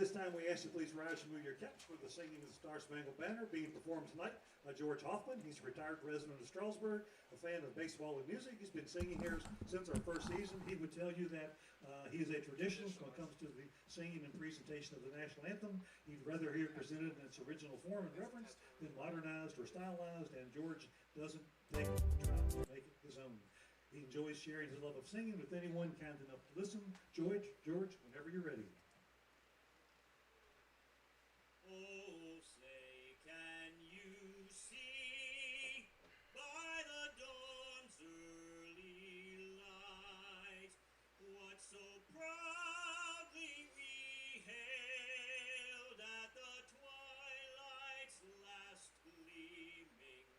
this time we ask you please rise and move your caps for the singing of the Star Spangled Banner being performed tonight by George Hoffman. He's a retired resident of Strasburg, a fan of baseball and music. He's been singing here since our first season. He would tell you that he is a traditionalist when it comes to the singing and presentation of the national anthem. He'd rather hear it presented in its original form and reference than modernized or stylized, and George doesn't take it to try to make it his own. He enjoys sharing his love of singing with anyone kind enough to listen. George, whenever you're ready. Oh, say, can you see by the dawn's early light what so proudly we hailed at the twilight's last gleaming,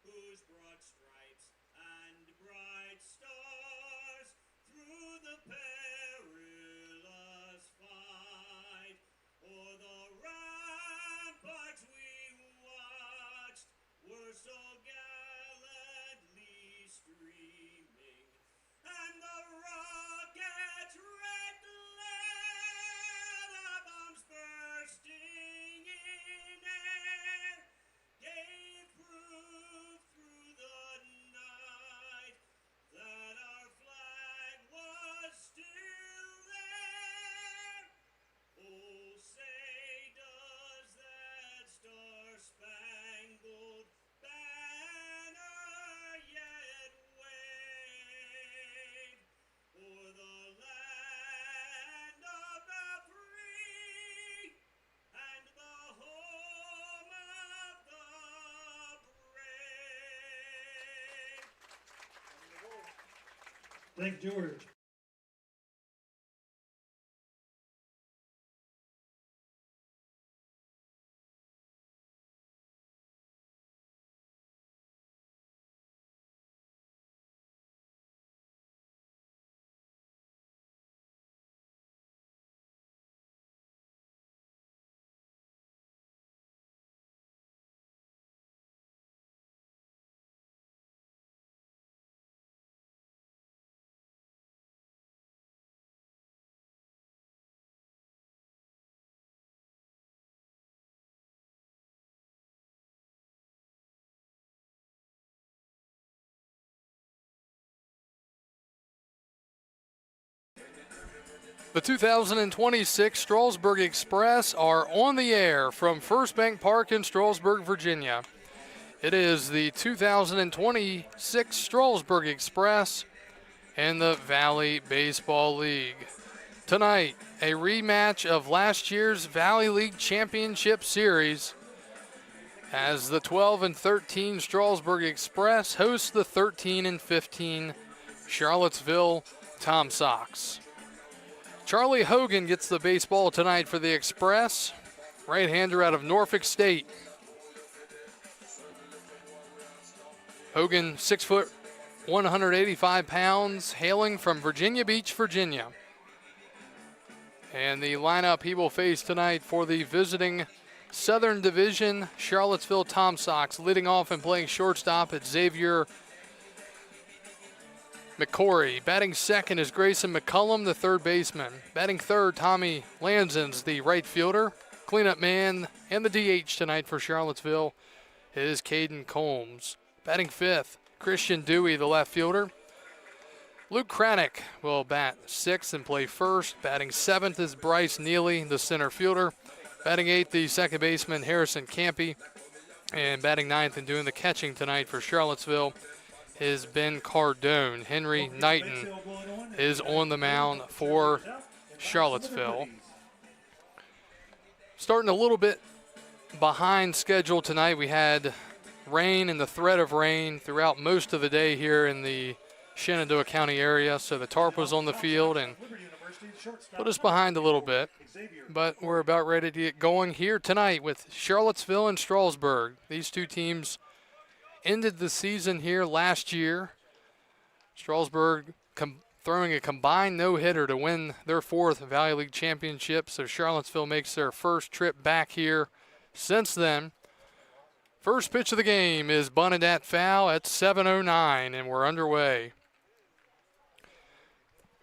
whose broad stripes and bright stars through the perilous fight o'er the ramparts we watched were so gallantly streaming, and the rocket's red glare, the bombs bursting in air, gave proof through the night that our flag was still there. Oh, say, does that star-spangled banner yet wave o'er the land of the free and the home of the brave? Thank you, George. The 2026 Strasburg Express are on the air from First Bank Park in Strasburg, Virginia. It is the 2026 Strasburg Express and the Valley Baseball League. Tonight, a rematch of last year's Valley League Championship Series as the 12-13 Strasburg Express hosts the 13-15 Charlottesville Tom Sox. Charlie Hogan gets the baseball tonight for the Express, right-hander out of Norfolk State. Hogan, 6 foot, 185 pounds, hailing from Virginia Beach, Virginia. And the lineup he will face tonight for the visiting Southern Division Charlottesville Tom Sox, leading off and playing shortstop at Xavier McCory. Batting second is Grayson McCullum, the third baseman. Batting third, Tommy Lanzens, the right fielder. Cleanup man and the DH tonight for Charlottesville is Caden Combs. Batting fifth, Christian Dewey, the left fielder. Luke Craddock will bat sixth and play first. Batting seventh is Bryce Neely, the center fielder. Batting eighth, the second baseman, Harrison Campy. And batting ninth and doing the catching tonight for Charlottesville is Ben Cardone. Henry Knighton is on the mound for Charlottesville. Starting a little bit behind schedule tonight. We had rain and the threat of rain throughout most of the day here in the Shenandoah County area, so the tarp was on the field and put us behind a little bit. But we're about ready to get going here tonight with Charlottesville and Strasburg. These two teams ended the season here last year. Strasburg throwing a combined no-hitter to win their fourth Valley League championship, so Charlottesville makes their first trip back here since then. First pitch of the game is bunted at foul at 7:09, and we're underway.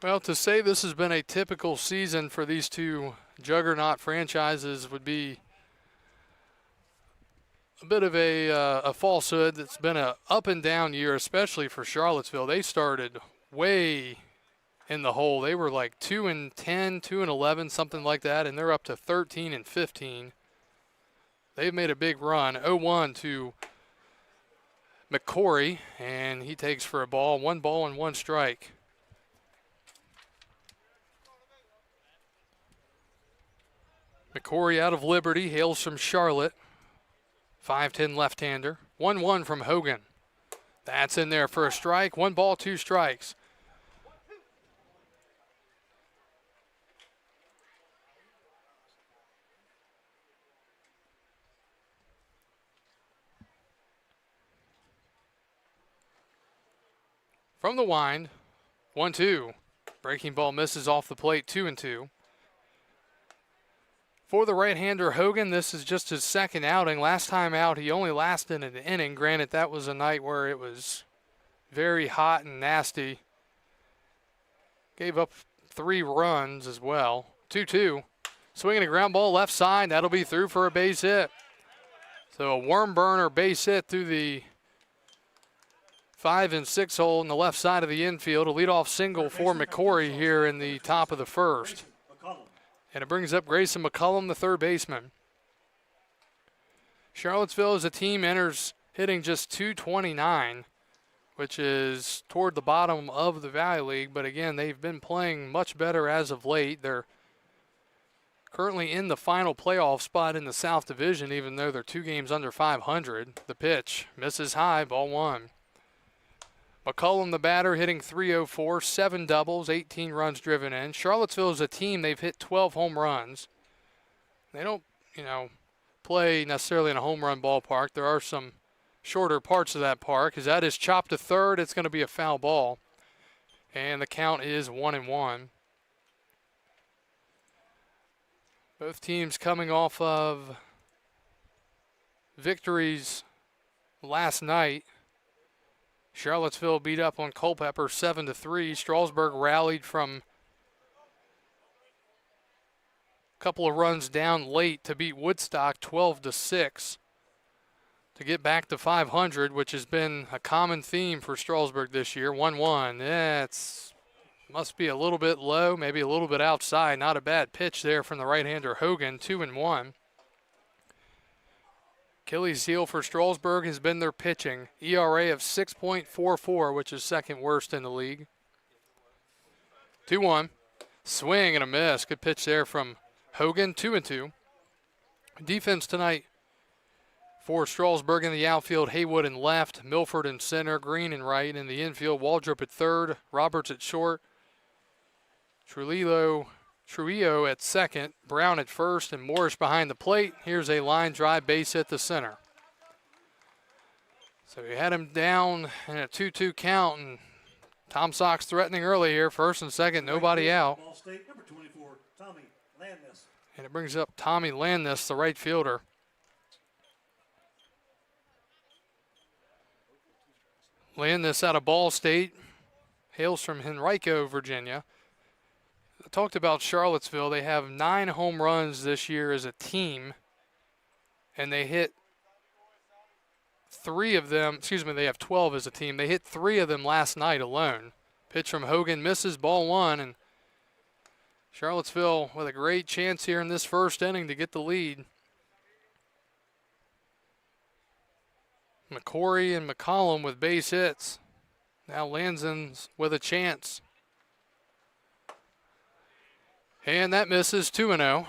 Well, to say this has been a typical season for these two juggernaut franchises would be a bit of a falsehood. It's been a up and down year, especially for Charlottesville. They started way in the hole. They were like 2-10, 2-11, something like that, and they're up to 13-15. They've made a big run. 0-1 to McCory, and he takes for a ball. 1 ball and 1 strike. McCory out of Liberty, hails from Charlotte. 5'10 left-hander. 1-1 from Hogan. That's in there for a strike. 1 ball, 2 strikes. From the wind, 1-2. Breaking ball misses off the plate, 2-2. For the right-hander Hogan, this is just his second outing. Last time out, he only lasted an inning. Granted, that was a night where it was very hot and nasty. Gave up 3 runs as well. 2-2. Swinging a ground ball left side. That'll be through for a base hit. So a worm burner base hit through the 5 and 6 hole in the left side of the infield. A leadoff single for McCory here in the top of the first. And it brings up Grayson McCullum, the third baseman. Charlottesville as a team enters hitting just .229, which is toward the bottom of the Valley League. But again, they've been playing much better as of late. They're currently in the final playoff spot in the South Division, even though they're 2 games under 500. The pitch misses high, ball 1. McCullum, the batter, hitting .304, 7 doubles, 18 runs driven in. Charlottesville is a team, they've hit 12 home runs. They don't, play necessarily in a home run ballpark. There are some shorter parts of that park. As that is chopped to third, it's going to be a foul ball. And the count is 1-1. Both teams coming off of victories last night. Charlottesville beat up on Culpeper 7-3. Strasburg rallied from a couple of runs down late to beat Woodstock 12-6 to get back to 500, which has been a common theme for Strasburg this year. 1-1. Yeah, it's must be a little bit low, maybe a little bit outside. Not a bad pitch there from the right-hander Hogan. 2-1. Achilles heel for Strasburg has been their pitching. ERA of 6.44, which is second worst in the league. 2-1. Swing and a miss. Good pitch there from Hogan. 2-2. Defense tonight for Strasburg in the outfield. Haywood in left, Milford in center, Green in right. In the infield, Waldrop at third, Roberts at short, Trujillo at second, Brown at first, and Morris behind the plate. Here's a line drive base hit to center. So we had him down in a 2-2 count, and Tom Sox threatening early here. First and second, nobody out. Ball State, number 24, Tommy Landis. And it brings up Tommy Landis, the right fielder. Landis out of Ball State, hails from Henrico, Virginia. I talked about Charlottesville. They have 9 home runs this year as a team, and they hit 3 of them. They have 12 as a team. They hit 3 of them last night alone. Pitch from Hogan misses, ball 1, and Charlottesville with a great chance here in this first inning to get the lead. McCory and McCollum with base hits. Now Lanzins with a chance. And that misses. 2-0.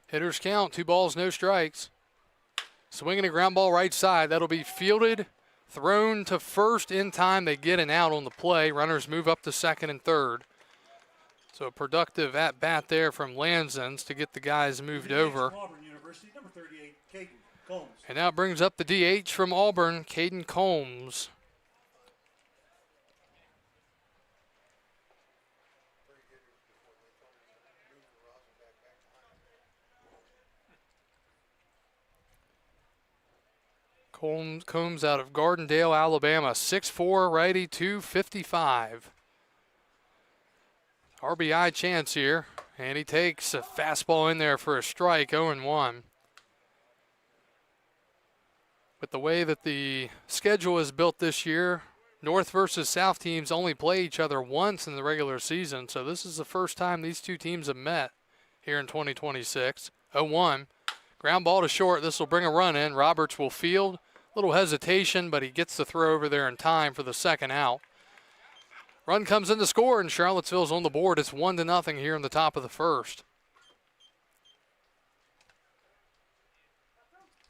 Hitters count, 2 balls, no strikes. Swinging a ground ball right side. That'll be fielded, thrown to first in time. They get an out on the play. Runners move up to second and third. So a productive at-bat there from Lanzins to get the guys moved over. Auburn University, number 38, Caden Combs. And now it brings up the DH from Auburn, Caden Combs. Combs out of Gardendale, Alabama. 6'4", righty, 255. RBI chance here, and he takes a fastball in there for a strike, 0-1. With the way that the schedule is built this year, North versus South teams only play each other once in the regular season, so this is the first time these two teams have met here in 2026. 0-1. Ground ball to short. This will bring a run in. Roberts will field. Little hesitation, but he gets the throw over there in time for the second out. Run comes in to score, and Charlottesville's on the board. It's 1-0 here in the top of the first.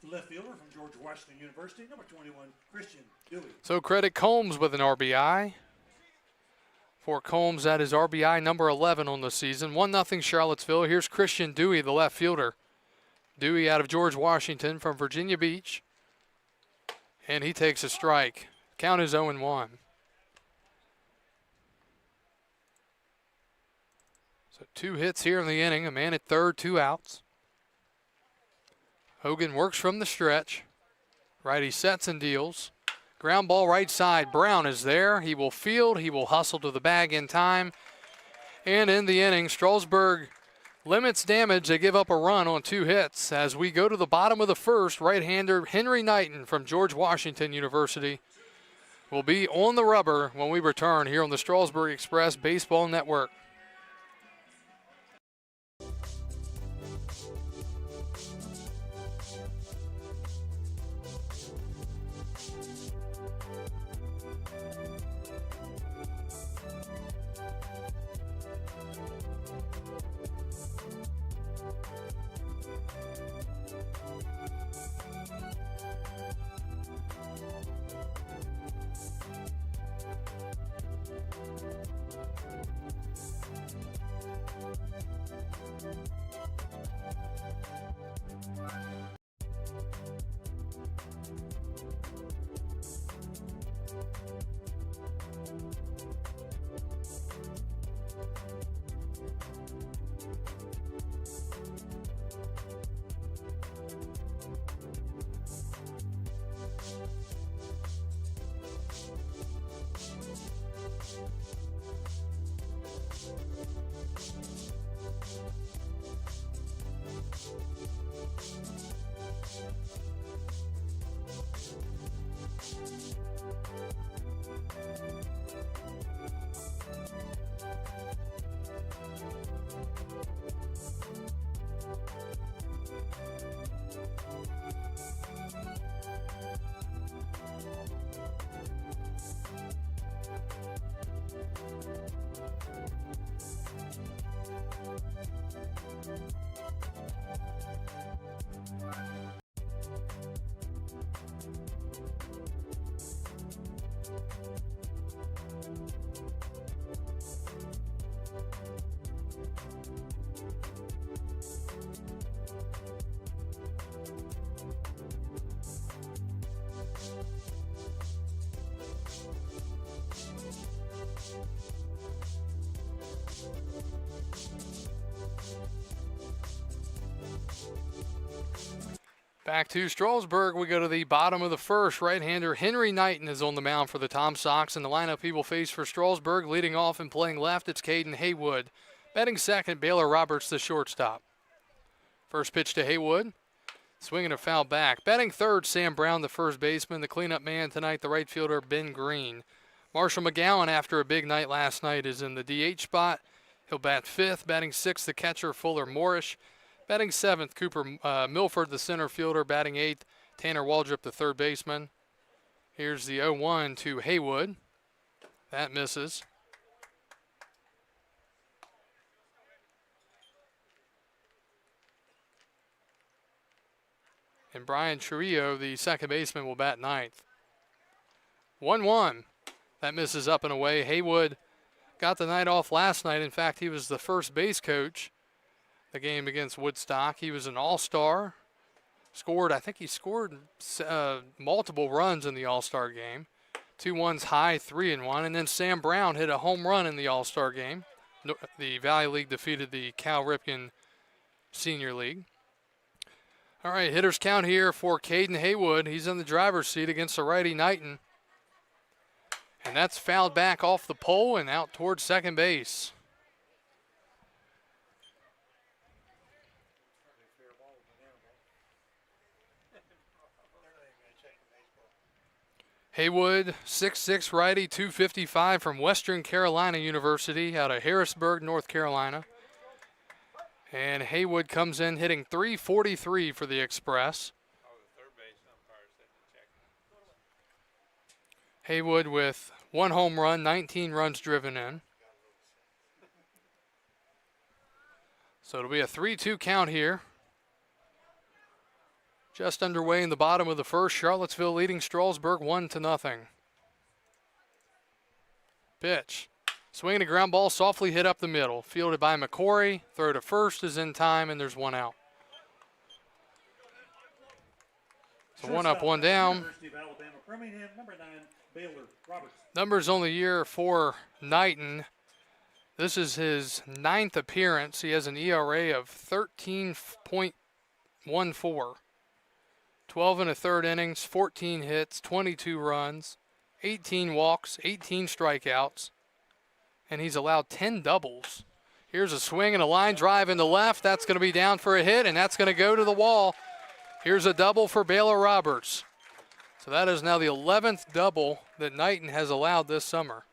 Left fielder from George Washington University, number 21, Christian Dewey. So credit Combs with an RBI. For Combs, that is RBI number 11 on the season. 1-0 Charlottesville. Here's Christian Dewey, the left fielder. Dewey out of George Washington from Virginia Beach. And he takes a strike. Count is 0-1. So 2 hits here in the inning. A man at third, 2 outs. Hogan works from the stretch. Righty sets and deals. Ground ball right side. Brown is there. He will field. He will hustle to the bag in time. And in the inning, Strasburg limits damage. They give up a run on 2 hits. As we go to the bottom of the first, right-hander Henry Knighton from George Washington University will be on the rubber when we return here on the Strasburg Express Baseball Network. Back to Strasburg, we go to the bottom of the first. Right-hander Henry Knighton is on the mound for the Tom Sox. In the lineup he will face for Strasburg, leading off and playing left, it's Caden Haywood. Batting second, Baylor Roberts, the shortstop. First pitch to Haywood. Swinging a foul back. Batting third, Sam Brown, the first baseman. The cleanup man tonight, the right fielder, Ben Green. Marshall McGowan, after a big night last night, is in the DH spot. He'll bat fifth. Batting sixth, the catcher, Fuller Morrish. Batting seventh, Cooper Milford, the center fielder. Batting eighth, Tanner Waldrop, the third baseman. Here's the 0-1 to Haywood. That misses. And Brian Trujillo, the second baseman, will bat ninth. 1-1. That misses up and away. Haywood got the night off last night. In fact, he was the first base coach the game against Woodstock. He was an all-star. I think he scored multiple runs in the all-star game. 2-1's high, 3-1. And then Sam Brown hit a home run in the all-star game. The Valley League defeated the Cal Ripken Senior League. All right, hitters count here for Caden Haywood. He's in the driver's seat against the righty Knighton. And that's fouled back off the pole and out towards second base. Haywood, 6'6", righty, 255 from Western Carolina University out of Harrisburg, North Carolina. And Haywood comes in hitting .343 for the Express. Haywood with 1 home run, 19 runs driven in. So it'll be a 3-2 count here. Just underway in the bottom of the first. Charlottesville leading Strasburg 1-0. Pitch. Swinging a ground ball, softly hit up the middle. Fielded by McCory. Throw to first is in time, and there's 1 out. So 1 up, 1 down. University of Alabama, Birmingham, number 9, Baylor Roberts. Numbers on the year for Knighton. This is his 9th appearance. He has an ERA of 13.14. 12 1/3 innings, 14 hits, 22 runs, 18 walks, 18 strikeouts, and he's allowed 10 doubles. Here's a swing and a line drive into left. That's going to be down for a hit, and that's going to go to the wall. Here's a double for Baylor Roberts. So that is now the 11th double that Knighton has allowed this summer.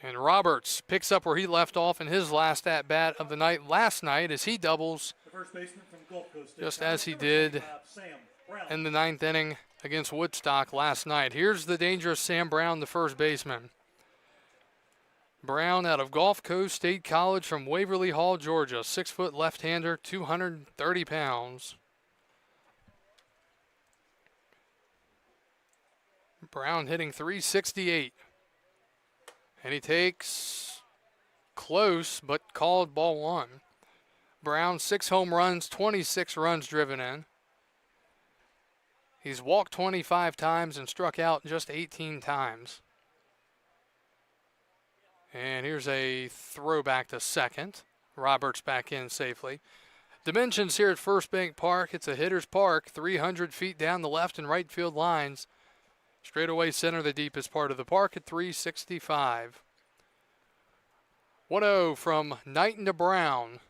And Roberts picks up where he left off in his last at-bat of the night last night as he doubles The first baseman from Gulf Coast State just College, as he number did 25, Sam Brown. in the 9th inning against Woodstock last night. Here's the dangerous Sam Brown, the first baseman. Brown out of Gulf Coast State College from Waverly Hall, Georgia. 6-foot left-hander, 230 pounds. Brown hitting .368. And he takes close, but called ball 1. Brown, 6 home runs, 26 runs driven in. He's walked 25 times and struck out just 18 times. And here's a throwback to second. Roberts back in safely. Dimensions here at First Bank Park. It's a hitter's park, 300 feet down the left and right field lines. Straightaway center, the deepest part of the park at 365. 1-0 from Knighton to Brown.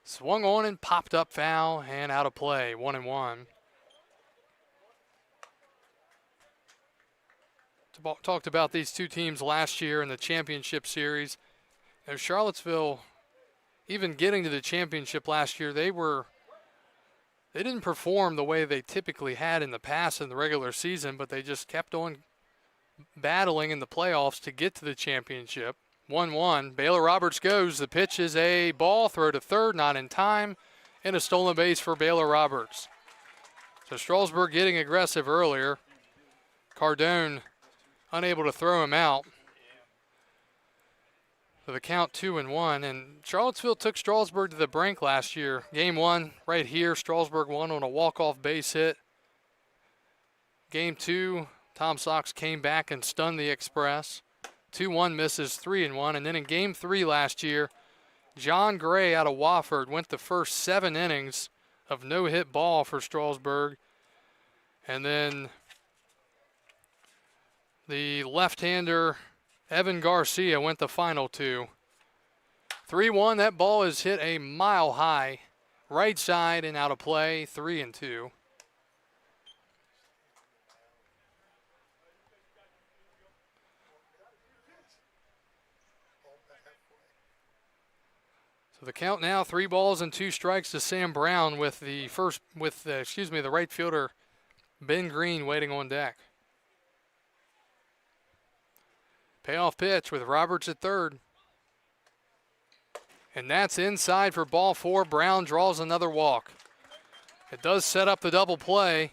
Swung on and popped up foul and out of play. 1-1. Talked about these two teams last year in the championship series. Now, Charlottesville, even getting to the championship last year, they didn't perform the way they typically had in the past in the regular season, but they just kept on battling in the playoffs to get to the championship. 1-1. Baylor Roberts goes. The pitch is a ball. Throw to third, not in time, and a stolen base for Baylor Roberts. So Strasburg getting aggressive earlier. Cardone unable to throw him out. So the count 2-1, and Charlottesville took Strasburg to the brink last year. Game 1 right here, Strasburg won on a walk-off base hit. Game 2, Tom Sox came back and stunned the Express. 2-1 misses, 3-1, and then in Game 3 last year, John Gray out of Wofford went the first 7 innings of no-hit ball for Strasburg, and then the left-hander Evan Garcia went the final 2. 3-1, that ball is hit a mile high. Right side and out of play, 3-2. So the count now, 3 balls and 2 strikes to Sam Brown with the right fielder Ben Green waiting on deck. Payoff pitch with Roberts at third. And that's inside for ball 4. Brown draws another walk. It does set up the double play.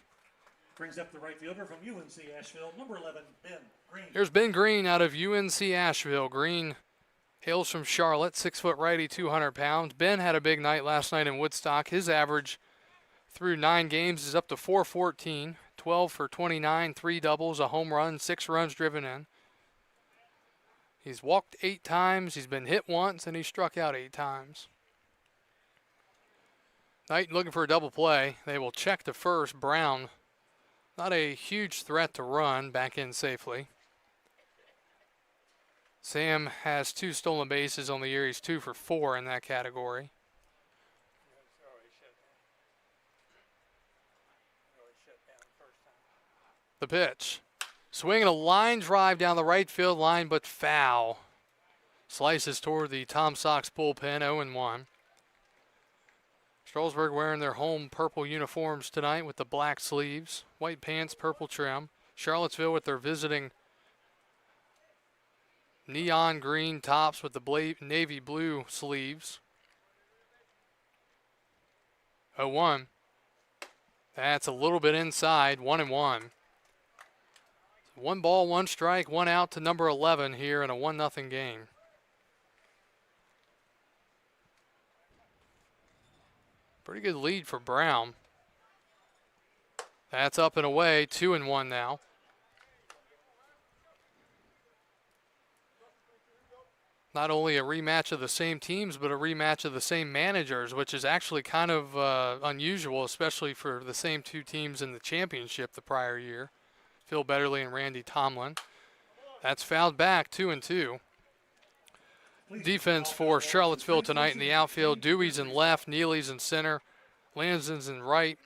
Brings up the right fielder from UNC Asheville, number 11, Ben Green. Here's Ben Green out of UNC Asheville. Green hails from Charlotte, 6-foot righty, 200 pounds. Ben had a big night last night in Woodstock. His average through 9 games is up to .414, 12 for 29, 3 doubles, a home run, 6 runs driven in. He's walked 8 times, he's been hit once, and he struck out 8 times. Knight looking for a double play. They will check to first. Brown, not a huge threat to run, back in safely. Sam has 2 stolen bases on the year. He's 2 for 4 in that category. The pitch. Swinging a line drive down the right field line, but foul. Slices toward the Tom Sox bullpen, 0-1. Strasburg wearing their home purple uniforms tonight with the black sleeves, white pants, purple trim. Charlottesville with their visiting neon green tops with the navy blue sleeves. 0-1. That's a little bit inside, 1-1. 1 ball, 1 strike, 1 out to number 11 here in a 1-0 game. Pretty good lead for Brown. That's up and away, 2-1 now. Not only a rematch of the same teams, but a rematch of the same managers, which is actually kind of unusual, especially for the same 2 teams in the championship the prior year. Phil Betterly and Randy Tomlin. That's fouled back, 2-2. Defense for Charlottesville tonight in the outfield. Dewey's in left, Neely's in center, Lansden's in right,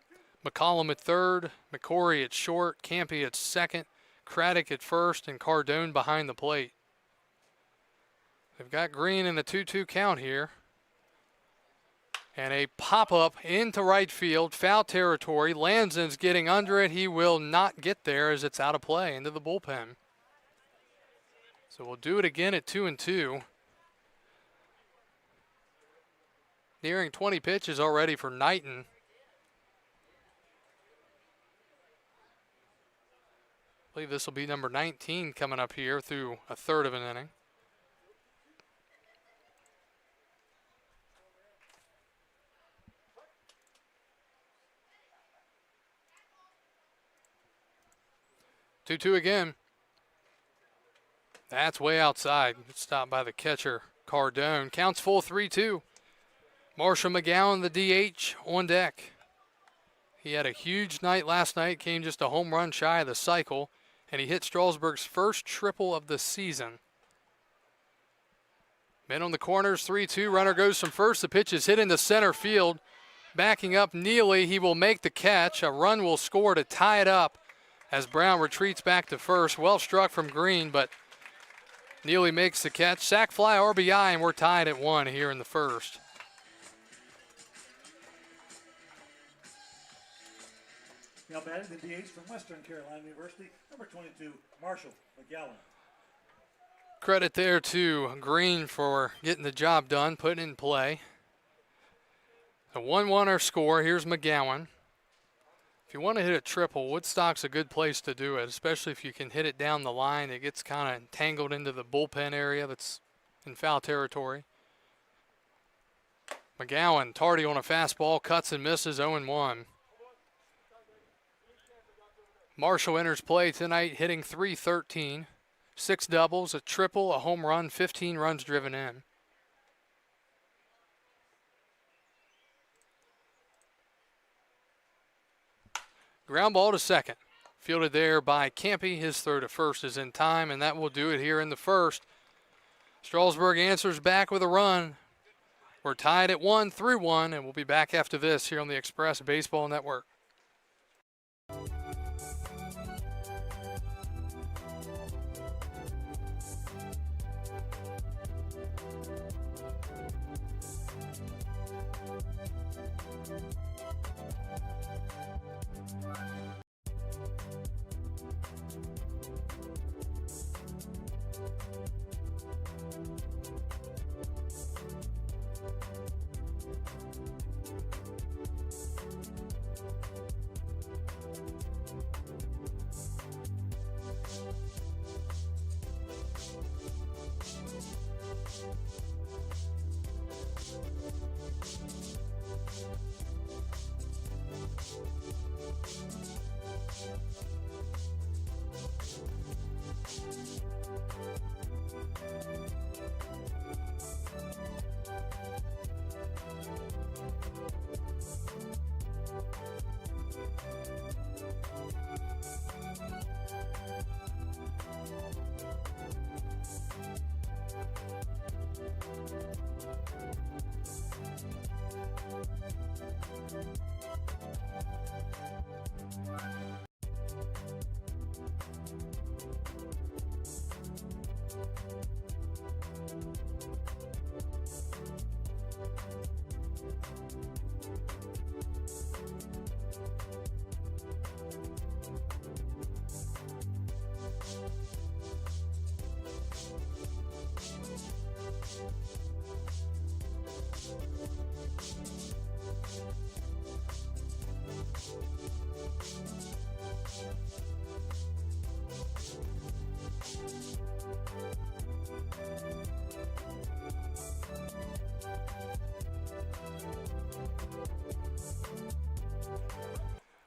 McCollum at third, McCory at short, Campy at second, Craddock at first, and Cardone behind the plate. They've got Green in the 2-2 count here. And a pop-up into right field, foul territory. Lansden's getting under it. He will not get there as it's out of play into the bullpen. So we'll do it again at 2-2. Nearing 20 pitches already for Knighton. I believe this will be number 19 coming up here through a third of an inning. Two again. That's way outside. Stopped by the catcher, Cardone. Counts full, 3-2. Marshall McGowan, the DH, on deck. He had a huge night last night, came just a home run shy of the cycle, and he hit Strasburg's first triple of the season. Men on the corners, 3-2. Runner goes from first. The pitch is hit into center field. Backing up Neely, he will make the catch. A run will score to tie it up as Brown retreats back to first. Well struck from Green, but Neely makes the catch. Sac fly, RBI, and we're tied at 1 here in the first. Now batting the DH from Western Carolina University, number 22, Marshall McGowan. Credit there to Green for getting the job done, putting in play. A 1-1 our score. Here's McGowan. If you want to hit a triple, Woodstock's a good place to do it, especially if you can hit it down the line. It gets kind of tangled into the bullpen area that's in foul territory. McGowan, tardy on a fastball, cuts and misses, 0-1. Marshall enters play tonight, hitting .313, 6 doubles, a triple, a home run, 15 runs driven in. Ground ball to second. Fielded there by Campy. His throw to first is in time, and that will do it here in the first. Strasburg answers back with a run. We're tied at 1-1, and we'll be back after this here on the Express Baseball Network.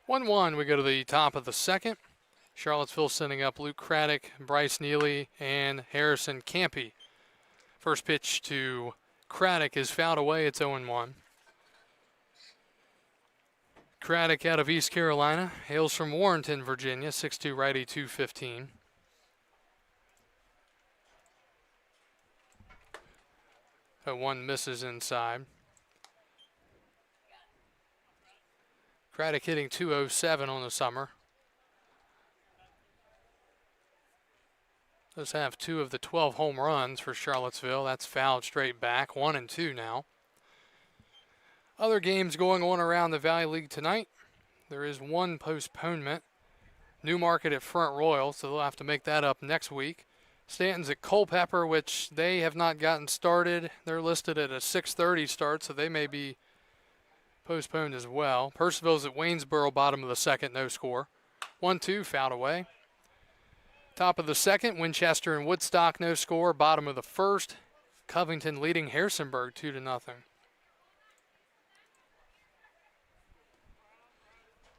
1-1, we go to the top of the second. Charlottesville sending up Luke Craddock, Bryce Neely, and Harrison Campy. First pitch to Craddock is fouled away. It's 0-1. Craddock out of East Carolina, hails from Warrenton, Virginia, 6'2", righty, 215. One misses inside. Craddock hitting .207 on the summer. Does have 2 of the 12 home runs for Charlottesville. That's fouled straight back, 1-2 now. Other games going on around the Valley League tonight. There is one postponement. Newmarket at Front Royal, so they'll have to make that up next week. Stanton's at Culpeper, which they have not gotten started. They're listed at a 6:30 start, so they may be postponed as well. Percival's at Waynesboro, bottom of the second, no score. 1-2, fouled away. Top of the second, Winchester and Woodstock, no score. Bottom of the first, Covington leading Harrisonburg 2-0.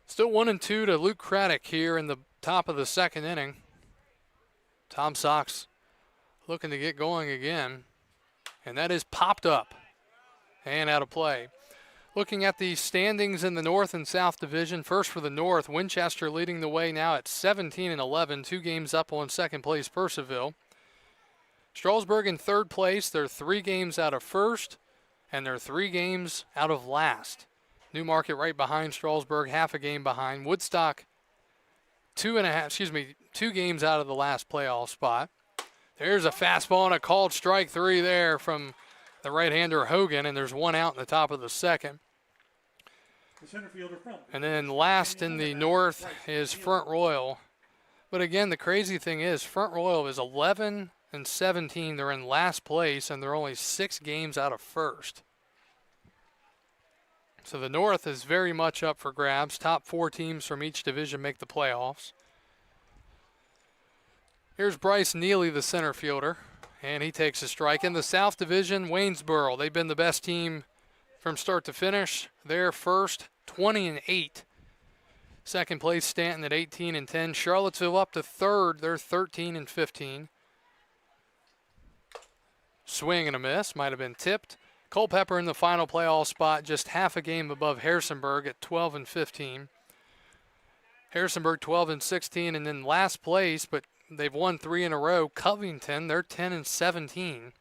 Still 1-2 to Luke Craddock here in the top of the second inning. Tom Sox looking to get going again, and that is popped up and out of play. Looking at the standings in the North and South Division, first for the North, Winchester leading the way now at 17-11, 2 games up on second place Percival. Strasburg in third place, they're 3 games out of first, and they're 3 games out of last. Newmarket right behind Strasburg, half a game behind. Woodstock 2 games out of the last playoff spot. There's a fastball and a called strike 3 there from the right-hander Hogan, and there's 1 out in the top of the second. The center fielder from. And then last in the North is Front Royal. But again, the crazy thing is Front Royal is 11-17. They're in last place, and they're only 6 games out of first. So the North is very much up for grabs. Top 4 teams from each division make the playoffs. Here's Bryce Neely, the center fielder, and he takes a strike. In the South Division, Waynesboro, they've been the best team from start to finish. They're first, 20-8. Second place, Stanton at 18-10. Charlottesville up to third, they're 13-15. Swing and a miss, might have been tipped. Culpeper in the final playoff spot, just half a game above Harrisonburg at 12-15. Harrisonburg 12-16, and then last place, but they've won 3 in a row. Covington, they're 10-17.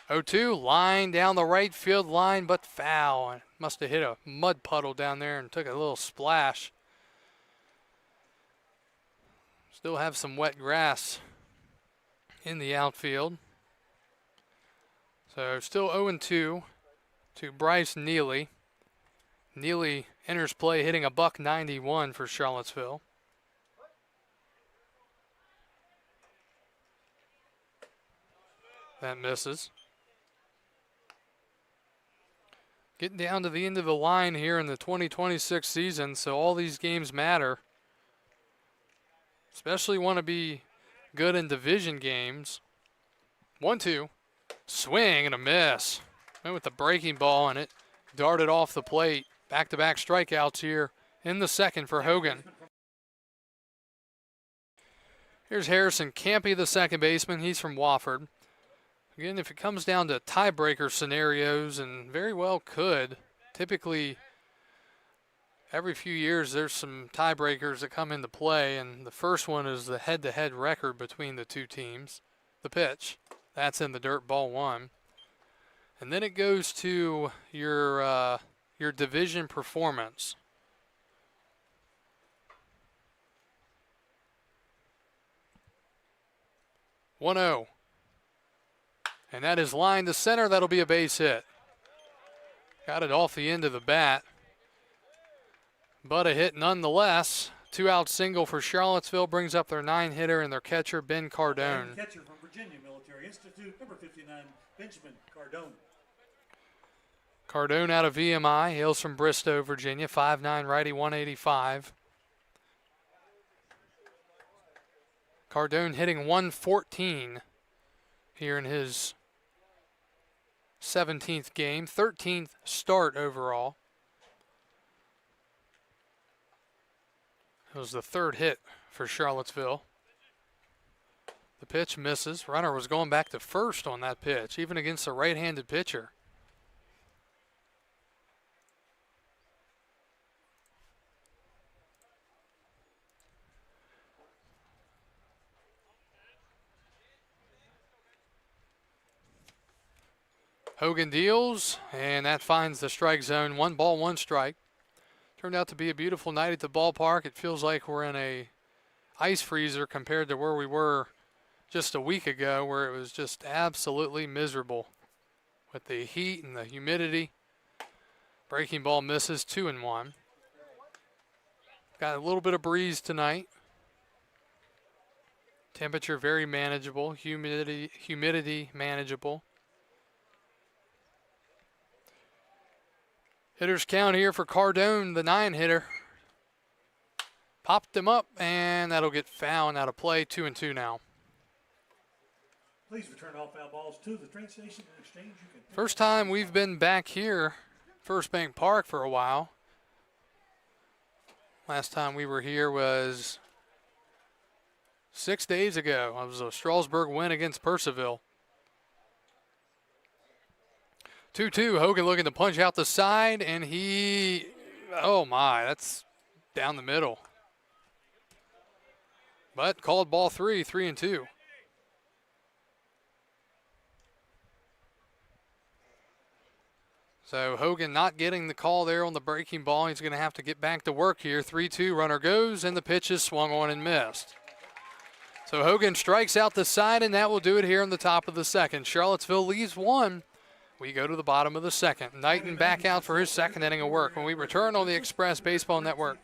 0-2, line down the right field line, but foul. Must have hit a mud puddle down there and took a little splash. Still have some wet grass in the outfield. So still 0-2 to Bryce Neely. Neely enters play hitting a .191 for Charlottesville. That misses. Getting down to the end of the line here in the 2026 season, so all these games matter. Especially want to be good in division games. 1-2. Swing and a miss. Went with the breaking ball, and it darted off the plate. Back-to-back strikeouts here in the second for Hogan. Here's Harrison Campy, the second baseman. He's from Wofford. Again, if it comes down to tiebreaker scenarios, and very well could, typically every few years there's some tiebreakers that come into play, and the first one is the head-to-head record between the two teams. The pitch. That's in the dirt, ball 1. And then it goes to your division performance. (1-0). And that is lined to center. That'll be a base hit. Got it off the end of the bat. But a hit nonetheless. 2-out single for Charlottesville brings up their 9-hitter and their catcher, Ben Cardone. Catcher from Virginia Military Institute, number 59, Benjamin Cardone. Cardone out of VMI, hails from Bristow, Virginia, 5'9", righty, 185. Cardone hitting 114 here in his 17th game, 13th start overall. It was the third hit for Charlottesville. The pitch misses. Runner was going back to first on that pitch, even against a right-handed pitcher. Hogan deals, and that finds the strike zone. 1 ball, 1 strike. Turned out to be a beautiful night at the ballpark. It feels like we're in a ice freezer compared to where we were just a week ago, where it was just absolutely miserable with the heat and the humidity. Breaking ball misses, 2-1. Got a little bit of breeze tonight. Temperature very manageable. Humidity manageable. Hitters count here for Cardone, the 9-hitter. Popped him up, and that'll get fouled out of play. 2-2 now. Please return all foul balls to the train station. In exchange, you can. First time we've been back here, First Bank Park, for a while. Last time we were here was 6 days ago. It was a Strasburg win against Purcellville. 2-2, Hogan looking to punch out the side, and oh my, that's down the middle. But called ball 3, 3-2. So Hogan not getting the call there on the breaking ball. He's going to have to get back to work here. 3-2, runner goes, and the pitch is swung on and missed. So Hogan strikes out the side, and that will do it here in the top of the second. Charlottesville leads 1. We go to the bottom of the second. Knighton back out for his second inning of work when we return on the Express Baseball Network.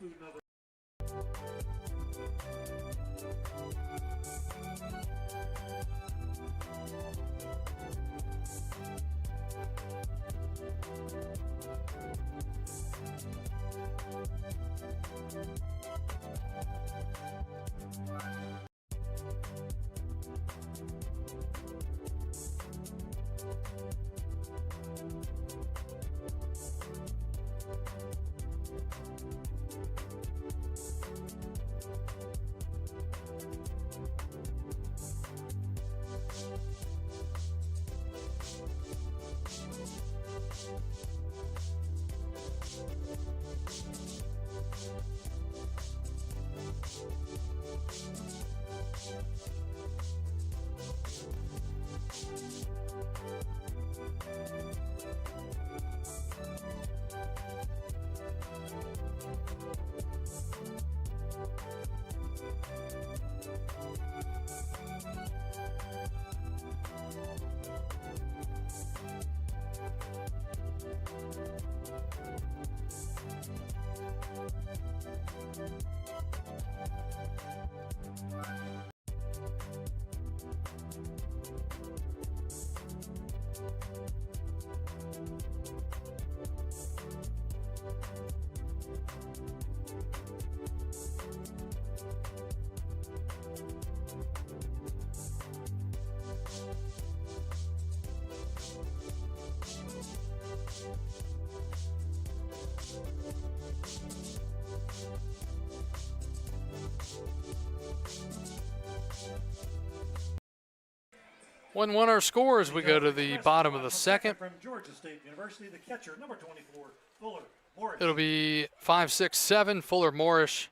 One our score as we go to the bottom of the second. From Georgia State University, the catcher, number 24, Fuller Morris. It'll be 5, 6, 7. Fuller Morris,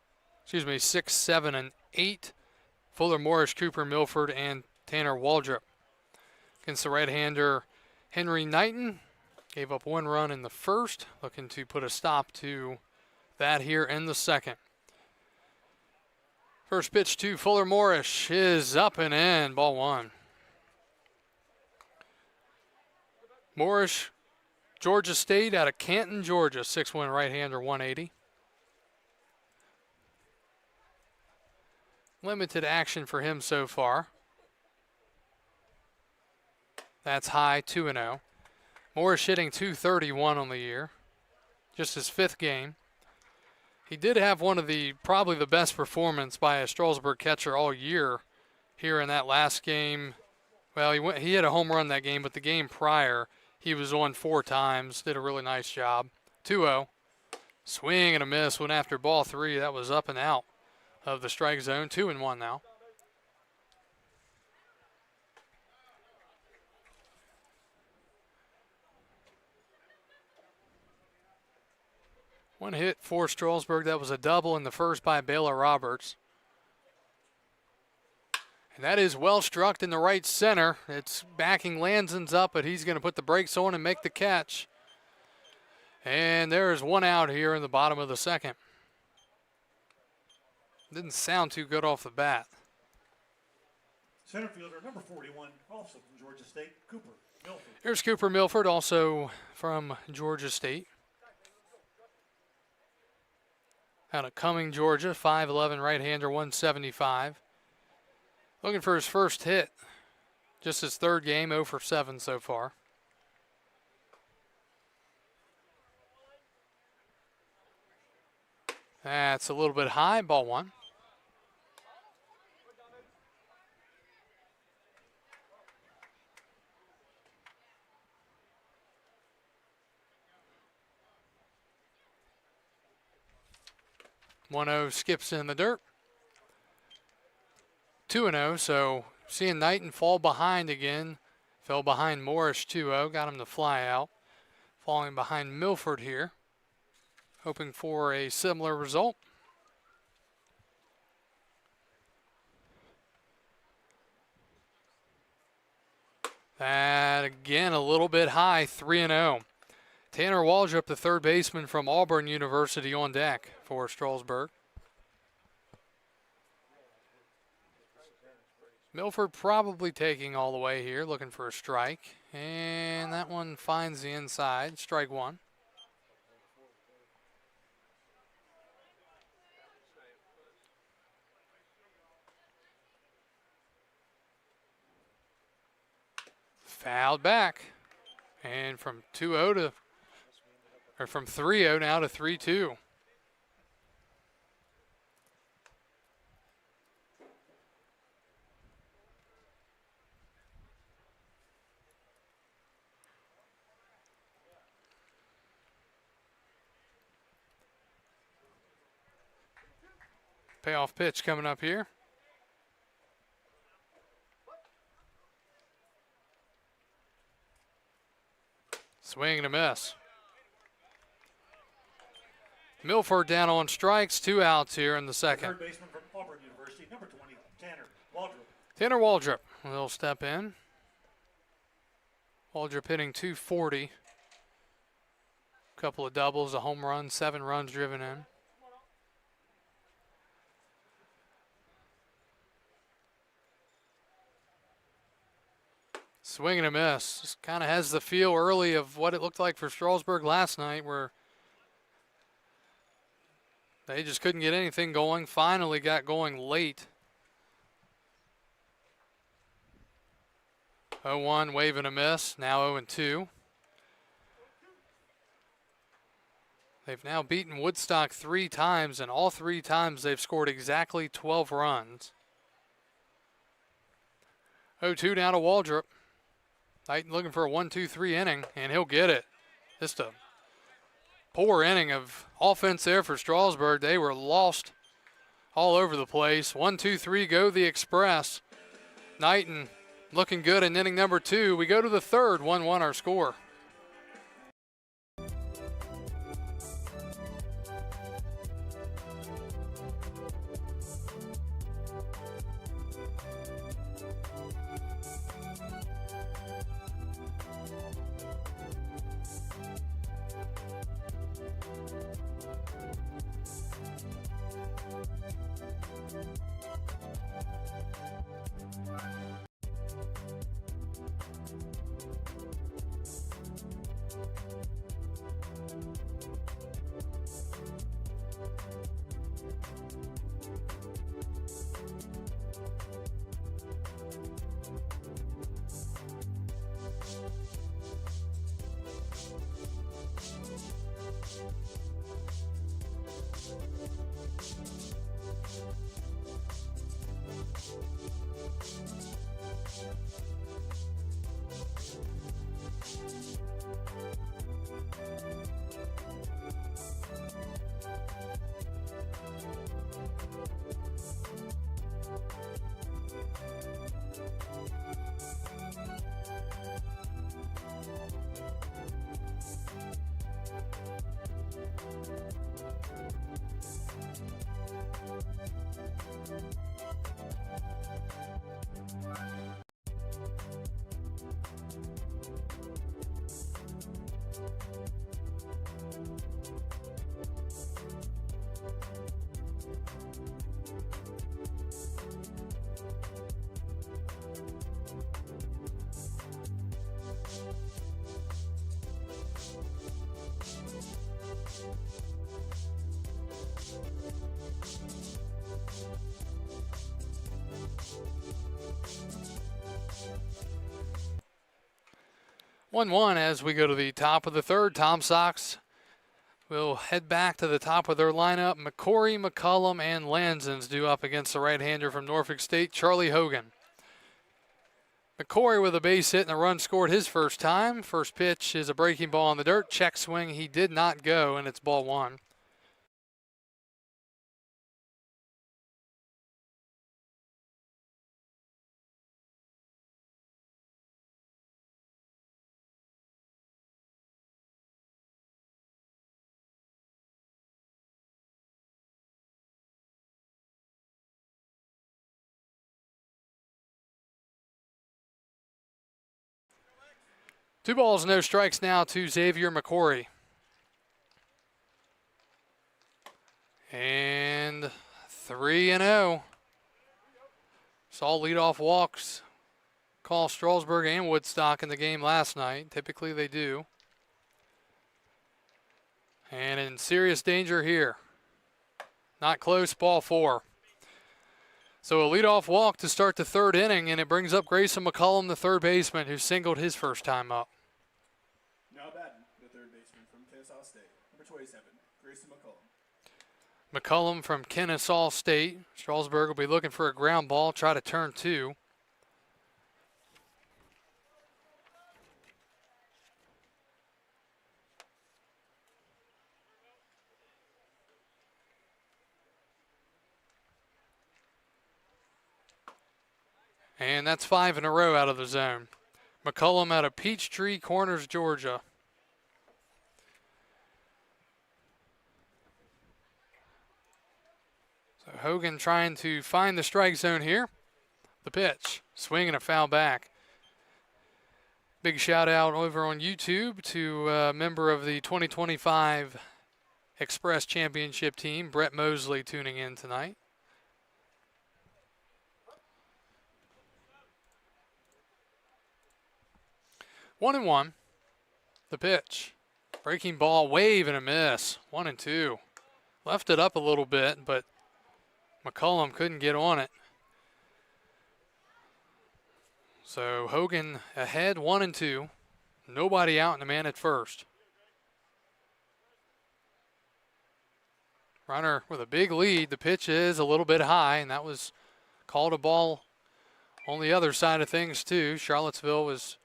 6, 7, and 8. Fuller Morris, Cooper Milford, and Tanner Waldrop. Against the right-hander, Henry Knighton. Gave up 1 run in the first. Looking to put a stop to that here in the second. First pitch to Fuller Morris is up and in, ball 1. Morris, Georgia State out of Canton, Georgia, 6'1" right-hander, 180. Limited action for him so far. That's high, 2-0. Morris hitting .231 on the year, just his 5th game. He did have one of probably the best performance by a Strasburg catcher all year here in that last game. Well, he hit a home run that game, but the game prior, he was on 4 times, did a really nice job. 2-0. Swing and a miss, went after ball 3. That was up and out. of the strike zone. 2-1 now. One hit for Strasburg. That was a double in the first by Baylor Roberts. And that is well struck in the right center. It's backing Lanson's up, but he's going to put the brakes on and make the catch. And there's one out here in the bottom of the second. Didn't sound too good off the bat. Center fielder number 41, also from Georgia State, Cooper Milford. Here's Cooper Milford, also from Georgia State. Out of Cumming, Georgia, 5'11", right-hander, 175. Looking for his first hit. Just his third game, 0 for 7 so far. That's a little bit high, ball one. One-0 skips in the dirt. 2-0, so seeing Knighton fall behind again. Fell behind Morris 2-0, got him to fly out. Falling behind Milford here. Hoping for a similar result. That again a little bit high, 3-0. Tanner Waldrop, the third baseman from Auburn University, on deck for Strasburg. Milford probably taking all the way here, looking for a strike. And that one finds the inside, strike one. Fouled back. And from 2-0 to, or from 3-0 now to 3-2. Payoff pitch coming up here. Swing and a miss. Milford down on strikes, 2 outs here in the second. Third baseman from Auburn University, number 20, Tanner Waldrop. Tanner Waldrop will step in. Waldrop hitting .240. Couple of doubles, a home run, 7 runs driven in. Swing and a miss. Just kind of has the feel early of what it looked like for Strasburg last night, where they just couldn't get anything going. Finally got going late. 0-1, wave and a miss. Now 0-2. They've now beaten Woodstock 3 times, and all 3 times they've scored exactly 12 runs. 0-2 now to Waldrop. Knighton looking for a 1-2-3 inning, and he'll get it. Just a poor inning of offense there for Strasburg. They were lost all over the place. 1-2-3, go the Express. Knighton looking good in inning number 2. We go to the third, 1-1 our score. 1-1 as we go to the top of the third. Tom Sox will head back to the top of their lineup. McCory, McCullum, and Lansons due up against the right-hander from Norfolk State, Charlie Hogan. McCory with a base hit and a run scored his first time. First pitch is a breaking ball in the dirt. Check swing. He did not go, and it's ball one. Two balls, no strikes now to Xavier McCory. And 3-0. Saw leadoff walks call Strasburg and Woodstock in the game last night. Typically they do. And in serious danger here. Not close, ball four. So a leadoff walk to start the third inning, and it brings up Grayson McCullum, the third baseman, who singled his first time up. Now batting, the third baseman from Kennesaw State, number 27, Grayson McCullum. McCullum from Kennesaw State. Strasburg will be looking for a ground ball, try to turn two. And that's 5 in a row out of the zone. McCullum out of Peachtree Corners, Georgia. So Hogan trying to find the strike zone here. The pitch, swing and a foul back. Big shout out over on YouTube to a member of the 2025 Express Championship team, Brett Mosley, tuning in tonight. One and one. The pitch. Breaking ball, wave and a miss. 1-2. Left it up a little bit, but McCullum couldn't get on it. So Hogan ahead, 1-2. Nobody out and a man at first. Runner with a big lead. The pitch is a little bit high, and that was called a ball on the other side of things too. Charlottesville was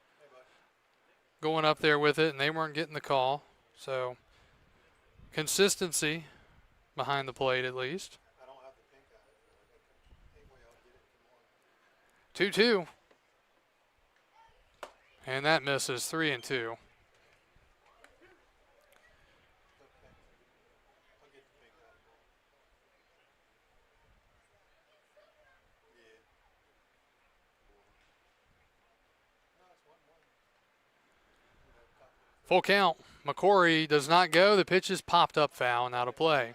going up there with it, and they weren't getting the call. So consistency behind the plate at least. 2-2. And that misses, 3-2. Full count. McCory does not go. The pitch is popped up foul and out of play.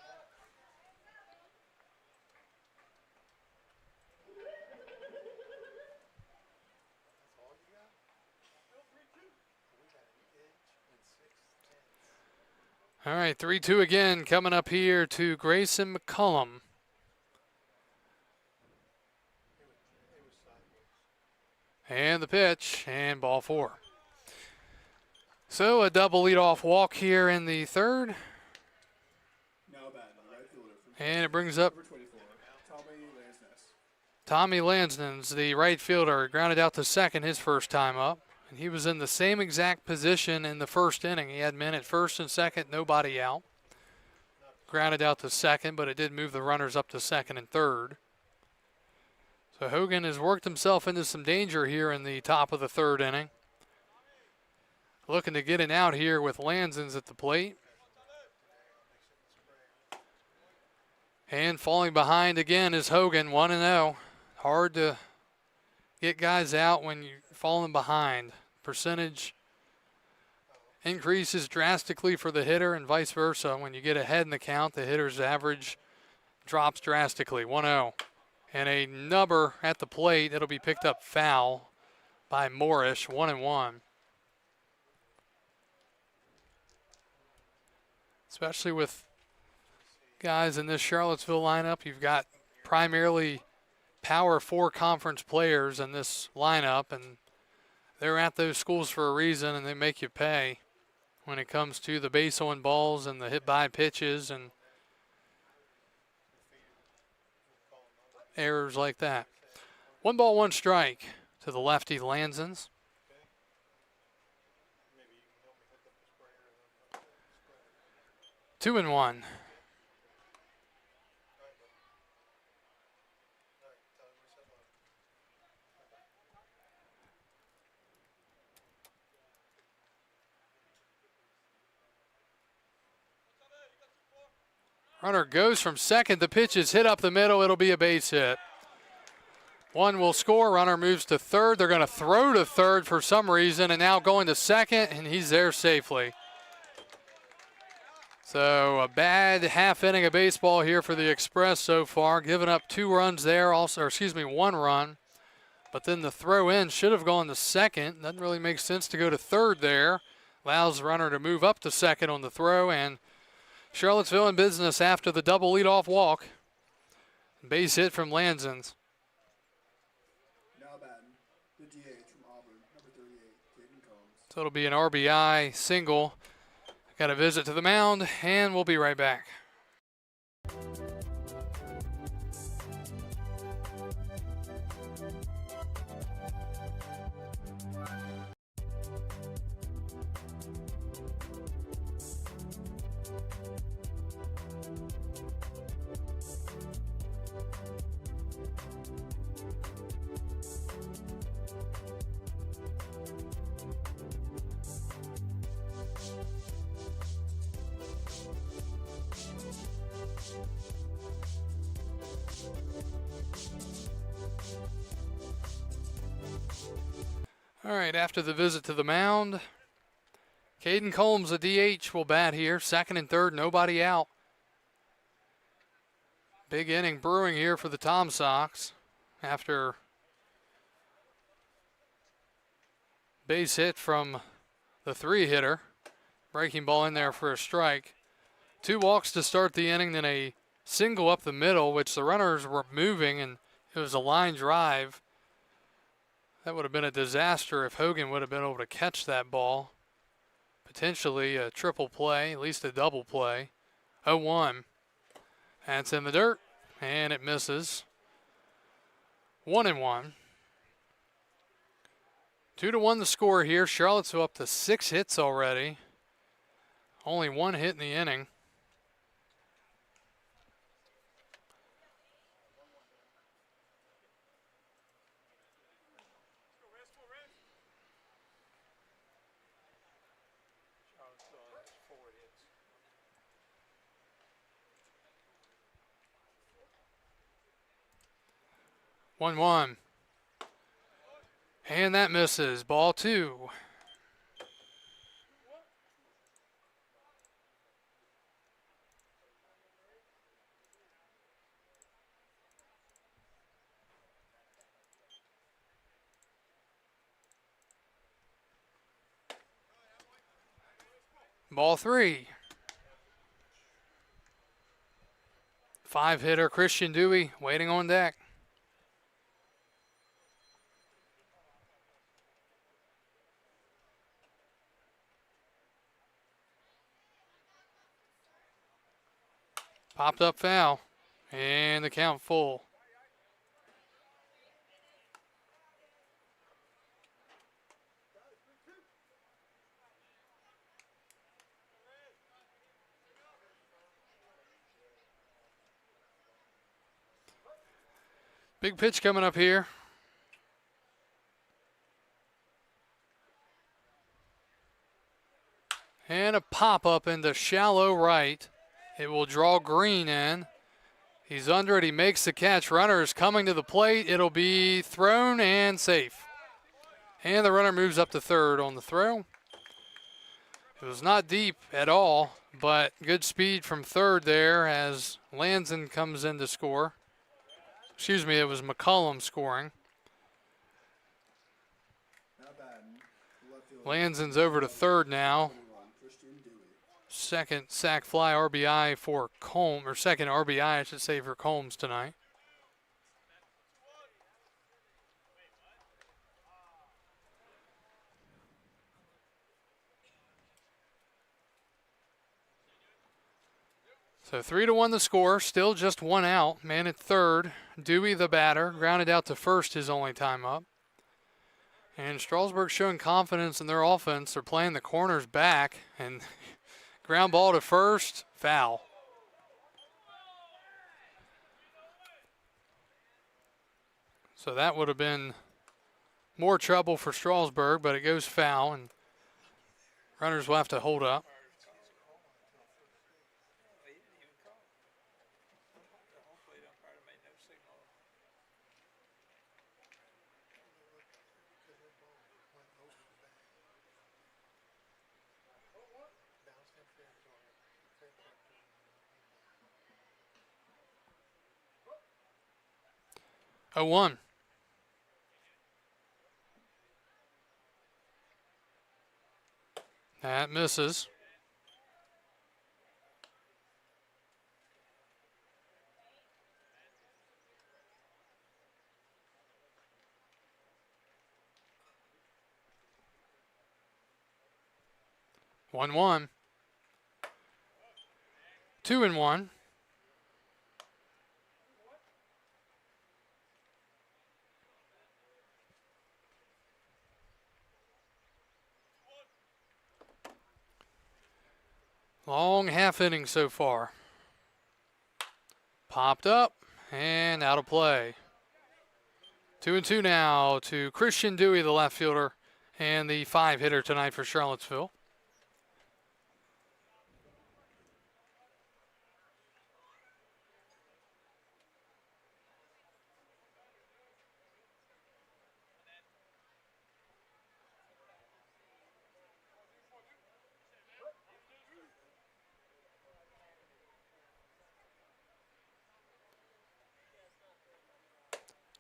All right, 3-2 again coming up here to Grayson McCullum. And the pitch, and ball four. So a double leadoff walk here in the third. Now batting, right fielder from And it brings up number 24, Tommy Lansness, the right fielder, grounded out to second his first time up. And he was in the same exact position in the first inning. He had men at first and second, nobody out. Grounded out to second, but it did move the runners up to second and third. So Hogan has worked himself into some danger here in the top of the third inning. Looking to get an out here with Lansons at the plate. And falling behind again is Hogan, 1-0. Hard to get guys out when you're falling behind. Percentage increases drastically for the hitter and vice versa. When you get ahead in the count, the hitter's average drops drastically, 1-0. And a nubber at the plate. It'll be picked up foul by Morrish, 1-1. Especially with guys in this Charlottesville lineup, you've got primarily Power 4 conference players in this lineup, and they're at those schools for a reason, and they make you pay when it comes to the base on balls and the hit by pitches and errors like that. 1-1 strike to the lefty Lansons. Two and one. Runner goes from second. The pitch is hit up the middle. It'll be a base hit. One will score. Runner moves to third. They're going to throw to third for some reason, and now going to second, and he's there safely. So a bad half inning of baseball here for the Express so far, giving up 2 runs there, also, or excuse me, 1 run. But then the throw in should have gone to second. Doesn't really make sense to go to third there. Allows the runner to move up to second on the throw, and Charlottesville in business after the double leadoff walk. Base hit from Lansons. Now batting, the DH from Auburn, number 38, Caden Combs. So it'll be an RBI single. Got a visit to the mound, and we'll be right back. All right, after the visit to the mound, Caden Combs, a DH, will bat here. Second and third, nobody out. Big inning brewing here for the Tom Sox after base hit from the 3-hitter. Breaking ball in there for a strike. 2 walks to start the inning, then a single up the middle, which the runners were moving, and it was a line drive. That would have been a disaster if Hogan would have been able to catch that ball. Potentially a triple play, at least a double play. 0-1. That's in the dirt, and it misses. 1-1. 2-1 the score here. Charlottesville up to 6 hits already. Only 1 hit in the inning. One. And that misses. Ball 2. Ball 3. 5-hitter Christian Dewey waiting on deck. Popped up foul, and the count full. Big pitch coming up here. And a pop-up into shallow right. It will draw Green in. He's under it. He makes the catch. Runner is coming to the plate. It'll be thrown and safe. And the runner moves up to third on the throw. It was not deep at all, but good speed from third there as Lanson comes in to score. Excuse me, it was McCullum scoring. Lanson's over to third now. Second sack fly RBI for Combs, or second RBI, I should say, for Combs tonight. So 3-1 the score, still just one out. Man at third, Dewey the batter, grounded out to first his only time up. And Strasburg showing confidence in their offense. They're playing the corners back, and ground ball to first, foul. So that would have been more trouble for Strasburg, but it goes foul, and runners will have to hold up. Oh, 1. That misses. One, 1. 2-1. Long half inning so far. Popped up and out of play. 2-2 now to Christian Dewey, the left fielder, and the 5-hitter tonight for Charlottesville.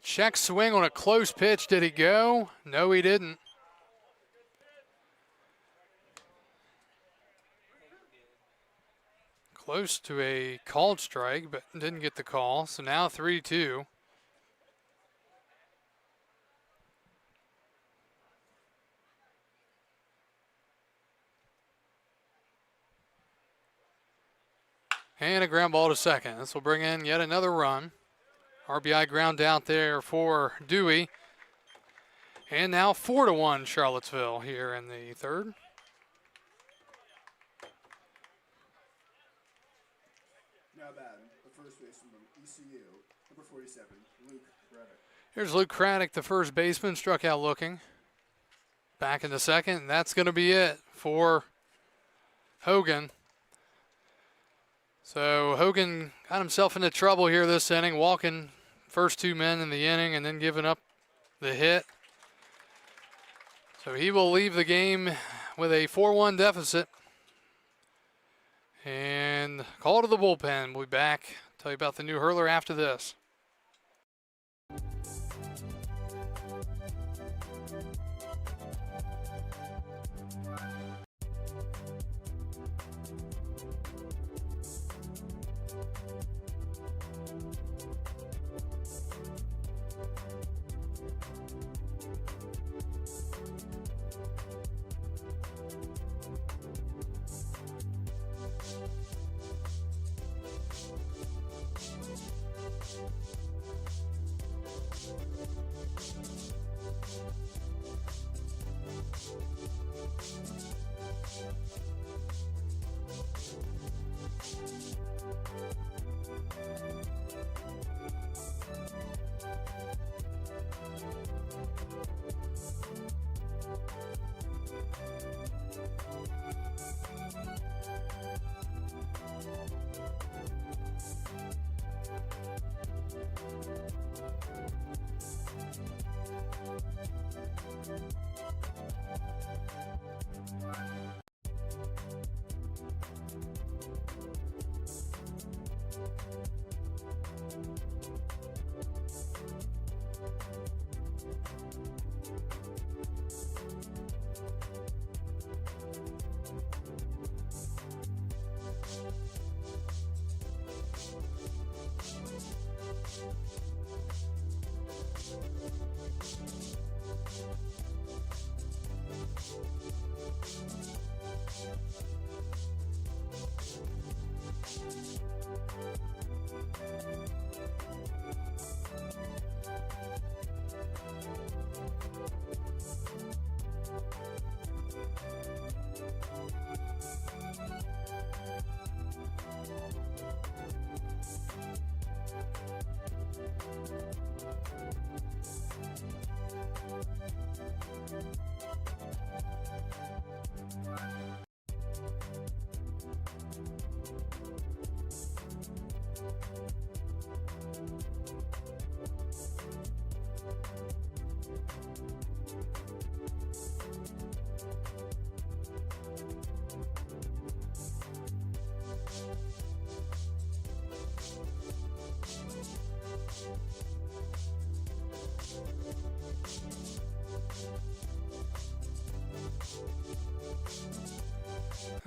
Check swing on a close pitch. Did he go? No, he didn't. Close to a called strike, but didn't get the call. So now 3-2. And a ground ball to second. This will bring in yet another run. RBI ground out there for Dewey. And now 4-1 Charlottesville here in the third. Now batting, the first baseman from ECU, number 47, Luke Reddick. Here's Luke Craddock, the first baseman, struck out looking. Back in the second, and that's going to be it for Hogan. So Hogan got himself into trouble here this inning, walking first 2 men in the inning and then giving up the hit. So he will leave the game with a 4-1 deficit. And call to the bullpen. We'll be back. Tell you about the new hurler after this.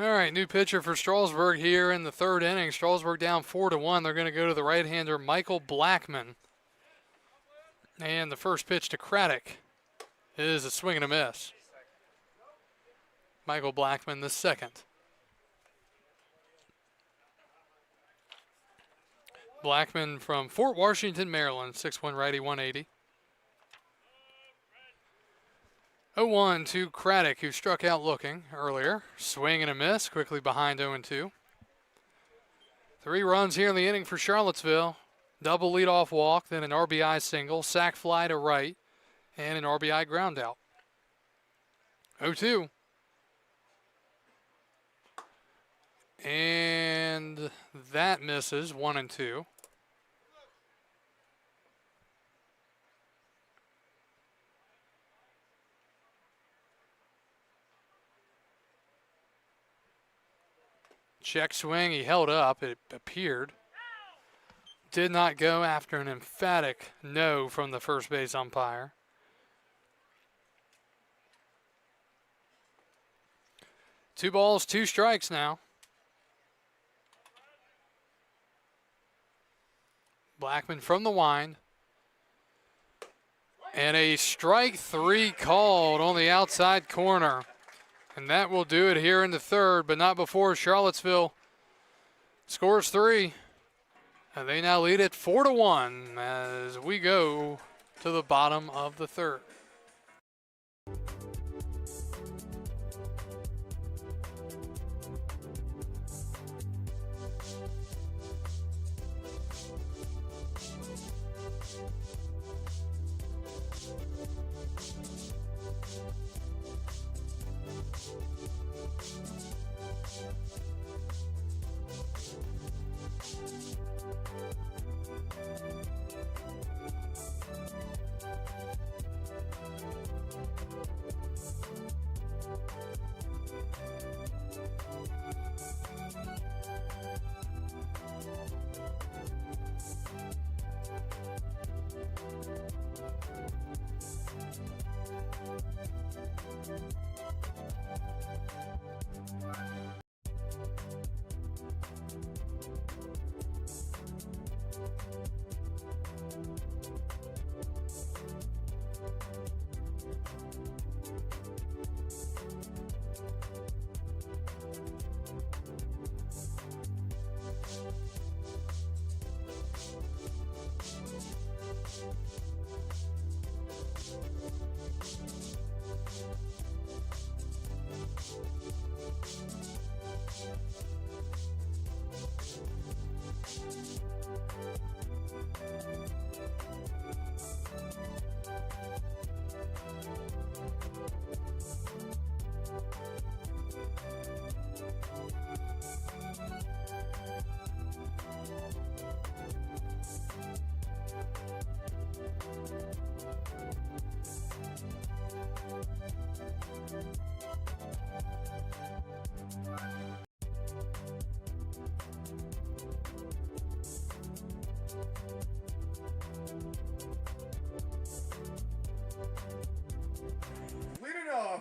All right, new pitcher for Strasburg here in the third inning. Strasburg down 4-1. They're going to go to the right-hander Michael Blackman. And the first pitch to Craddock is a swing and a miss. Michael Blackman, the second. Blackman from Fort Washington, Maryland, 6'1", righty, 180. 0-1 to Craddock, who struck out looking earlier. Swing and a miss, quickly behind 0-2. 3 runs here in the inning for Charlottesville. Double leadoff walk, then an RBI single, sac fly to right, and an RBI ground out. 0-2. And that misses, 1-2. Check swing, he held up, it appeared. Did not go after an emphatic no from the first base umpire. Two balls, 2 strikes now. Blackman from the wind. And a strike 3 called on the outside corner. And that will do it here in the third, but not before Charlottesville scores 3. And they now lead it 4-1 as we go to the bottom of the third.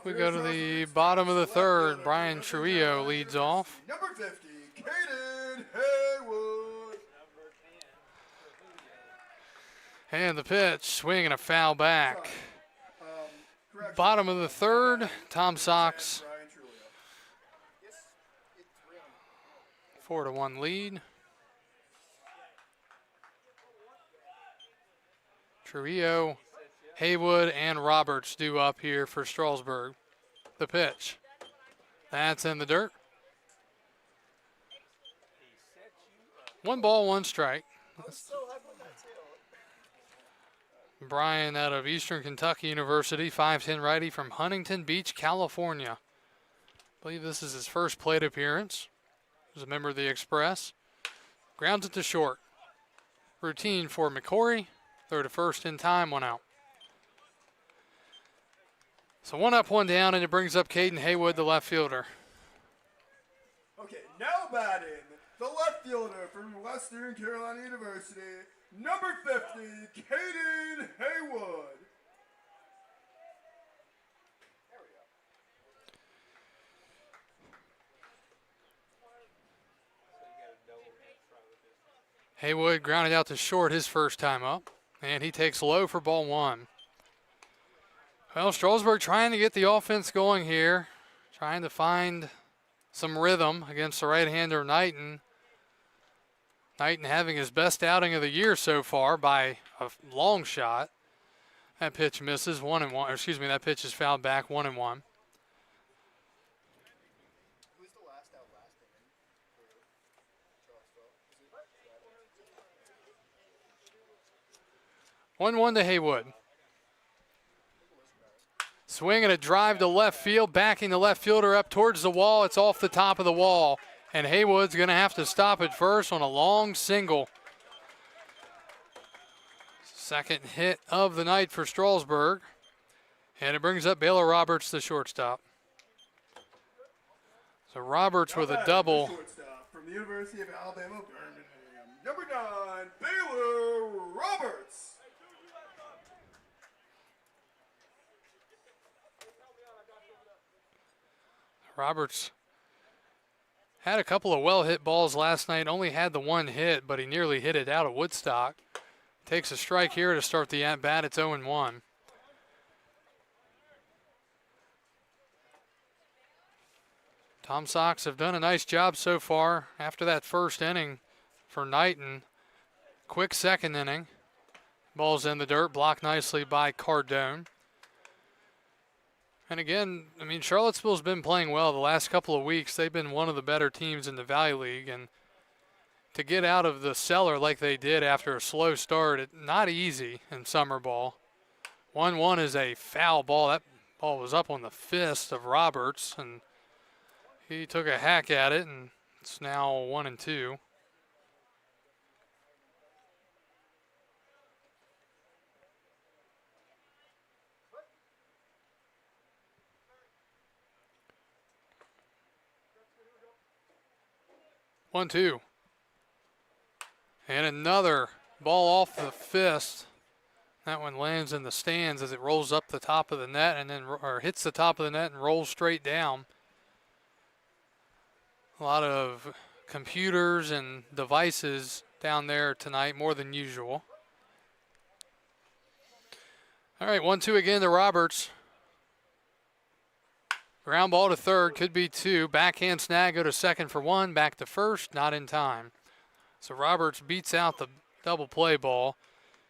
We go to the bottom of the third. Brian Trujillo leads off. Number 50, Caden Haywood. And the pitch, swing and a foul back. Bottom of the third, Tom Sox. 4-1 lead. Trujillo, Haywood, and Roberts due up here for Strasburg. The pitch. That's in the dirt. 1 ball, 1 strike. Brian out of Eastern Kentucky University, 5'10" righty from Huntington Beach, California. I believe this is his first plate appearance. He's a member of the Express. Grounds it to short. Routine for McCory. Throw to first in time, 1 out. So 1 up, 1 down, and it brings up Caden Haywood, the left fielder. Okay, now batting, the left fielder from Western Carolina University, number 50, Caden Haywood. Haywood grounded out to short his first time up, and he takes low for ball one. Well, Strasburg trying to get the offense going here, trying to find some rhythm against the right-hander Knighton. Knighton having his best outing of the year so far by a long shot. That pitch misses 1-1. Or excuse me, that pitch is fouled back 1-1. Who's the last out last inning for Charlottesville? 1-1 to Haywood. Swing and a drive to left field, backing the left fielder up towards the wall. It's off the top of the wall, and Haywood's going to have to stop it first on a long single. Second hit of the night for Strasburg, and it brings up Baylor Roberts, the shortstop. So Roberts with a double. Shortstop from the University of Alabama, Birmingham. Number 9, Baylor Roberts. Roberts had a couple of well-hit balls last night, only had the one hit, but he nearly hit it out of Woodstock. Takes a strike here to start the at-bat. It's 0-1. Tom Sox have done a nice job so far after that first inning for Knighton. Quick second inning. Ball's in the dirt, blocked nicely by Cardone. And again, I mean, Charlottesville's been playing well the last couple of weeks. They've been one of the better teams in the Valley League. And to get out of the cellar like they did after a slow start, not easy in summer ball. 1-1 is a foul ball. That ball was up on the fist of Roberts, and he took a hack at it, and it's now 1-2. One, two. And another ball off the fist. That one lands in the stands as it rolls up the top of the net and then or hits the top of the net and rolls straight down. A lot of computers and devices down there tonight, more than usual. All right, 1-2 again to Roberts. Ground ball to third, could be two. Backhand snag, go to second for one. Back to first, not in time. So Roberts beats out the double play ball.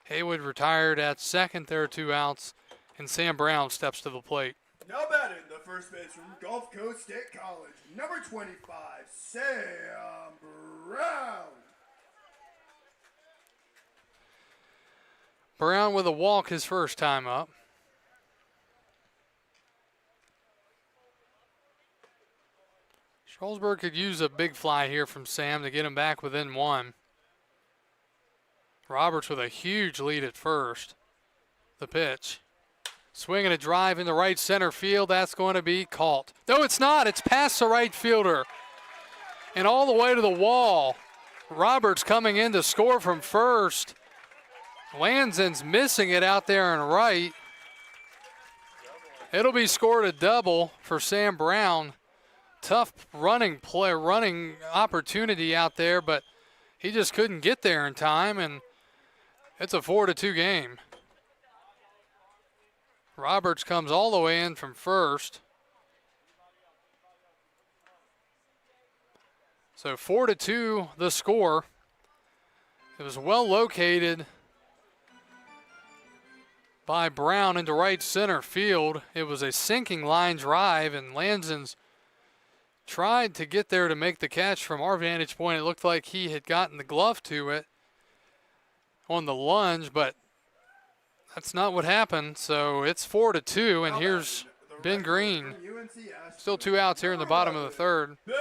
Haywood retired at second. There are 2 outs, and Sam Brown steps to the plate. Now batting the first base from Gulf Coast State College, number 25, Sam Brown. Brown with a walk his first time up. Strasburg could use a big fly here from Sam to get him back within 1. Roberts with a huge lead at first. The pitch. Swinging a drive in the right center field. That's going to be caught. No, it's not. It's past the right fielder. And all the way to the wall. Roberts coming in to score from first. Lanzen's missing it out there in right. It'll be scored a double for Sam Brown. Tough running opportunity out there, but he just couldn't get there in time, and it's a 4-2 game. Roberts comes all the way in from first. So 4-2 the score. It was well located by Brown into right center field. It was a sinking line drive, and Lanzen's tried to get there to make the catch. From our vantage point, it looked like he had gotten the glove to it on the lunge, but that's not what happened. So it's 4-2, and here's Ben Green. Still 2 outs here in the bottom of the third. Ben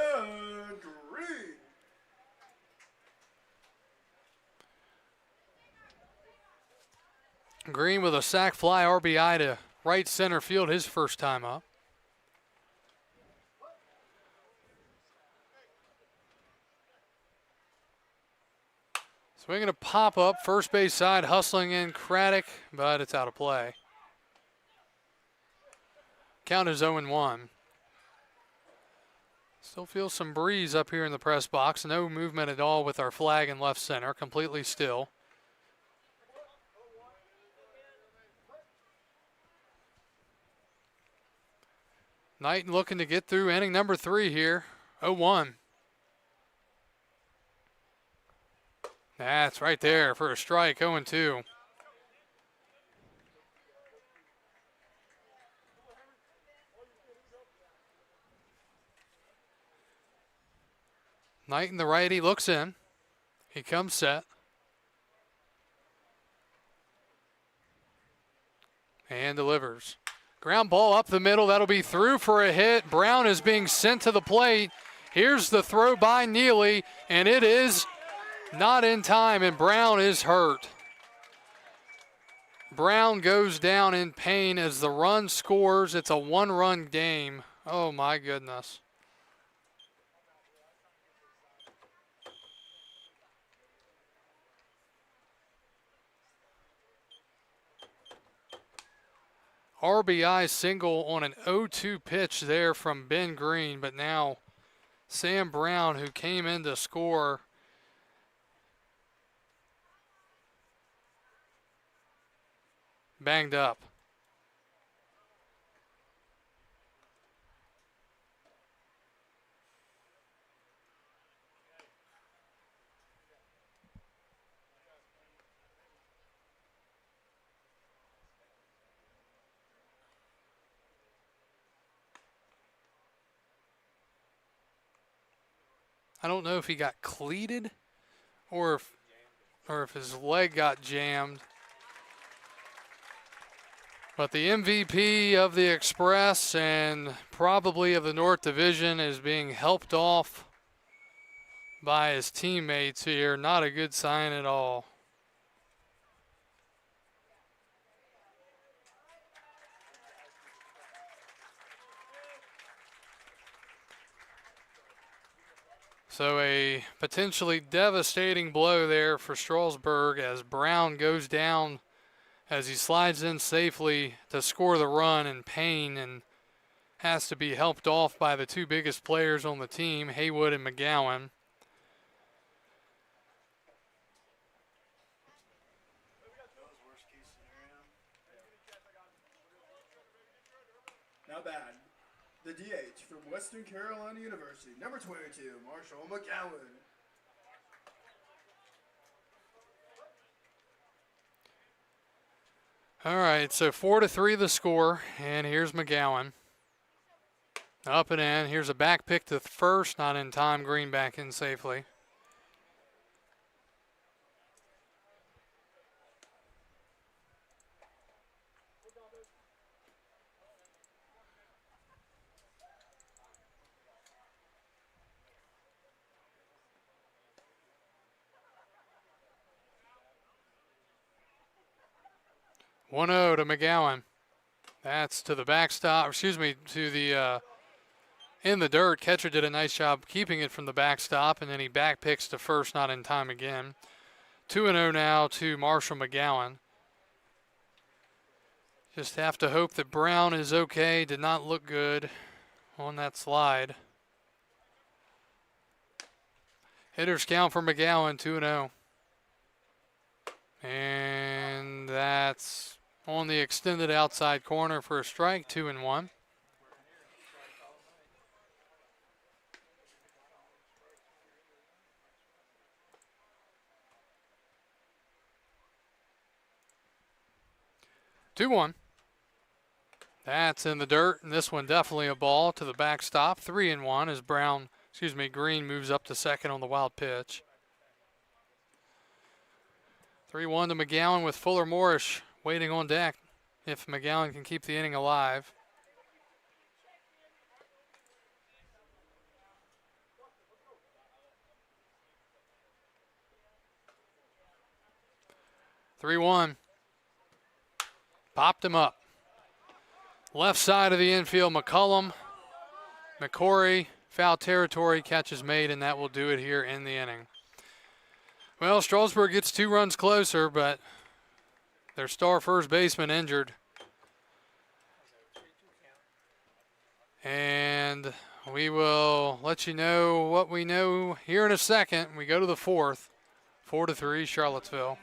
Green. Green with a sac fly RBI to right center field his first time up. Swinging a pop-up, first base side, hustling in Craddock, but it's out of play. Count is 0-1. Still feel some breeze up here in the press box. No movement at all with our flag in left center. Completely still. Knighton looking to get through inning number 3 here. 0-1. That's right there for a strike. 0-2. Knighton, the righty, looks in. He comes set. And delivers. Ground ball up the middle. That'll be through for a hit. Brown is being sent to the plate. Here's the throw by Neely, and it is not in time, and Brown is hurt. Brown goes down in pain as the run scores. It's a 1-run game. Oh, my goodness. RBI single on an 0-2 pitch there from Ben Green, but now Sam Brown, who came in to score, banged up. I don't know if he got cleated or if his leg got jammed. But the MVP of the Express and probably of the North Division is being helped off by his teammates here. Not a good sign at all. So a potentially devastating blow there for Strasburg as Brown goes down as he slides in safely to score the run in pain and has to be helped off by the two biggest players on the team, Haywood and McGowan. Not bad. The DH from Western Carolina University, number 22, Marshall McGowan. All right, so 4-3 the score, and here's McGowan. Up and in. Here's a back pick to first, not in time. Green back in safely. One 0 to McGowan. That's to the backstop, to the in the dirt. Catcher did a nice job keeping it from the backstop, and then he back picks to first, not in time again. 2-0 now to Marshall McGowan. Just have to hope that Brown is okay. Did not look good on that slide. Hitters count for McGowan, 2-0. And that's on the extended outside corner for a strike, 2-1. That's in the dirt, and this one definitely a ball to the backstop. 3-1 as Green moves up to second on the wild pitch. 3-1 to McGowan with Fuller Morris waiting on deck if McGowan can keep the inning alive. Popped him up. Left side of the infield, McCullum. McCory, foul territory, catch is made, and that will do it here in the inning. Well, Strasburg gets 2 runs closer, but their star first baseman injured. And We will let you know what we know here in a second. We go to the fourth, 4-3 Charlottesville.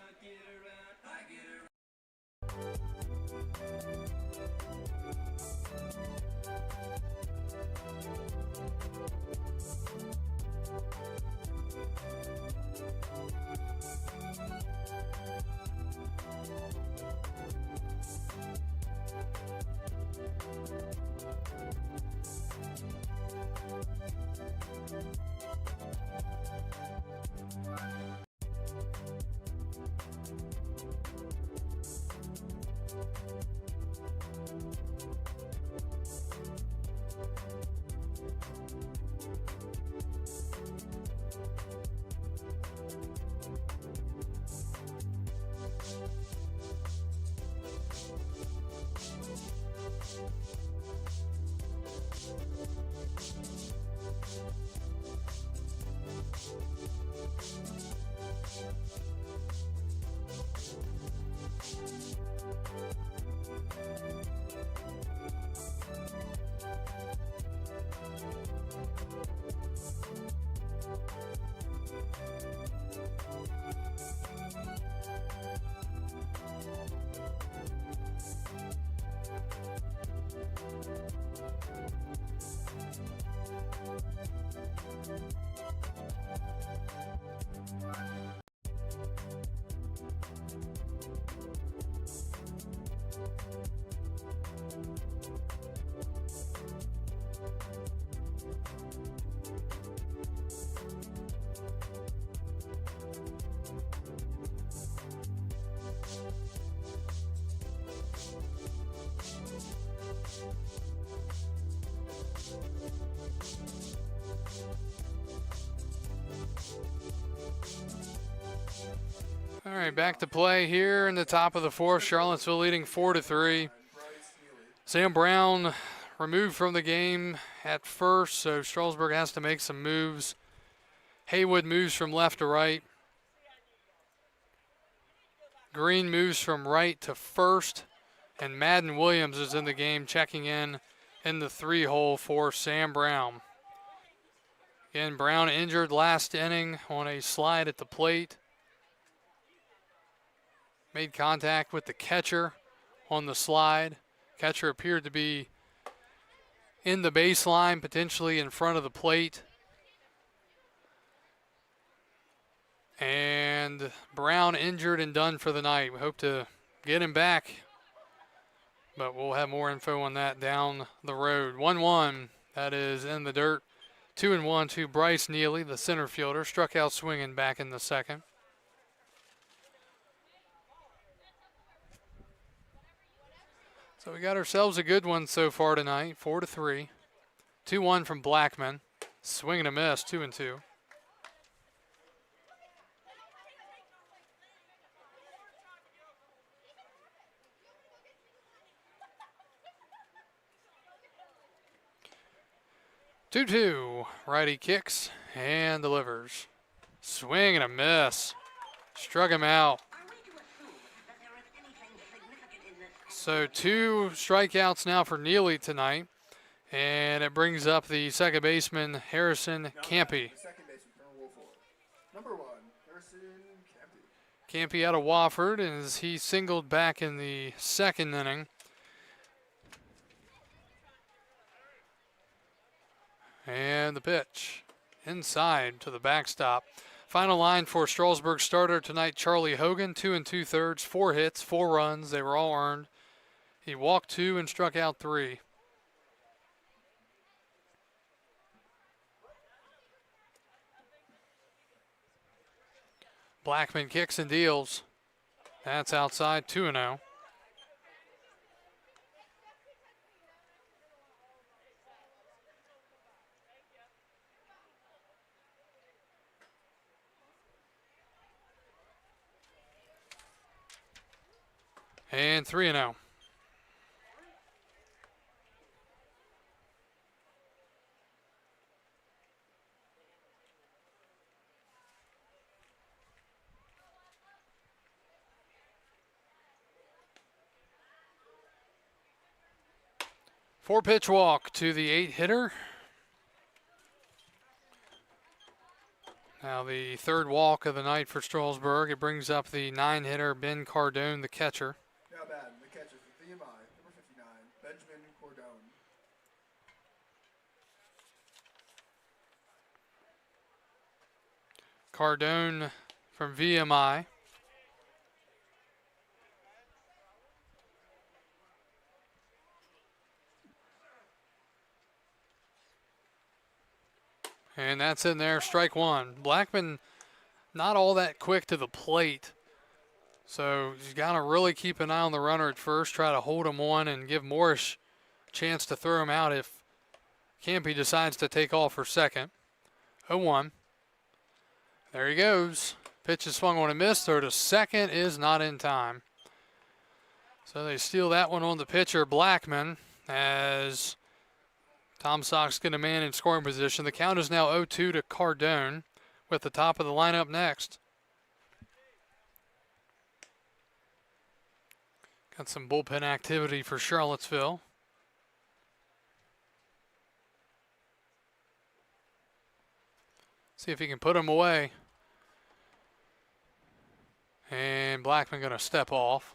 All right, back to play here in the top of the fourth. Charlottesville leading 4-3. Sam Brown removed from the game at first, so Strasburg has to make some moves. Haywood moves from left to right. Green moves from right to first, and Madden Williams is in the game, checking in the 3-hole for Sam Brown. Again, Brown injured last inning on a slide at the plate. Made contact with the catcher on the slide. Catcher appeared to be in the baseline, potentially in front of the plate. And Brown injured and done for the night. We hope to get him back, but we'll have more info on that down the road. 1-1, that is in the dirt. 2-1 to Bryce Neely, the center fielder. Struck out swinging back in the second. So we got ourselves a good one so far tonight, 4-3. 2-1 from Blackman. Swing and a miss, 2-2. Two-two. Righty kicks and delivers. Swing and a miss. Struck him out. So 2 strikeouts now for Neely tonight, and it brings up the second baseman, Harrison Campy. Number 1, Harrison Campy. Campy out of Wofford, as he singled back in the second inning. And the pitch inside to the backstop. Final line for Strasburg starter tonight, Charlie Hogan, 2 2/3, 4 hits, 4 runs. They were all earned. He walked 2 and struck out 3. Blackman kicks and deals. That's outside, 2-0. And 3-0. Four pitch walk to the 8 hitter. Now the third walk of the night for Strasburg. It brings up the 9-hitter Ben Cardone, the catcher. Now batting, the catcher for VMI, number 59, Benjamin Cordone. Cardone from VMI. And that's in there, strike one. Blackman not all that quick to the plate. So he's got to really keep an eye on the runner at first, try to hold him on and give Morris a chance to throw him out if Campy decides to take off for second. 0-1. There he goes. Pitch is swung on and missed. Throw to second is not in time. So they steal that one on the pitcher, Blackman, as Tom Sox get a man in scoring position. The count is now 0-2 to Cardone with the top of the lineup next. Got some bullpen activity for Charlottesville. See if he can put him away. And Blackman going to step off.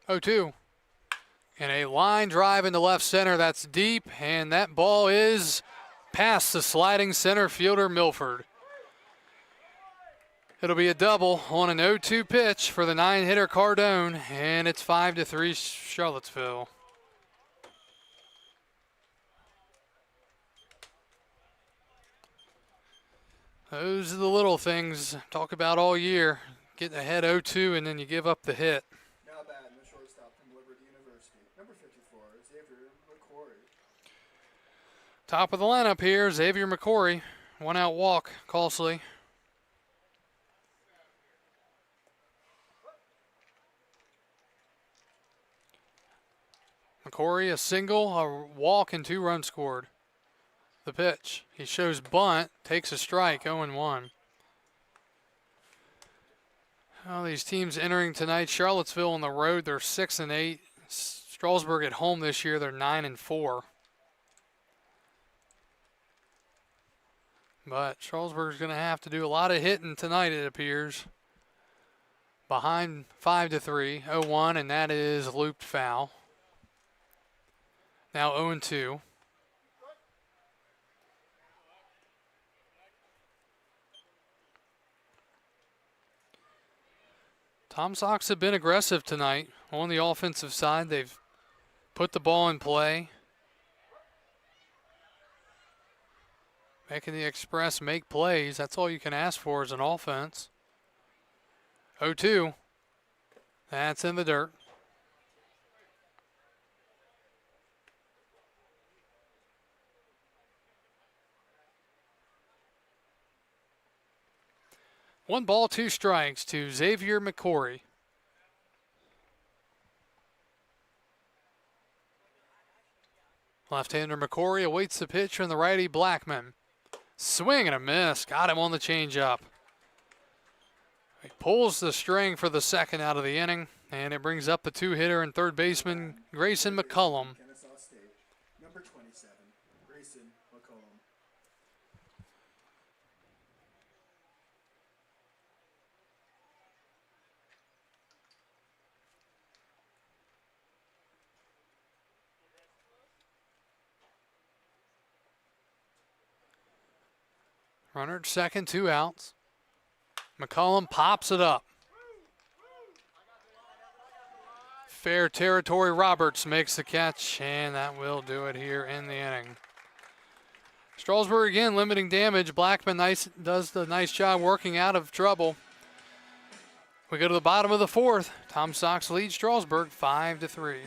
Oh, 2. And a line drive into left center. That's deep, and that ball is past the sliding center fielder, Milford. It'll be a double on an 0-2 pitch for the 9-hitter Cardone, and it's 5-3 Charlottesville. Those are the little things talk about all year. Getting ahead 0-2, and then you give up the hit. Now batting, the shortstop from Liberty University, number 54, Xavier McCory. Top of the lineup here, Xavier McCory. 1-out walk, costly. McCory, a single, a walk, and 2 runs scored. The pitch. He shows bunt, takes a strike, 0-1. Well, these teams entering tonight, Charlottesville on the road, they're 6-8. Strasburg at home this year, they're 9-4. But Strasburg's going to have to do a lot of hitting tonight, it appears. Behind 5-3, 0-1, and that is looped foul. Now 0-2. Tom Sox have been aggressive tonight on the offensive side. They've put the ball in play, making the Express make plays. That's all you can ask for as an offense. 0-2. That's in the dirt. One ball, 2 strikes to Xavier McCory. Left-hander McCory awaits the pitch from the righty Blackman. Swing and a miss. Got him on the changeup. He pulls the string for the second out of the inning, and it brings up the 2-hitter and third baseman Grayson McCullum. Kennesaw State, number 27, Grayson McCollum. Runner at second, 2 outs. McCullum pops it up. Fair territory. Roberts makes the catch, and that will do it here in the inning. Strasburg again limiting damage. Blackman does the nice job working out of trouble. We go to the bottom of the 4th. Tom Sox leads Strasburg 5-3.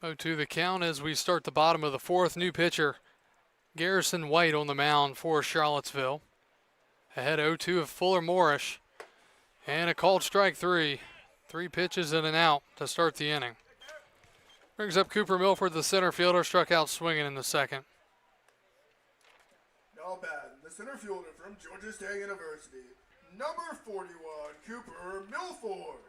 0-2 the count as we start the bottom of the fourth. New pitcher, Garrison White on the mound for Charlottesville. Ahead 0-2 of Fuller Morrish. And a called strike 3. 3 pitches and an out to start the inning. Brings up Cooper Milford, the center fielder, struck out swinging in the second. Now batting, the center fielder from Georgia State University, number 41, Cooper Milford.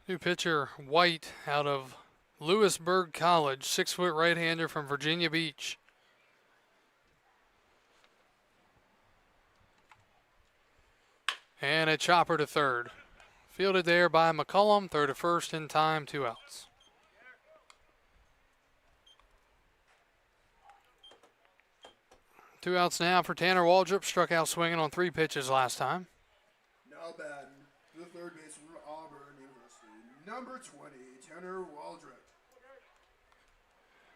New pitcher, White, out of Lewisburg College, 6-foot right-hander from Virginia Beach. And a chopper to third. Fielded there by McCullum, third to first in time, 2 outs. Two outs now for Tanner Waldrop, struck out swinging on 3 pitches last time. Now batting, the third baseman from Auburn University, number 20, Tanner Waldrop.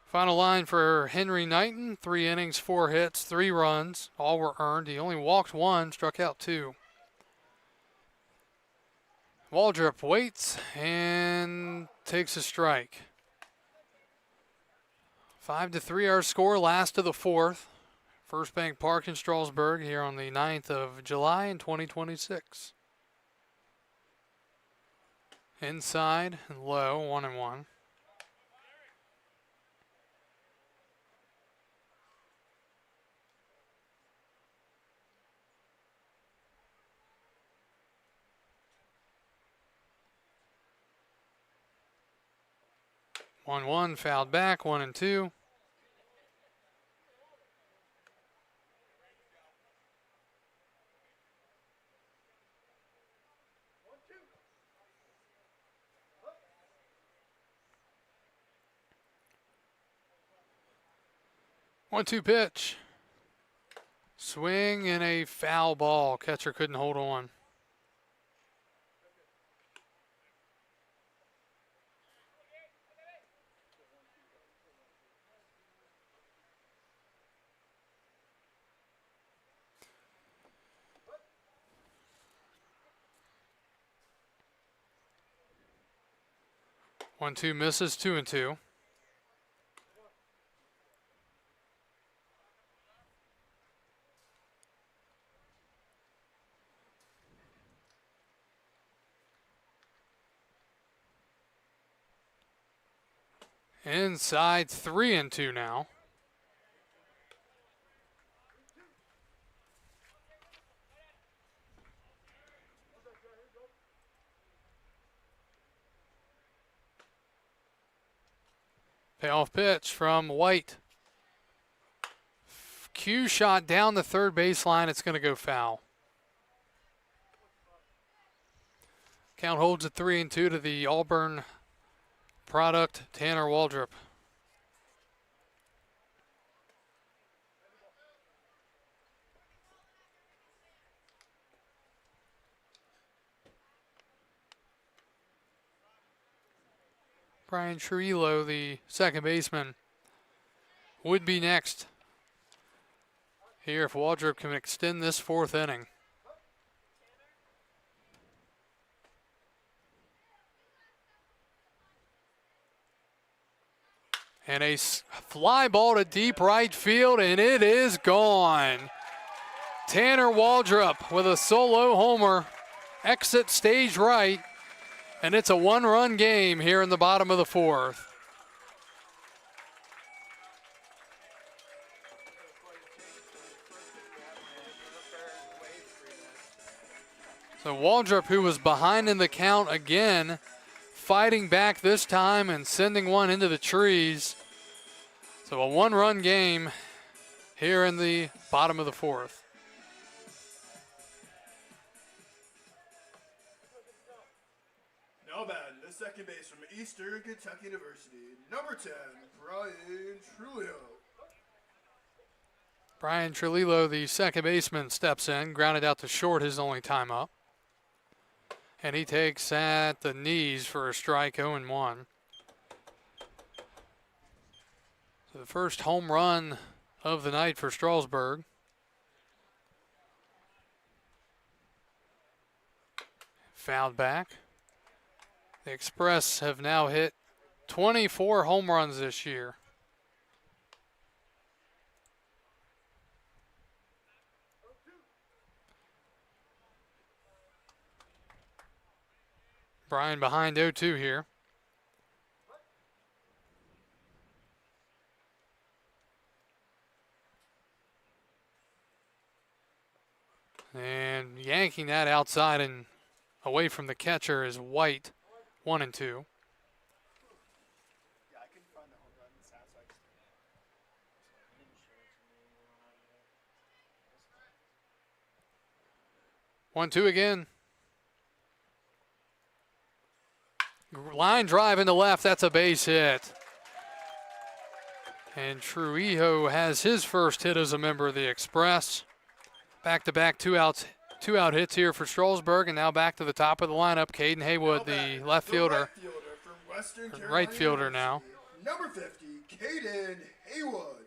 Final line for Henry Knighton, 3 innings, 4 hits, 3 runs, all were earned. He only walked 1, struck out 2. Waldrop waits and takes a strike. 5-3 our score, last of the fourth. First Bank Park in Strasburg here on the 9th of July in 2026. Inside and low, 1-1. One, fouled back, 1-2. One-two pitch. Swing and a foul ball. Catcher couldn't hold on. One-two misses, 2-2. Inside, 3-2 now. Payoff pitch from White. Cue shot down the third baseline. It's going to go foul. Count holds at 3-2 to the Auburn product, Tanner Waldrop. Brian Trujillo, the second baseman, would be next here if Waldrop can extend this fourth inning. And a fly ball to deep right field, and it is gone. Tanner Waldrop with a solo homer, exit stage right, and it's a 1-run game here in the bottom of the fourth. So Waldrop, who was behind in the count again, fighting back this time and sending one into the trees. So a 1-run game here in the bottom of the fourth. Now batting, the second base from Eastern Kentucky University, number 10, Brian Trujillo. Brian Trujillo, the second baseman, steps in, grounded out to short his only time up. And he takes at the knees for a strike, 0-1. So the first home run of the night for Strasburg. Fouled back. The Express have now hit 24 home runs this year. Brian behind 0-2 here. And yanking that outside and away from the catcher is White, 1-2. Yeah, I couldn't find the home run stats, so I just 1-2 again. Line drive into left. That's a base hit. And Trujillo has his first hit as a member of the Express. Back-to-back two-out hits here for Strasburg, and now back to the top of the lineup. Caden Haywood, the left fielder, from Western Carolina right fielder now. Number 50, Caden Haywood.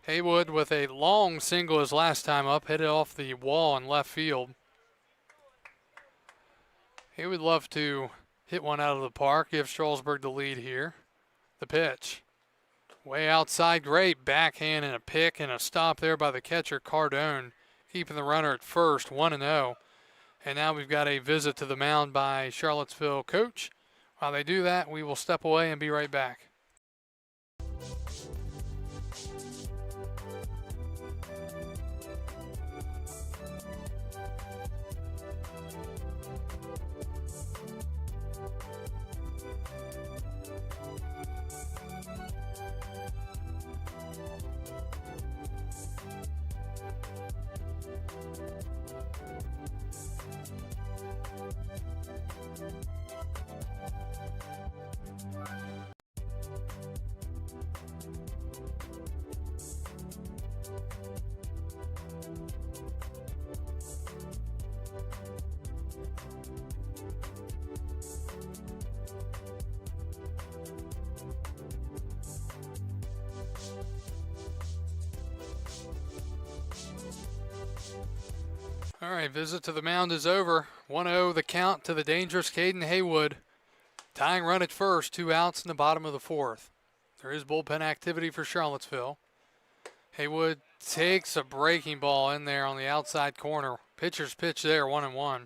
Haywood with a long single his last time up, hit it off the wall in left field. He would love to hit one out of the park, give Strasburg the lead here. The pitch. Way outside, great backhand and a pick and a stop there by the catcher, Cardone, keeping the runner at first, 1-0. And now we've got a visit to the mound by Charlottesville coach. While they do that, we will step away and be right back. All right, visit to the mound is over. 1-0 the count to the dangerous Caden Haywood. Tying run at first, 2 outs in the bottom of the 4th. There is bullpen activity for Charlottesville. Haywood takes a breaking ball in there on the outside corner. Pitcher's pitch there, 1-1.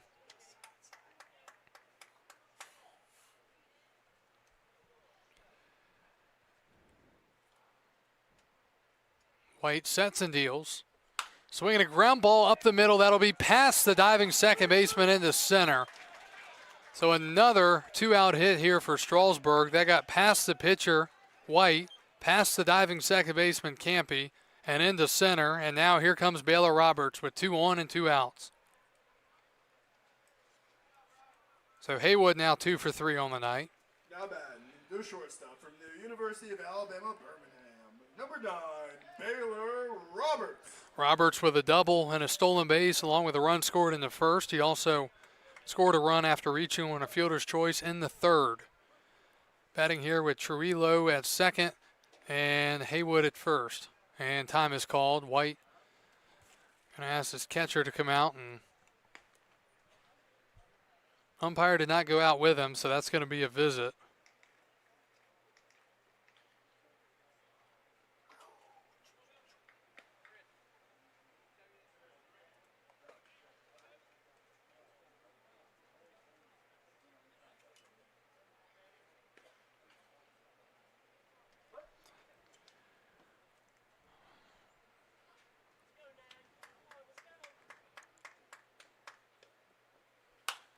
White sets and deals. Swinging a ground ball up the middle. That'll be past the diving second baseman into center. So another 2-out hit here for Strasburg. That got past the pitcher, White, past the diving second baseman, Campy, and into center. And now here comes Baylor Roberts with 2 on and 2 outs. So Haywood now 2 for 3 on the night. Now batting, the shortstop from the University of Alabama, Birmingham. Number 9, Baylor Roberts. Roberts with a double and a stolen base along with a run scored in the first. He also scored a run after reaching on a fielder's choice in the 3rd. Batting here with Trujillo at second and Haywood at first. And time is called. White going to ask his catcher to come out, and umpire did not go out with him, so that's going to be a visit.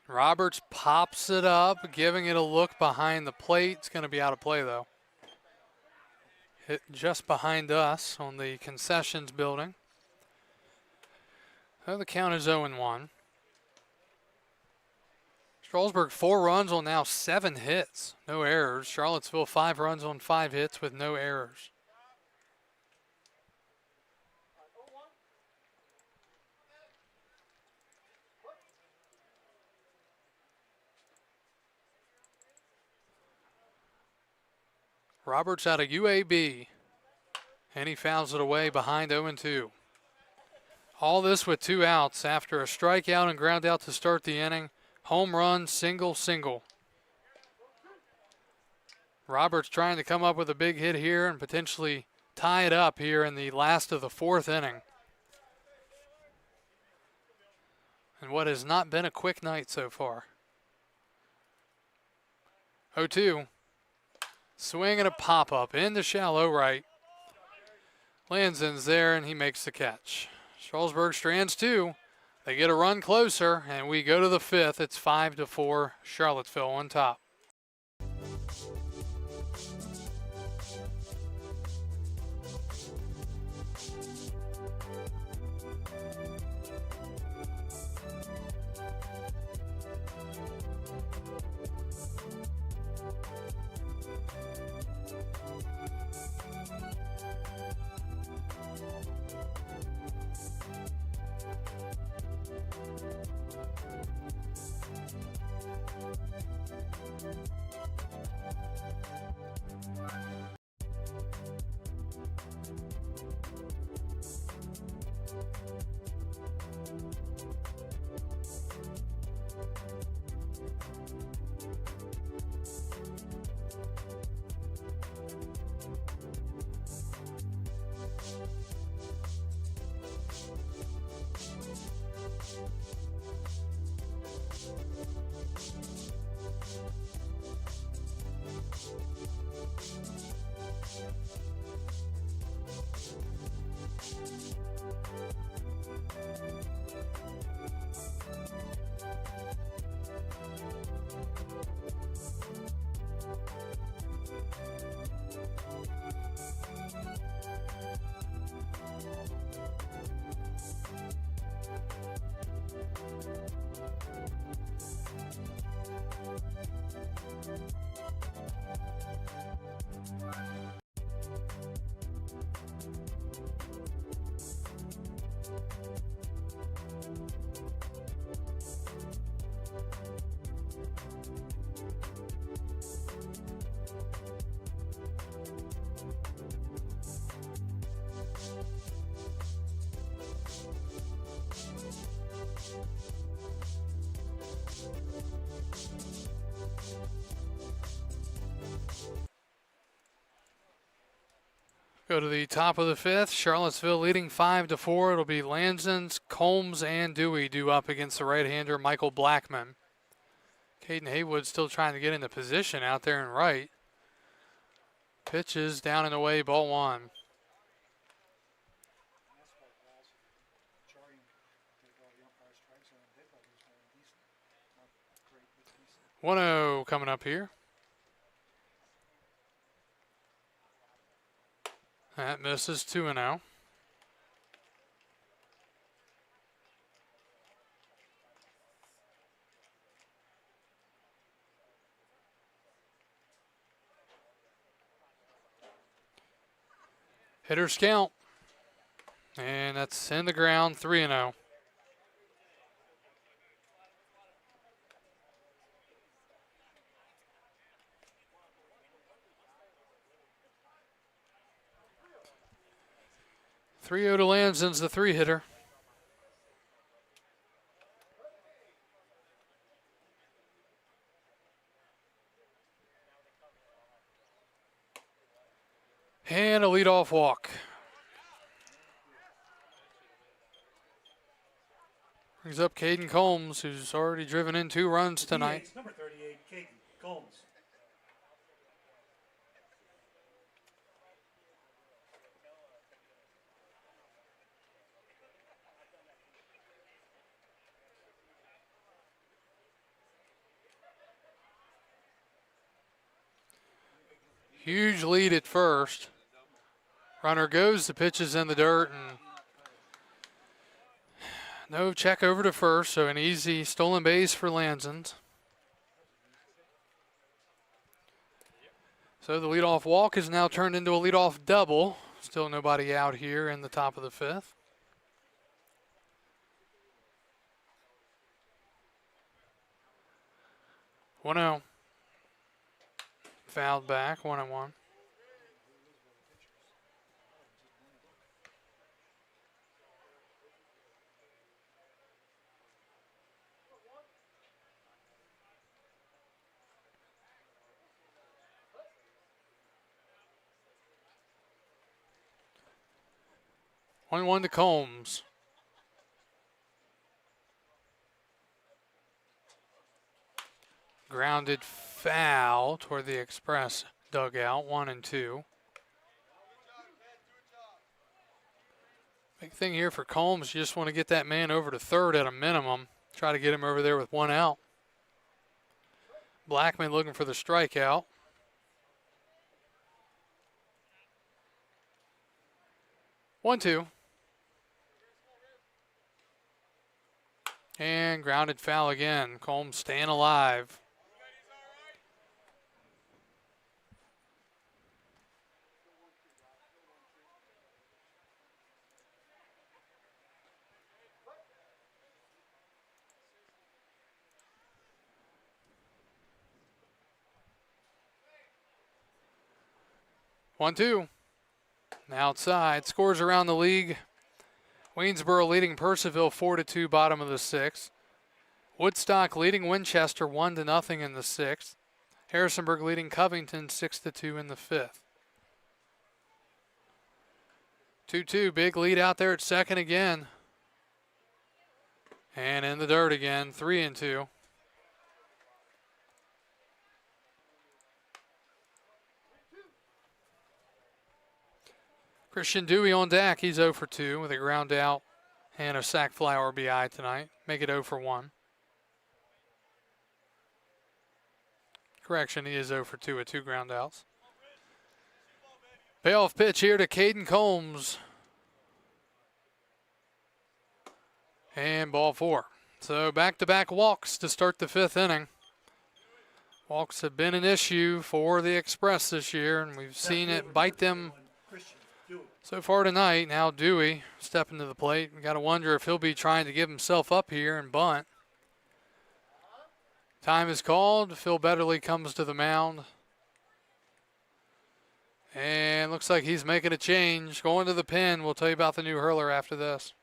Roberts pops it up, giving it a look behind the plate. It's going to be out of play, though. Hit just behind us on the concessions building. So the count is 0-1. Strasburg 4 runs on now 7 hits. No errors. Charlottesville 5 runs on 5 hits with no errors. Roberts out of UAB, and he fouls it away behind 0-2. All this with 2 outs after a strikeout and ground out to start the inning. Home run, single, single. Roberts trying to come up with a big hit here and potentially tie it up here in the last of the 4th inning. And what has not been a quick night so far. 0-2. Swing and a pop-up into shallow right. Lanzen's there, and he makes the catch. Strasburg strands 2. They get a run closer, and we go to the 5th. It's 5-4, Charlottesville on top. Go to the top of the 5th. Charlottesville leading 5-4. It'll be Lanzens, Combs, and Dewey due up against the right-hander Michael Blackman. Caden Haywood still trying to get into position out there and right. Pitches down and away, ball 1. 1-0 coming up here. That misses 2-0. Hitters count. And that's in the ground, 3-0. To Lanzen's the 3-hitter. And a leadoff walk. Brings up Caden Combs, who's already driven in 2 runs tonight. Number 38, Caden Combs. Huge lead at first. Runner goes, the pitch is in the dirt, and no check over to first, so an easy stolen base for Lanzens. So the leadoff walk is now turned into a leadoff double. Still nobody out here in the top of the 5th. One out. Fouled back, 1-1. 1-1 to Combs. Grounded foul toward the Express dugout, 1-2. Big thing here for Combs, you just want to get that man over to third at a minimum. Try to get him over there with 1 out. Blackman looking for the strikeout. One, two. And grounded foul again. Combs staying alive. One, two. Outside. Scores around the league. Waynesboro leading Purcellville 4-2, bottom of the 6th. Woodstock leading Winchester 1-0 in the 6th. Harrisonburg leading Covington 6-2 in the 5th. 2-2, big lead out there at second again. And in the dirt again, 3-2. Christian Dewey on deck. He's 0 for 2 with a ground out and a sac fly RBI tonight. Make it 0 for 1. Correction, he is 0 for 2 with 2 ground outs. Payoff pitch here to Caden Combs. And ball 4. So back-to-back walks to start the 5th inning. Walks have been an issue for the Express this year, and we've seen it bite them so far tonight. Now Dewey stepping to the plate. We got to wonder if he'll be trying to give himself up here and bunt. Time is called. Phil Betterly comes to the mound. And looks like he's making a change. Going to the pen. We'll tell you about the new hurler after this.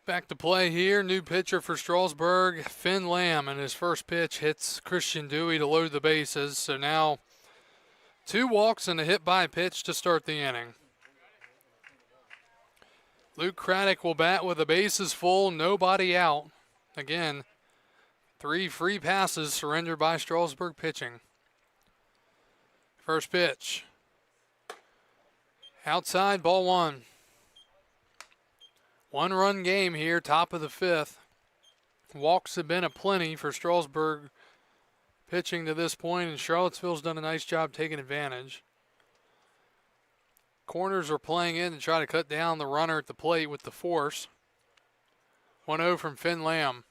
Back to play here. New pitcher for Strasburg, Finn Lamb, and his first pitch hits Christian Dewey to load the bases. So now 2 walks and a hit by pitch to start the inning. Luke Craddock will bat with the bases full, nobody out. Again, 3 free passes surrendered by Strasburg pitching. First pitch. Outside, ball 1. 1-run game here, top of the 5th. Walks have been aplenty for Strasburg pitching to this point, and Charlottesville's done a nice job taking advantage. Corners are playing in to try to cut down the runner at the plate with the force. 1-0 from Finn Lamb.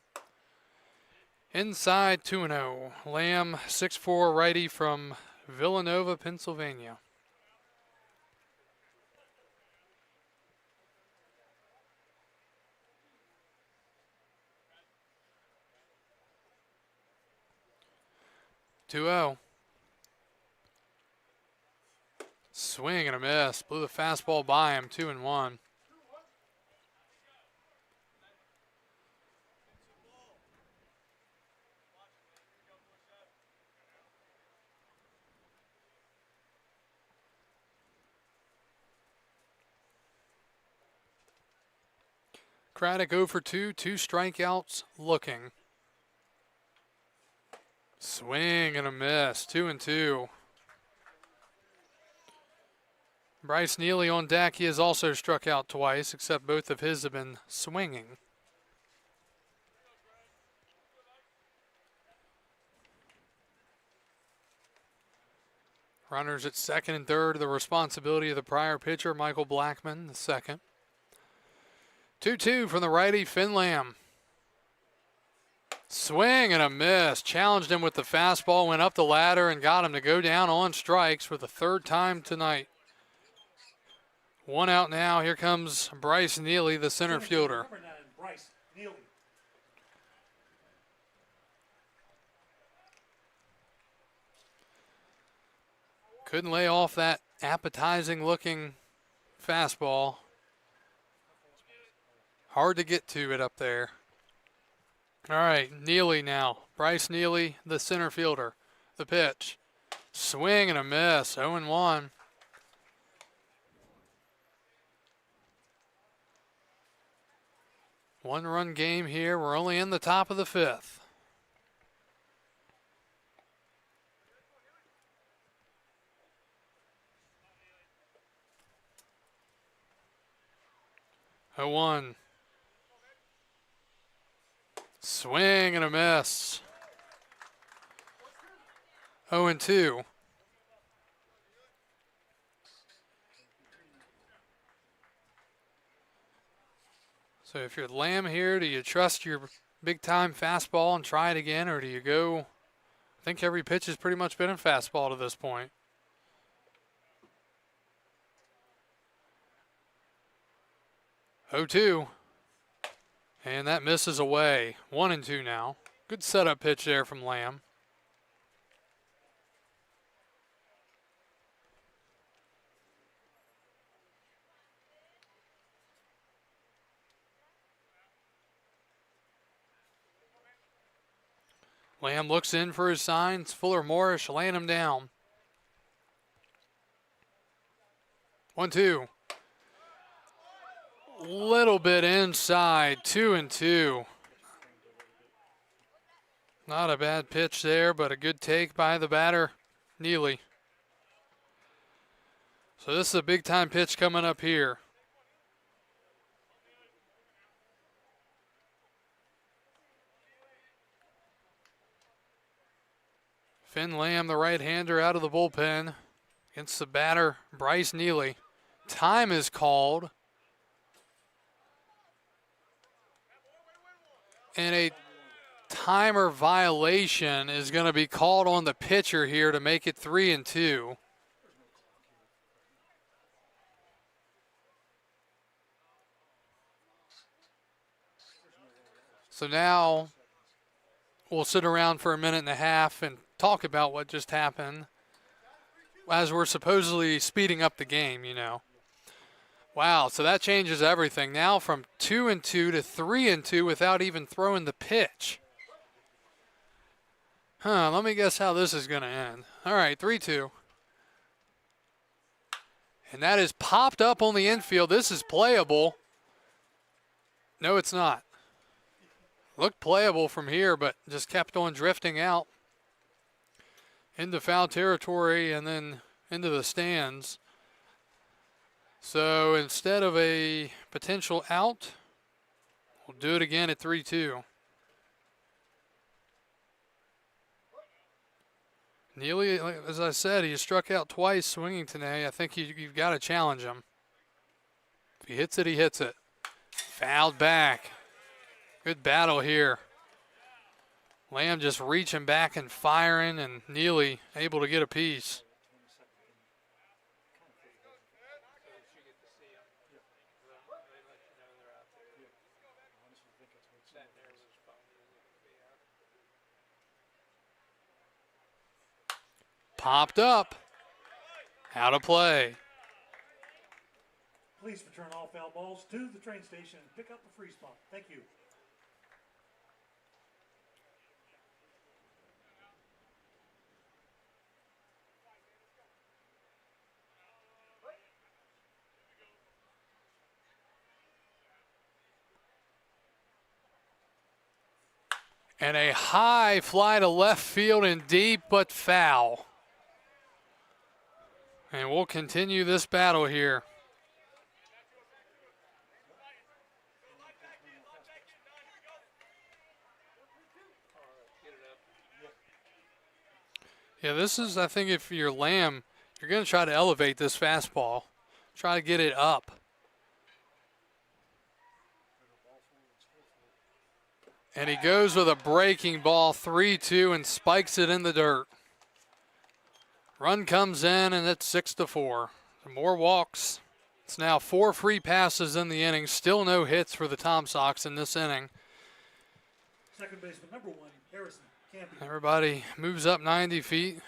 Inside 2-0. Lamb, 6'4" righty from Villanova, Pennsylvania. Swing and a miss. Blew the fastball by him, 2-1. Craddock 0 for 2, 2 strikeouts looking. Swing and a miss, 2-2. Bryce Neely on deck. He has also struck out twice, except both of his have been swinging. Runners at second and third, the responsibility of the prior pitcher, Michael Blackman, the second. 2-2 from the righty, Finn Lamb. Swing and a miss. Challenged him with the fastball, went up the ladder and got him to go down on strikes for the 3rd time tonight. 1 out now. Here comes Bryce Neely, the center fielder. Number 9, Bryce Neely. Couldn't lay off that appetizing looking fastball. Hard to get to it up there. All right, Neely now. Bryce Neely, the center fielder. The pitch. Swing and a miss, 0-1. One-run game here. We're only in the top of the 5th. Oh, 1. Swing and a miss. 0-2. So if you're Lamb here, do you trust your big-time fastball and try it again, or do you go? I think every pitch has pretty much been a fastball to this point. Oh, 2. And that misses away. 1-2 now. Good setup pitch there from Lamb. Lamb looks in for his signs. Fuller Morris laying him down. 1-2. Little bit inside. 2-2. Not a bad pitch there, but a good take by the batter, Neely. So this is a big time pitch coming up here. Finn Lamb, the right-hander, out of the bullpen against the batter, Bryce Neely. Time is called. And a timer violation is going to be called on the pitcher here to make it 3-2. So now we'll sit around for a minute and a half and talk about what just happened as we're supposedly speeding up the game, you know. Wow, so that changes everything. Now from 2-2 to 3-2 without even throwing the pitch. Let me guess how this is going to end. All right, 3-2. And that is popped up on the infield. This is playable. No, it's not. Looked playable from here, but just kept on drifting out into foul territory and then into the stands. So instead of a potential out, we'll do it again at 3-2. Neely, as I said, he struck out twice swinging today. I think you've got to challenge him. If he hits it, he hits it. Fouled back. Good battle here. Lamb just reaching back and firing, and Neely able to get a piece. Popped up. Out of play. Please return all foul balls to the train station and pick up a free spot. Thank you. And a high fly to left field and deep, but foul. And we'll continue this battle here. Yeah, this is, I think, if you're Lamb, you're going to try to elevate this fastball. Try to get it up. And he goes with a breaking ball, 3-2, and spikes it in the dirt. Run comes in, and it's 6-4. More walks. It's now 4 free passes in the inning. Still no hits for the Tom Sox in this inning. Second baseman, number 1, Harrison Campy. Everybody moves up 90 feet.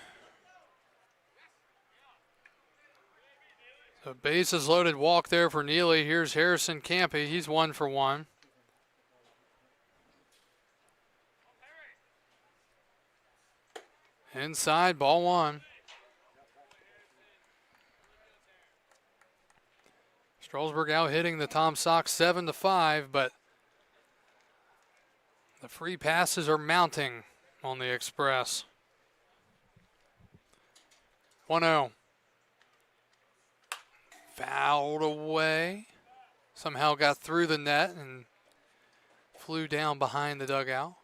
So bases loaded walk there for Neely. Here's Harrison Campy. He's 1 for 1. Inside, ball 1. Strasburg out hitting the Tom Sox 7-5, but the free passes are mounting on the Express. 1-0. Fouled away. Somehow got through the net and flew down behind the dugout.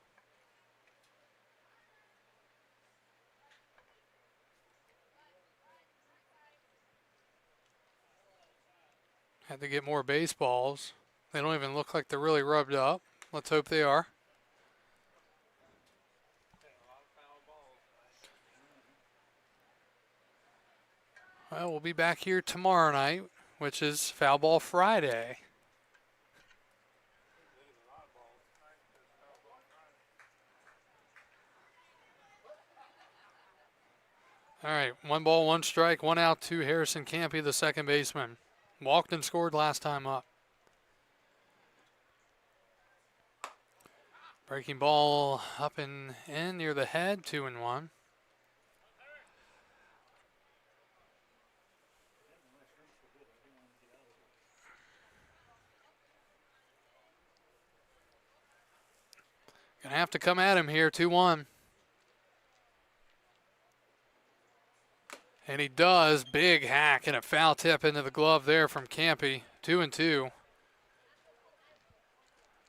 Had to get more baseballs. They don't even look like they're really rubbed up. Let's hope they are. Well, we'll be back here tomorrow night, which is Foul Ball Friday. All right, 1 ball, 1 strike, 1 out to Harrison Campy, the second baseman. Walked and scored last time up. Breaking ball up and in near the head, 2-1. Gonna have to come at him here, 2-1. And he does. Big hack and a foul tip into the glove there from Campy. 2-2.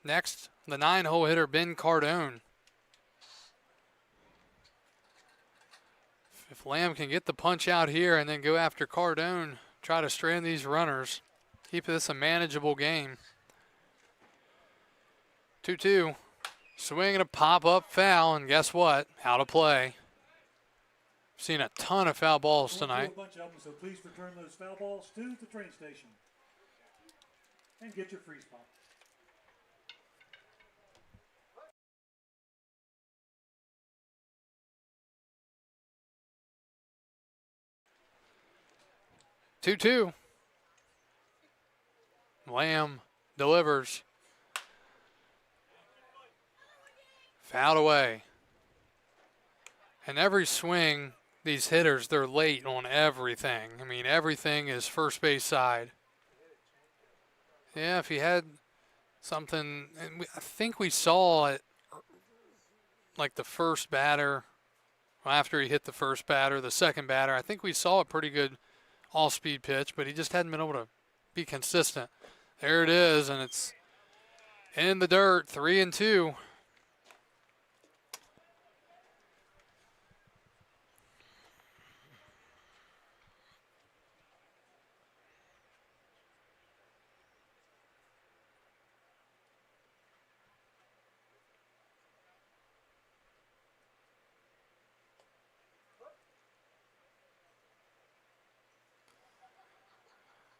Next, the 9-hole hitter, Ben Cardone. If Lamb can get the punch out here and then go after Cardone, try to strand these runners, keep this a manageable game. 2-2. Swing and a pop-up foul, and guess what? Out of play. Seen a ton of foul balls tonight. A bunch of them, so please return those foul balls to the train station and get your free spot. Two. Lamb delivers. Fouled away. And every swing, these hitters, they're late on everything. I mean, everything is first base side. Yeah, if he had something, and I think we saw it like the first batter, after he hit the first batter, the second batter, I think we saw a pretty good all-speed pitch, but he just hadn't been able to be consistent. There it is, and it's in the dirt, 3-2.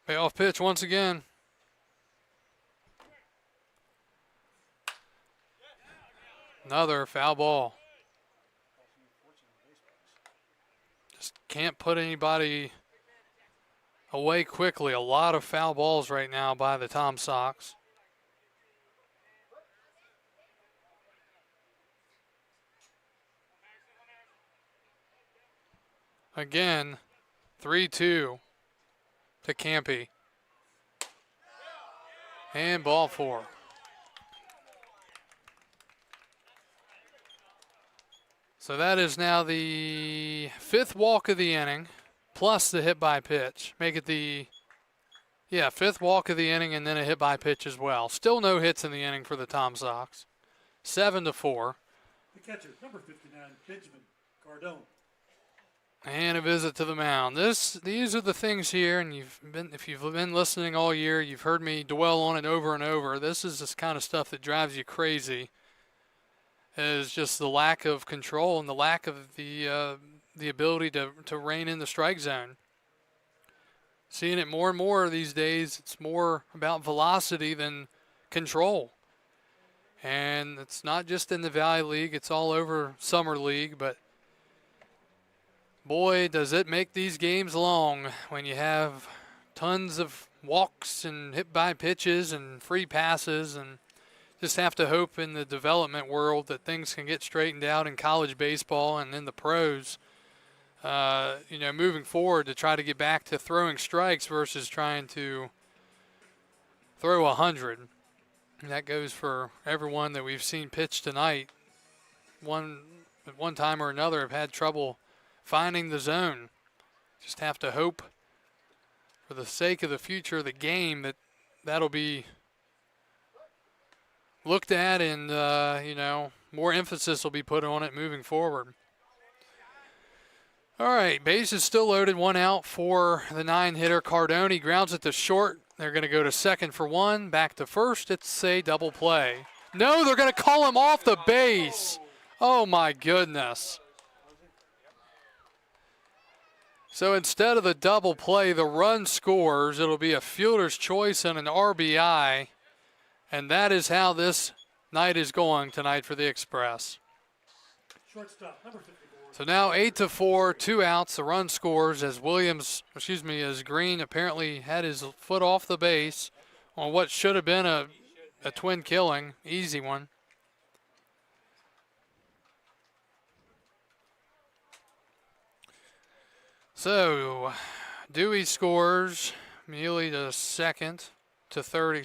Payoff pitch once again. Another foul ball. Just can't put anybody away quickly. A lot of foul balls right now by the Tom Sox. Again, 3-2 to Campy. And ball 4. So that is now the 5th walk of the inning, plus the hit by pitch. Make it the, 5th walk of the inning and then a hit by pitch as well. Still no hits in the inning for the Tom Sox. 7-4. The catcher, number 59, Benjamin Cardone. And a visit to the mound. These are the things here, and if you've been listening all year, you've heard me dwell on it over and over. This is this kind of stuff that drives you crazy. Is just the lack of control and the lack of the ability to rein in the strike zone. Seeing it more and more these days, it's more about velocity than control. And it's not just in the Valley League, it's all over Summer League, but boy, does it make these games long when you have tons of walks and hit by pitches and free passes, and just have to hope in the development world that things can get straightened out in college baseball and in the pros, moving forward to try to get back to throwing strikes versus trying to throw 100. And that goes for everyone that we've seen pitch tonight. At one time or another have had trouble finding the zone. Just have to hope for the sake of the future of the game that'll be looked at and, more emphasis will be put on it moving forward. All right, base is still loaded, 1 out for the 9-hitter Cardone. He grounds it to short. They're going to go to second for 1, back to first. It's a double play. No, they're going to call him off the base. Oh, my goodness. So instead of the double play, the run scores. It'll be a fielder's choice and an RBI. And that is how this night is going tonight for the Express. Shortstop, number 54. So now 8-4, 2 outs. The run scores as as Green apparently had his foot off the base on what should have been a twin killing, easy one. So Dewey scores, Mealy to third.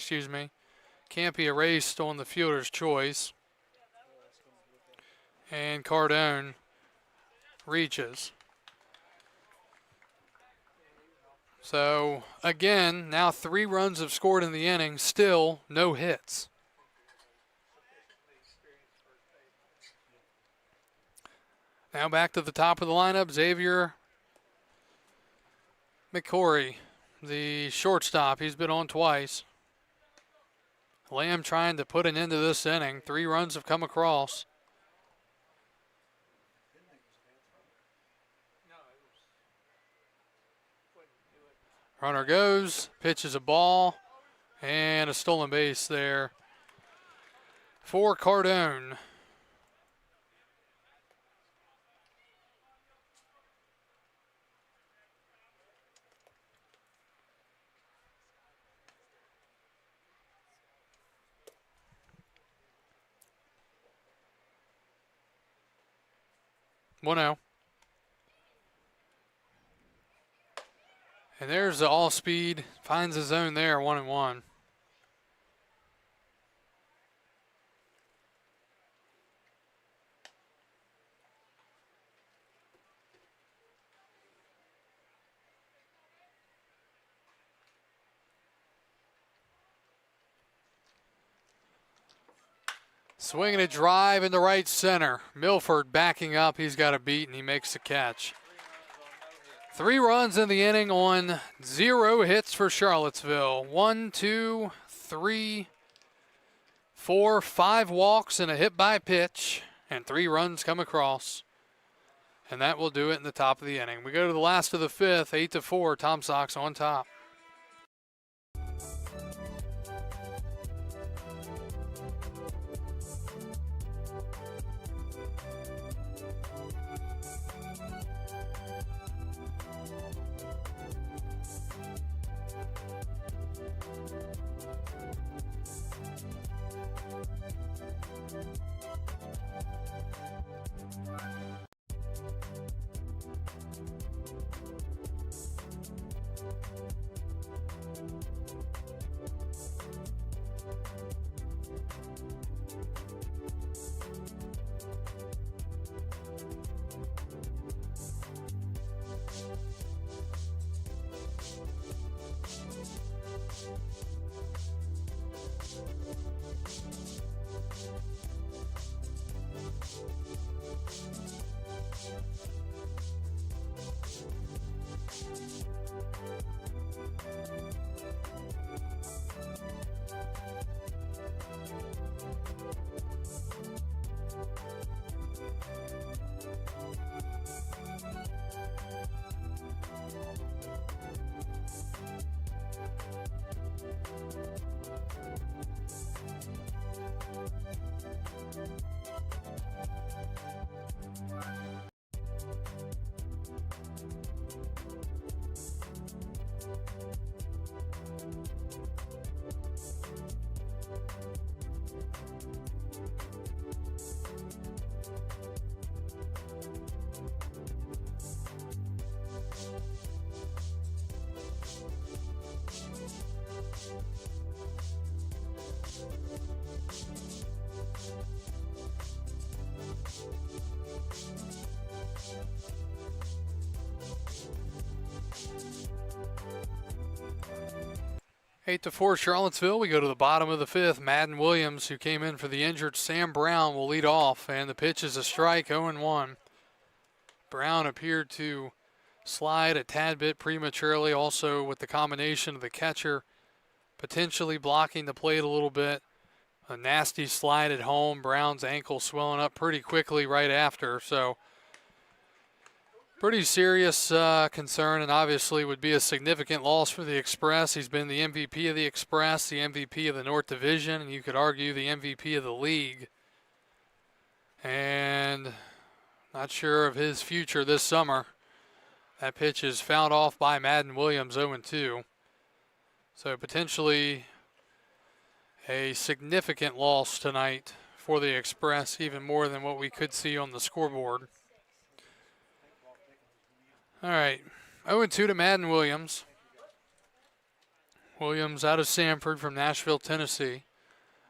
Campy erased on the fielder's choice. And Cardone reaches. So, again, now 3 runs have scored in the inning, still no hits. Now back to the top of the lineup, Xavier McCory, the shortstop. He's been on twice. Lamb trying to put an end to this inning. 3 runs have come across. Runner goes, pitches a ball, and a stolen base there for Cardone. 1-0. And there's the all-speed. Finds his zone there, 1-1. Swinging a drive in the right center. Milford backing up. He's got a beat, and he makes the catch. 3 runs in the inning on 0 hits for Charlottesville. 1, 2, 3, 4, 5 walks and a hit by pitch, and 3 runs come across. And that will do it in the top of the inning. We go to the last of the 5th, 8-4. Tom Sox on top. Eight to 4 Charlottesville. We go to the bottom of the 5th. Madden Williams, who came in for the injured Sam Brown, will lead off, and the pitch is a strike, 0-1. Brown appeared to slide a tad bit prematurely, also with the combination of the catcher potentially blocking the plate a little bit. A nasty slide at home. Brown's ankle swelling up pretty quickly right after, so pretty serious concern, and obviously would be a significant loss for the Express. He's been the MVP of the Express, the MVP of the North Division, and you could argue the MVP of the league. And not sure of his future this summer. That pitch is fouled off by Madden Williams, 0-2. So potentially a significant loss tonight for the Express, even more than what we could see on the scoreboard. All right, 0-2 to Madden Williams. Williams out of Sanford from Nashville, Tennessee.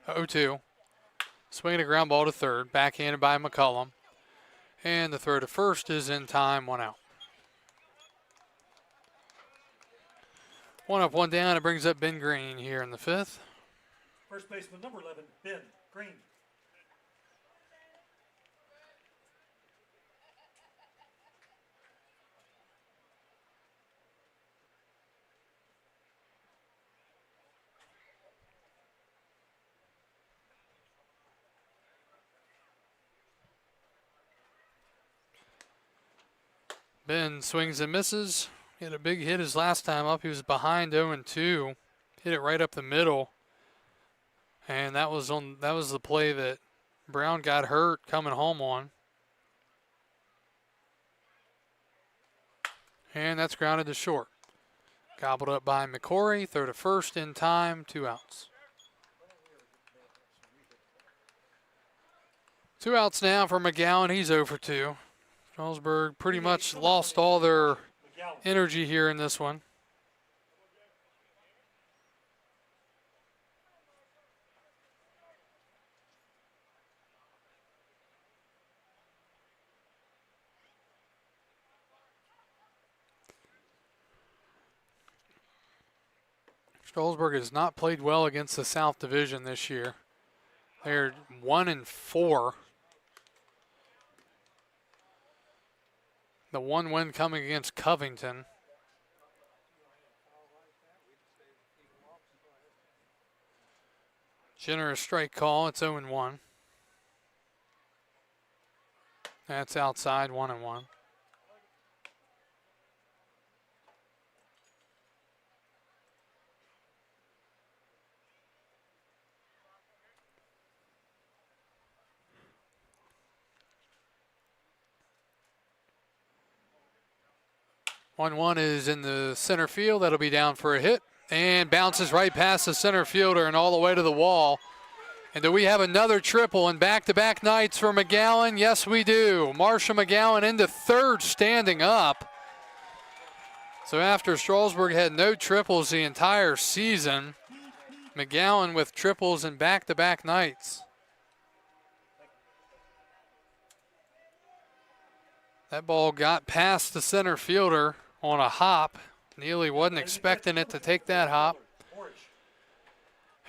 0-2. Swinging a ground ball to third, backhanded by McCullum. And the throw to first is in time, 1 out. 1 up, 1 down. It brings up Ben Green here in the 5th. First baseman, number 11, Ben Green. Ben swings and misses. He had a big hit his last time up. He was behind 0-2. Hit it right up the middle. And that was the play that Brown got hurt coming home on. And that's grounded to short. Gobbled up by McCory. Throw to first in time. 2 outs. 2 outs now for McGowan. He's 0 for 2. Strasburg pretty much lost all their McGowan. energy here in this one. Strasburg has not played well against the South Division this year. They're 1-4. The one win coming against Covington. Generous strike call. It's 0-1. That's outside, 1-1. One is in the center field. That'll be down for a hit. And bounces right past the center fielder and all the way to the wall. And do we have another triple in back-to-back nights for McGowan? Yes, we do. Marshall McGowan into third, standing up. So after Strasburg had no triples the entire season, McGowan with triples in back-to-back nights. That ball got past the center fielder on a hop. Neely wasn't expecting it to take that hop.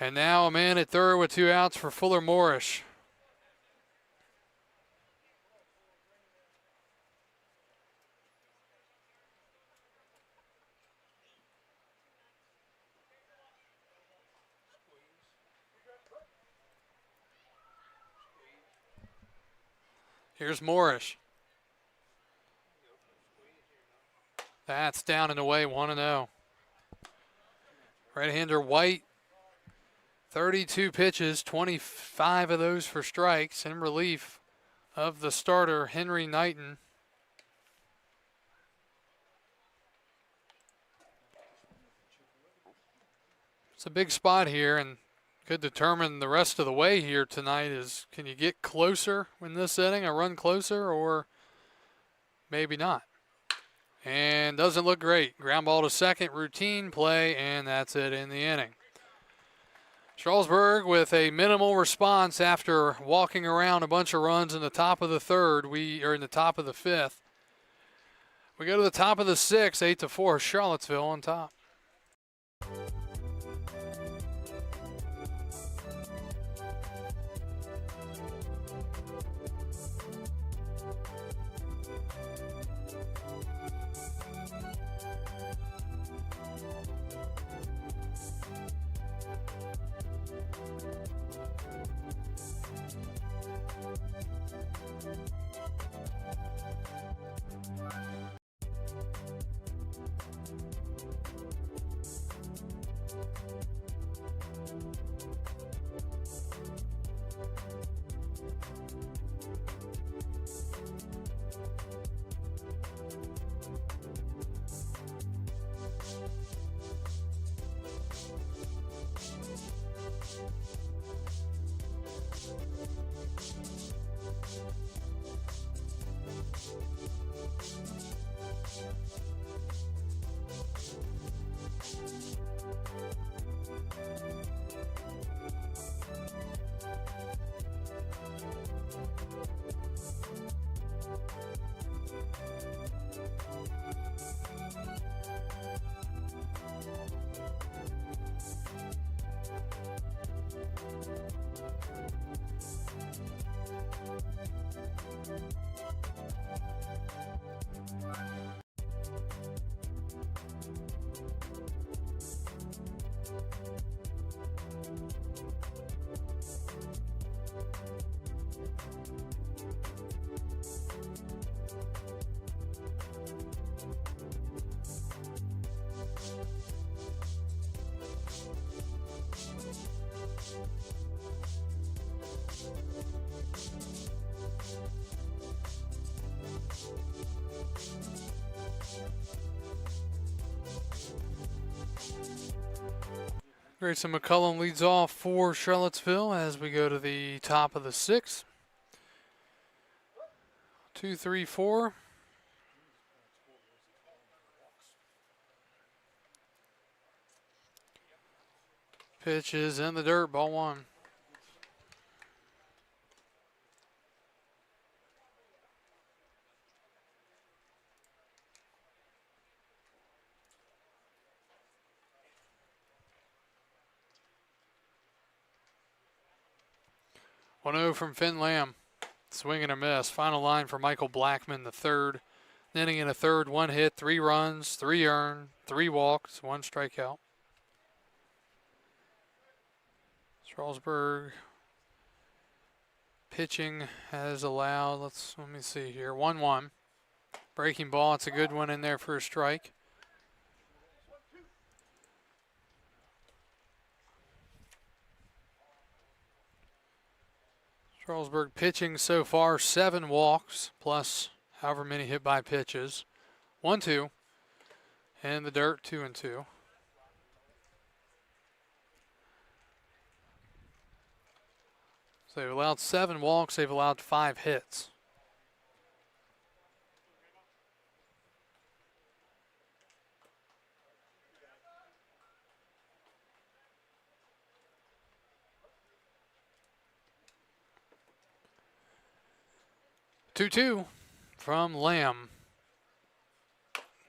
And now a man at third with 2 outs for Fuller Morrish. Here's Morrish. That's down and away, 1-0. Right-hander White, 32 pitches, 25 of those for strikes in relief of the starter, Henry Knighton. It's a big spot here and could determine the rest of the way here tonight is, can you get closer in this inning, a run closer, or maybe not? And doesn't look great. Ground ball to second, routine play, and that's it in the inning. Strasburg with a minimal response after walking around a bunch of runs in the top of the third. We are in the top of the fifth. We go to the top of the sixth, 8-4, Charlottesville on top. Grayson McCullum leads off for Charlottesville as we go to the top of the sixth. 2, 3, 4. Pitch is in the dirt, ball 1. One 0 from Finn Lamb. Swing and a miss. Final line for Michael Blackman, the third. Inning in a third, 1 hit, 3 runs, 3 earned, 3 walks, 1 strikeout. Strasburg pitching has allowed, let me see here, 1-1. Breaking ball, it's a good one in there for a strike. Strasburg pitching so far, 7 walks, plus however many hit by pitches. 1-2. In the dirt, 2-2. So they've allowed 7 walks, they've allowed 5 hits. Two from Lamb.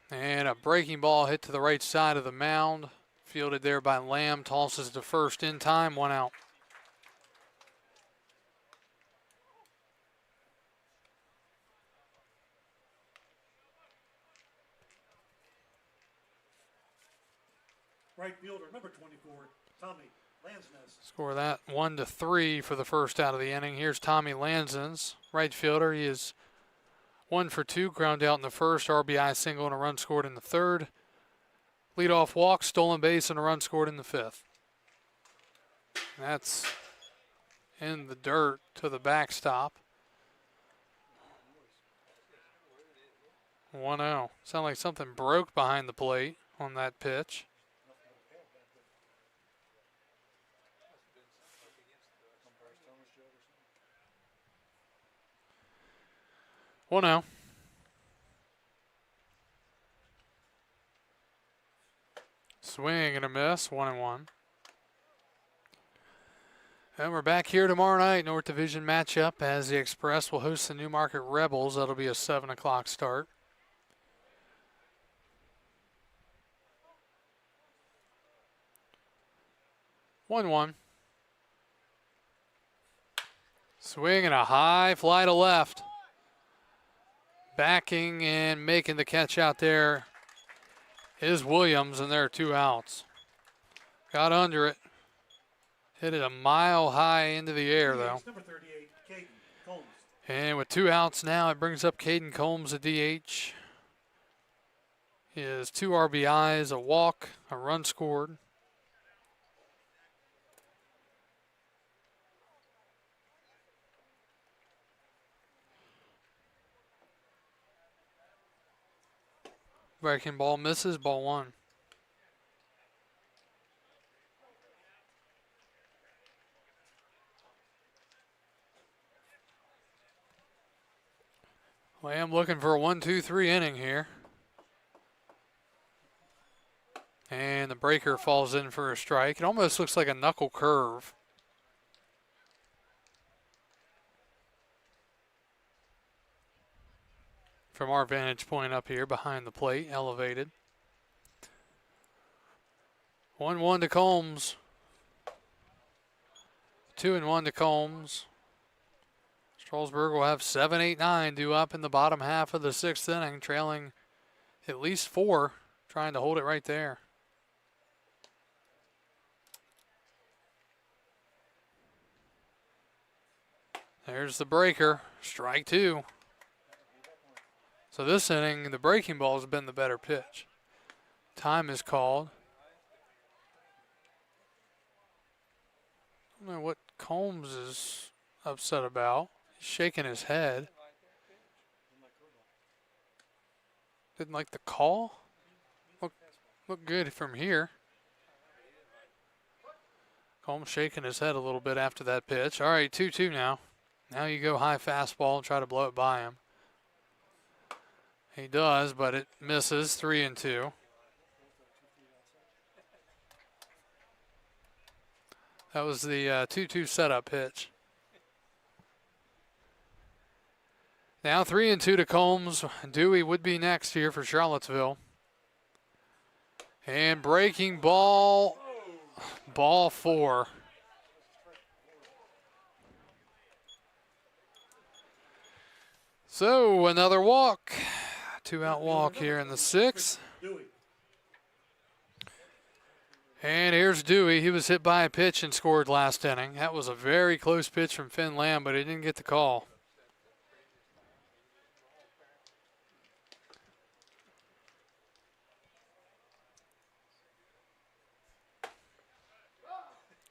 And a breaking ball hit to the right side of the mound. Fielded there by Lamb. Tosses to first in time. 1 out. Right fielder, number 24, Tommy Lansness. Score that 1-3 for the first out of the inning. Here's Tommy Lansens, right fielder. He is 1 for 2, ground out in the first, RBI single and a run scored in the third. Leadoff walk, stolen base, and a run scored in the 5th. That's in the dirt to the backstop. 1-0. Sound like something broke behind the plate on that pitch. Well, now. Swing and a miss, 1-1. And we're back here tomorrow night, North Division matchup, as the Express will host the Newmarket Rebels. That'll be a 7 o'clock start. One. Swing and a high fly to left. Backing and making the catch out there is Williams, and there are 2 outs. Got under it. Hit it a mile high into the air, though. Number 38, Caden Combs. And with 2 outs now, it brings up Caden Combs at DH. He has 2 RBIs, a walk, a run scored. Breaking ball misses, ball 1. Lamb looking for a 1-2-3 inning here. And the breaker falls in for a strike. It almost looks like a knuckle curve. From our vantage point up here behind the plate, elevated. 1-1 to Combs. 2-1 to Combs. Strasburg will have 7, 8, 9 due up in the bottom half of the 6th inning, trailing at least 4, trying to hold it right there. There's the breaker, strike 2. So this inning, the breaking ball has been the better pitch. Time is called. I don't know what Combs is upset about. He's shaking his head. Didn't like the call. Look good from here. Combs shaking his head a little bit after that pitch. All right, 2-2 now. Now you go high fastball and try to blow it by him. He does, but it misses. 3-2. That was the 2-2 setup pitch. Now 3-2 to Combs. Dewey would be next here for Charlottesville. And breaking ball, ball 4. So another walk. 2-out walk here in the 6th. Dewey. And here's Dewey. He was hit by a pitch and scored last inning. That was a very close pitch from Finn Lamb, but he didn't get the call.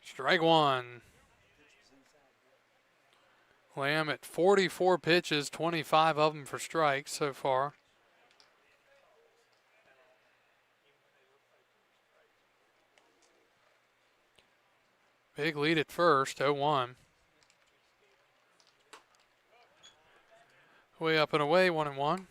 Strike 1. Lamb at 44 pitches, 25 of them for strikes so far. Big lead at first, 0-1. Way up and away, 1-1.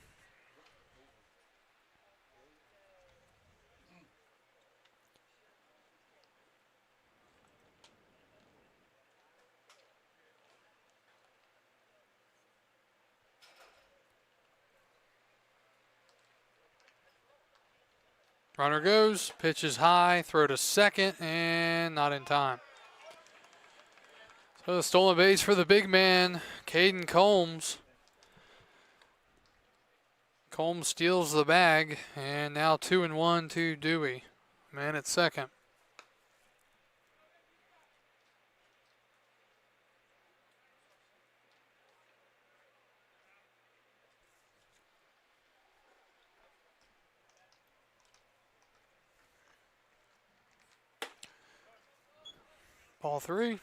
Runner goes, pitch is high, throw to second, and not in time. So the stolen base for the big man, Caden Combs. Combs steals the bag, and now 2-1 to Dewey. Man at second. Ball 3.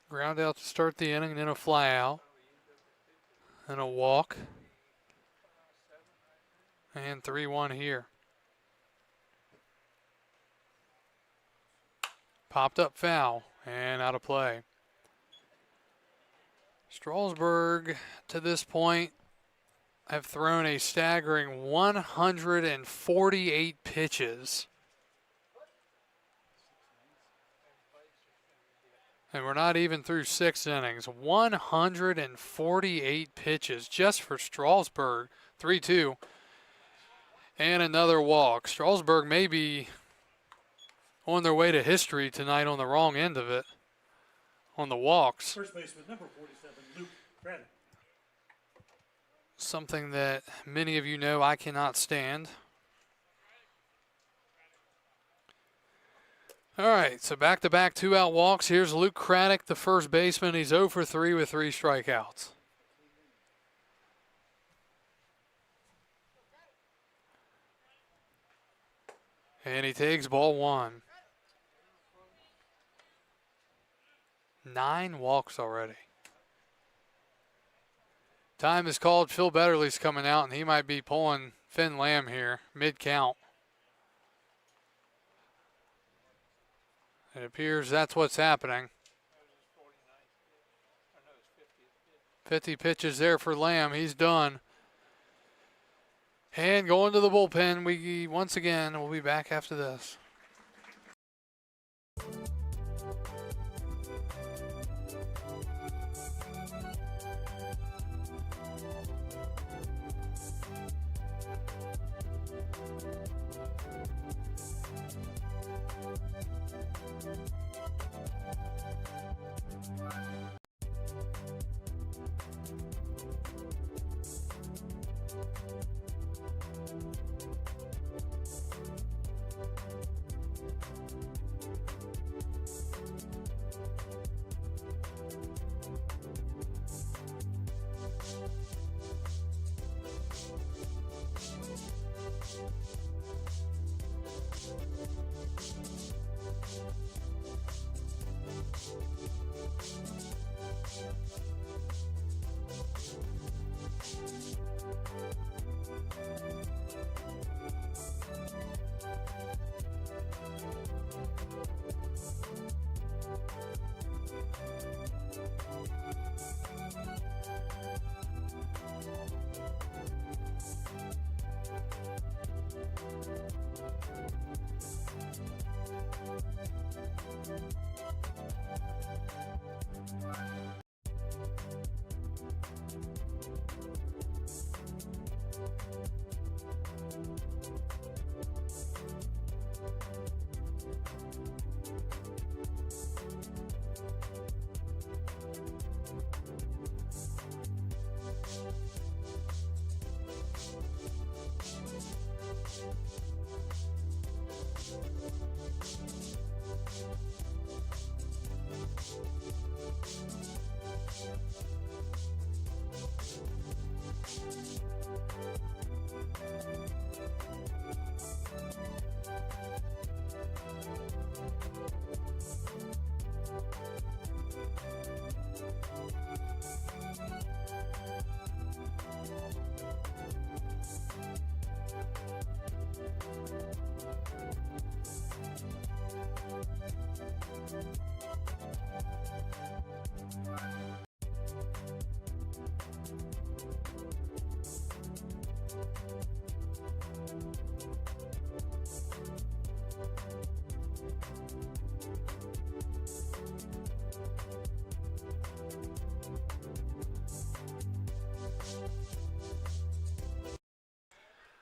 Ground out to start the inning, then a fly out. And a walk. And 3-1 here. Popped up foul and out of play. Strasburg to this point have thrown a staggering 148 pitches. And we're not even through 6 innings. 148 pitches just for Strasburg. 3-2. And another walk. Strasburg may be on their way to history tonight on the wrong end of it. On the walks. First baseman, number 47, Luke Craddock. Something that many of you know I cannot stand. All right, so back-to-back 2-out walks. Here's Luke Craddock, the first baseman. He's 0 for 3 with 3 strikeouts. And he takes ball 1. 9 walks already. Time is called. Phil Betterly's coming out, and he might be pulling Finn Lamb here, mid-count. It appears that's what's happening. 50 pitches there for Lamb. He's done. And going to the bullpen. Once again, we'll be back after this.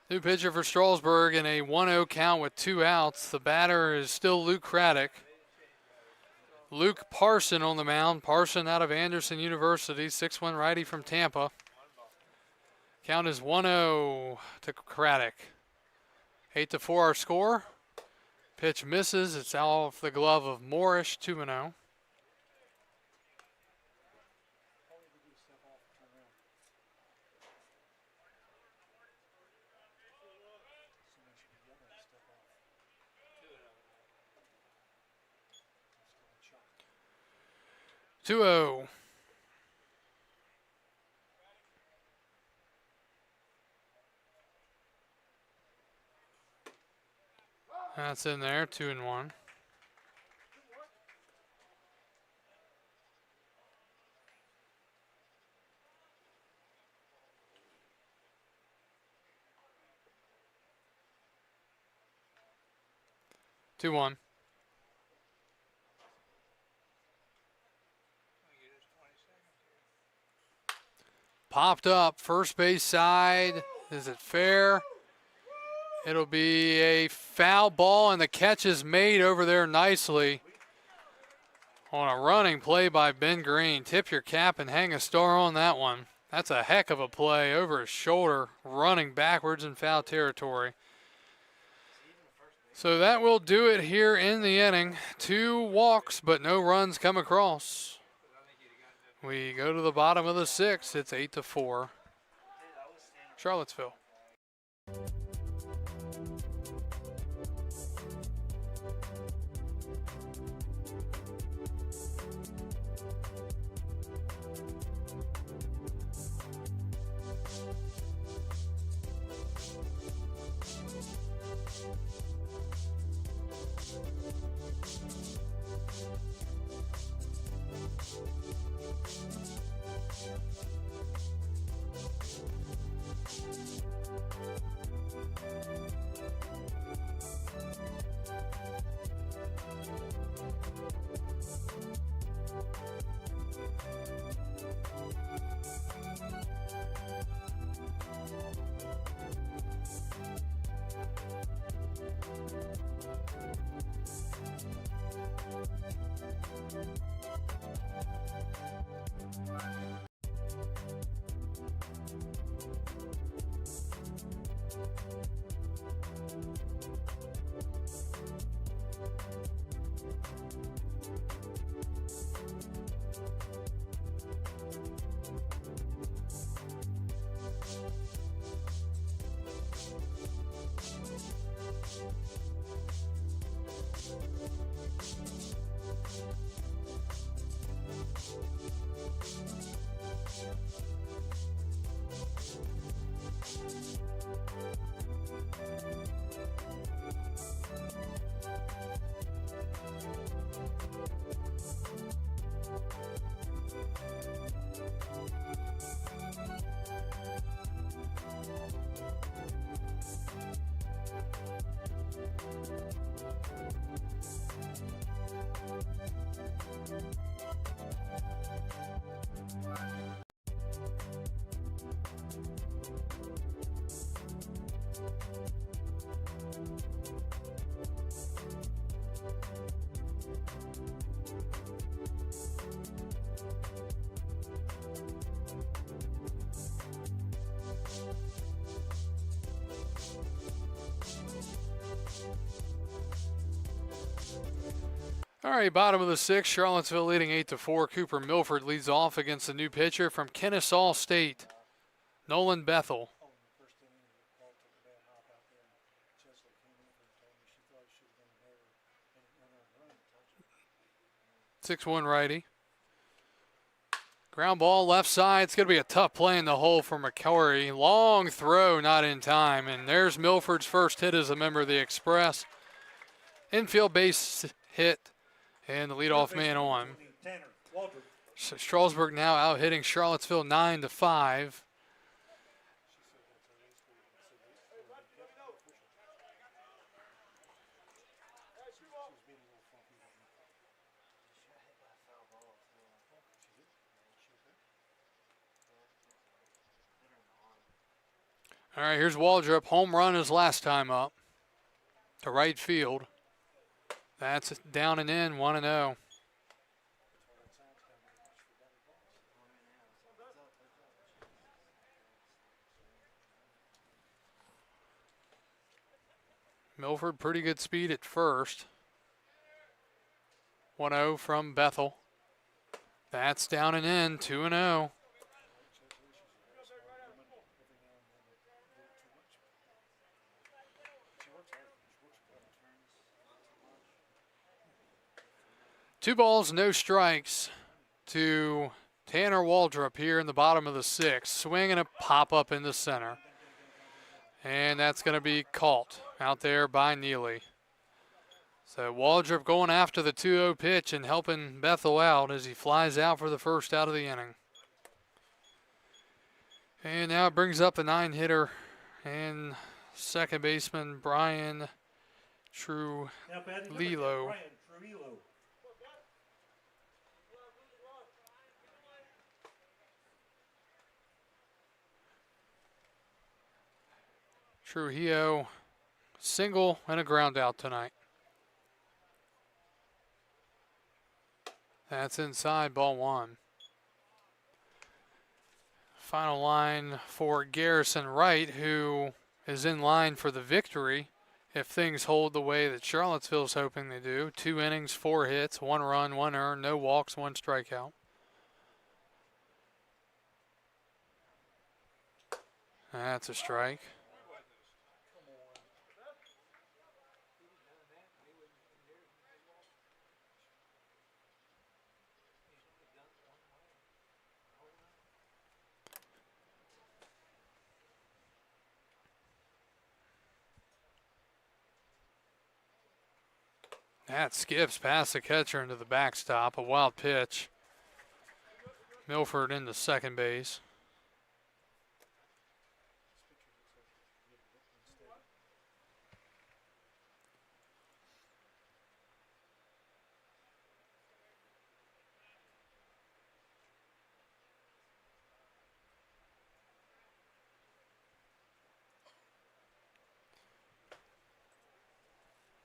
New pitcher for Strasburg in a 1-0 count with 2 outs. The batter is still Luke Craddock. Luke Parson on the mound. Parson out of Anderson University, 6'1" righty from Tampa. Count is 1-0 to Craddock. 8-4 our score. Pitch misses. It's off the glove of Morrish, 2-0. Two-oh. That's in there, 2-1. Two one. Popped up, first base side. Is it fair? It'll be a foul ball, and the catch is made over there nicely on a running play by Ben Green. Tip your cap and hang a star on that one. That's a heck of a play over his shoulder, running backwards in foul territory. So that will do it here in the inning. 2 walks, but no runs come across. We go to the bottom of the 6th. It's 8-4. Charlottesville. All right, bottom of the 6th, Charlottesville leading 8-4. Cooper Milford leads off against the new pitcher from Kennesaw State, Nolan Bethel. 6'1" righty. Ground ball left side. It's going to be a tough play in the hole for McCory. Long throw, not in time. And there's Milford's first hit as a member of the Express. Infield base hit. And the leadoff man on. So Strasburg now out hitting Charlottesville 9-5. All right, here's Waldrop. Home run his last time up to right field. That's down and in, 1-0. Milford, pretty good speed at first. 1-0 from Bethel. That's down and in, 2-0. Two balls, no strikes to Tanner Waldrop here in the bottom of the sixth. Swing and a pop up in the center. And that's going to be caught out there by Neely. So Waldrop going after the 2-0 pitch and helping Bethel out as he flies out for the first out of the inning. And now it brings up the 9-hitter and second baseman Brian Trujillo. Trujillo, single and a ground out tonight. That's inside, ball one. Final line for Garrison Wright, who is in line for the victory if things hold the way that Charlottesville's hoping they do. 2 innings, 4 hits, 1 run, 1 earned, no walks, 1 strikeout. That's a strike. That skips past the catcher into the backstop. A wild pitch. Milford into second base.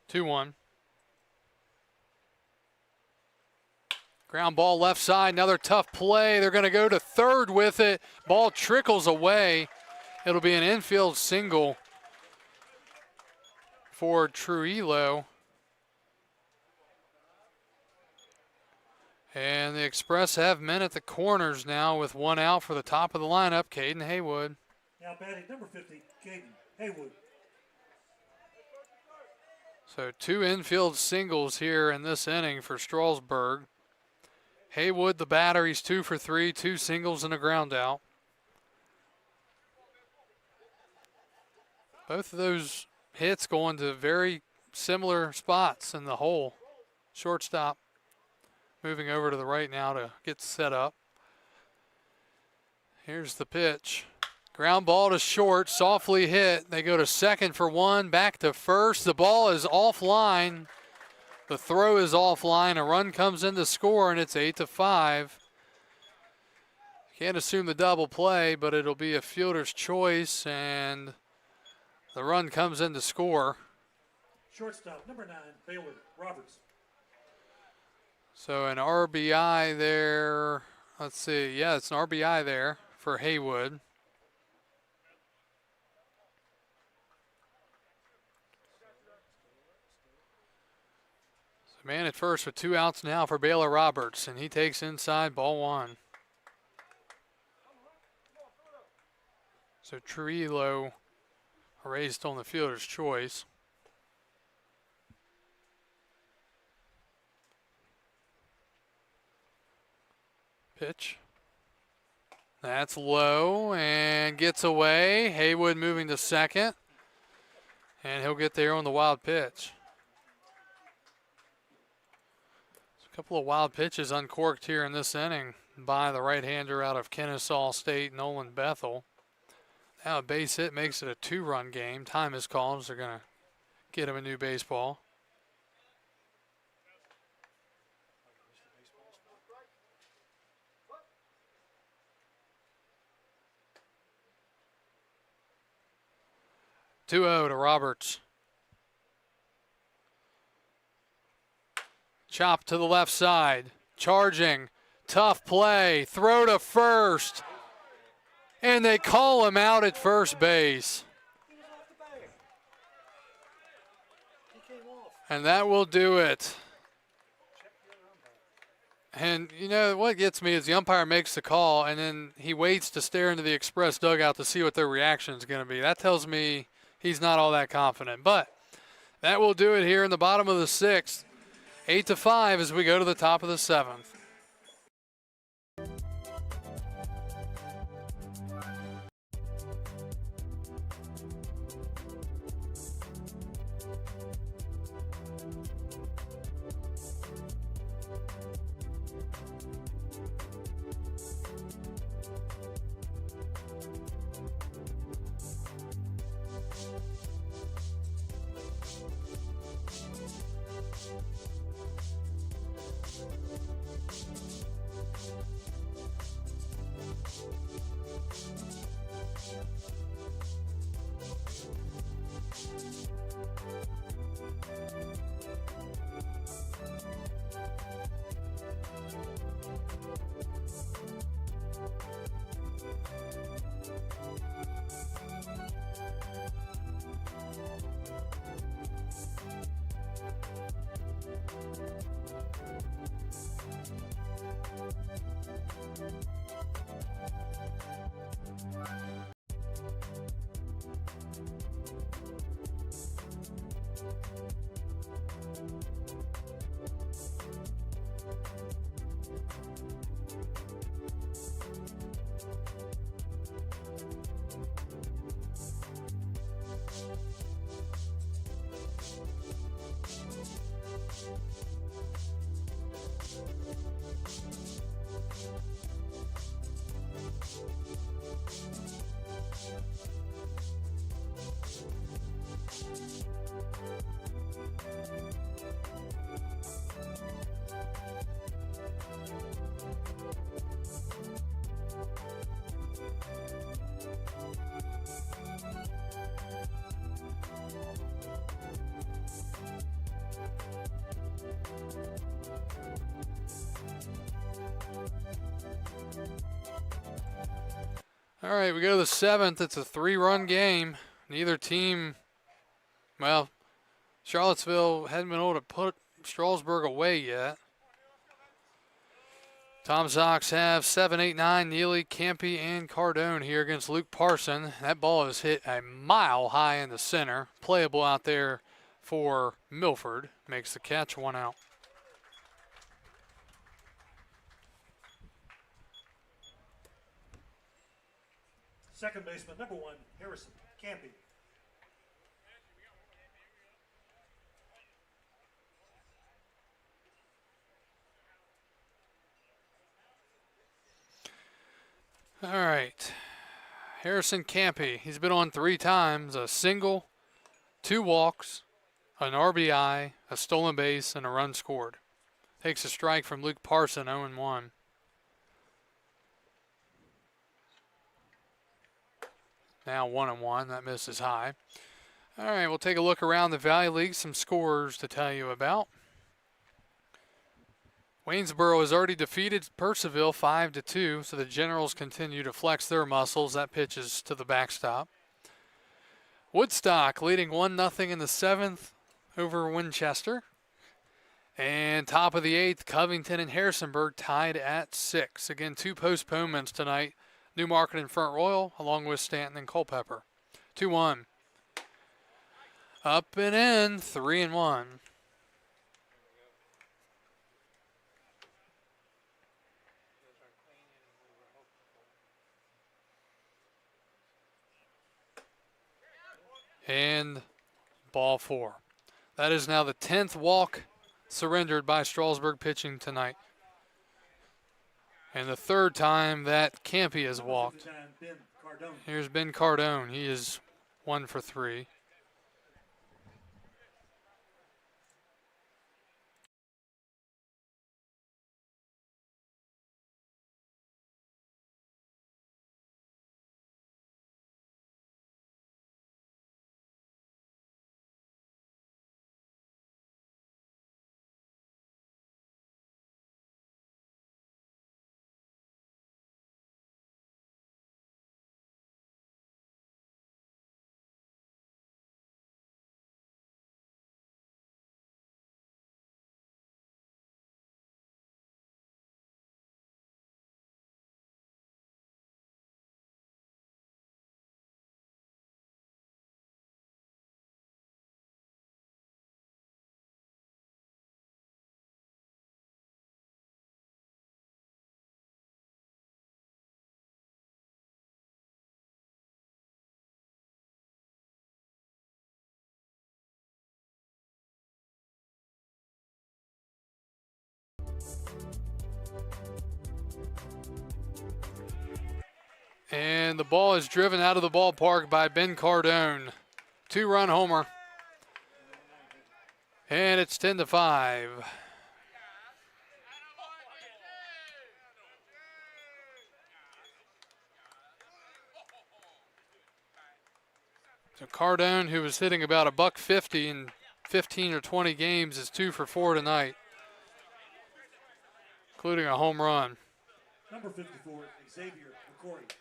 Two one. Ground ball left side, another tough play. They're going to go to third with it. Ball trickles away. It'll be an infield single for Trujillo. And the Express have men at the corners now with 1 out for the top of the lineup, Caden Haywood. Now batting number 50, Caden Haywood. So 2 infield singles here in this inning for Strasburg. Haywood, the batter, he's 2 for 3, 2 singles and a ground out. Both of those hits going to very similar spots in the hole. Shortstop moving over to the right now to get set up. Here's the pitch. Ground ball to short, softly hit. They go to second for 1, back to first. The ball is offline. The throw is offline. A run comes in to score, and it's 8-5. Can't assume the double play, but it'll be a fielder's choice, and the run comes in to score. Shortstop, number 9, Baylor Roberts. So an RBI there. Let's see. Yeah, it's an RBI there for Haywood. Man at first with 2 outs now for Baylor Roberts, and he takes inside, ball 1. So Trujillo raised on the fielder's choice. Pitch. That's low and gets away. Haywood moving to second, and he'll get there on the wild pitch. Couple of wild pitches uncorked here in this inning by the right-hander out of Kennesaw State, Nolan Bethel. Now a base hit makes it a 2-run game. Time is called, so they're going to get him a new baseball. 2-0 to Roberts. Chop to the left side. Charging. Tough play. Throw to first. And they call him out at first base. He was off the bag. He came off. And that will do it. And you know what gets me is the umpire makes the call and then he waits to stare into the Express dugout to see what their reaction is going to be. That tells me he's not all that confident. But that will do it here in the bottom of the 6th. 8-5 as we go to the top of the 7th. All right, we go to the 7th. It's a 3-run game. Neither team, well, Charlottesville hasn't been able to put Strasburg away yet. Tom Sox have 7, 8, 9, Neely, Campy, and Cardone here against Luke Parson. That ball is hit a mile high in the center. Playable out there for Milford. Makes the catch, 1 out. Second baseman, number 1, Harrison Campy. All right. Harrison Campy, he's been on 3 times, a single, 2 walks, an RBI, a stolen base, and a run scored. Takes a strike from Luke Parson, 0-1. Now 1-1, that misses high. All right, we'll take a look around the Valley League, some scores to tell you about. Waynesboro has already defeated Purcellville 5-2, so the Generals continue to flex their muscles. That pitch is to the backstop. Woodstock leading 1-0 in the 7th over Winchester. And top of the 8th, Covington and Harrisonburg tied at 6. Again, 2 postponements tonight. Newmarket and Front Royal, along with Stanton and Culpeper. 2-1. Up and in, 3-1. And ball 4. That is now the 10th walk surrendered by Strasburg pitching tonight. And the 3rd time that Campy has walked. Here's Ben Cardone. He is 1 for 3. And the ball is driven out of the ballpark by Ben Cardone. 2-run homer. And it's 10-5. So Cardone, who was hitting about $150 in 15 or 20 games, is 2 for 4 tonight, including a home run. Number 54, Xavier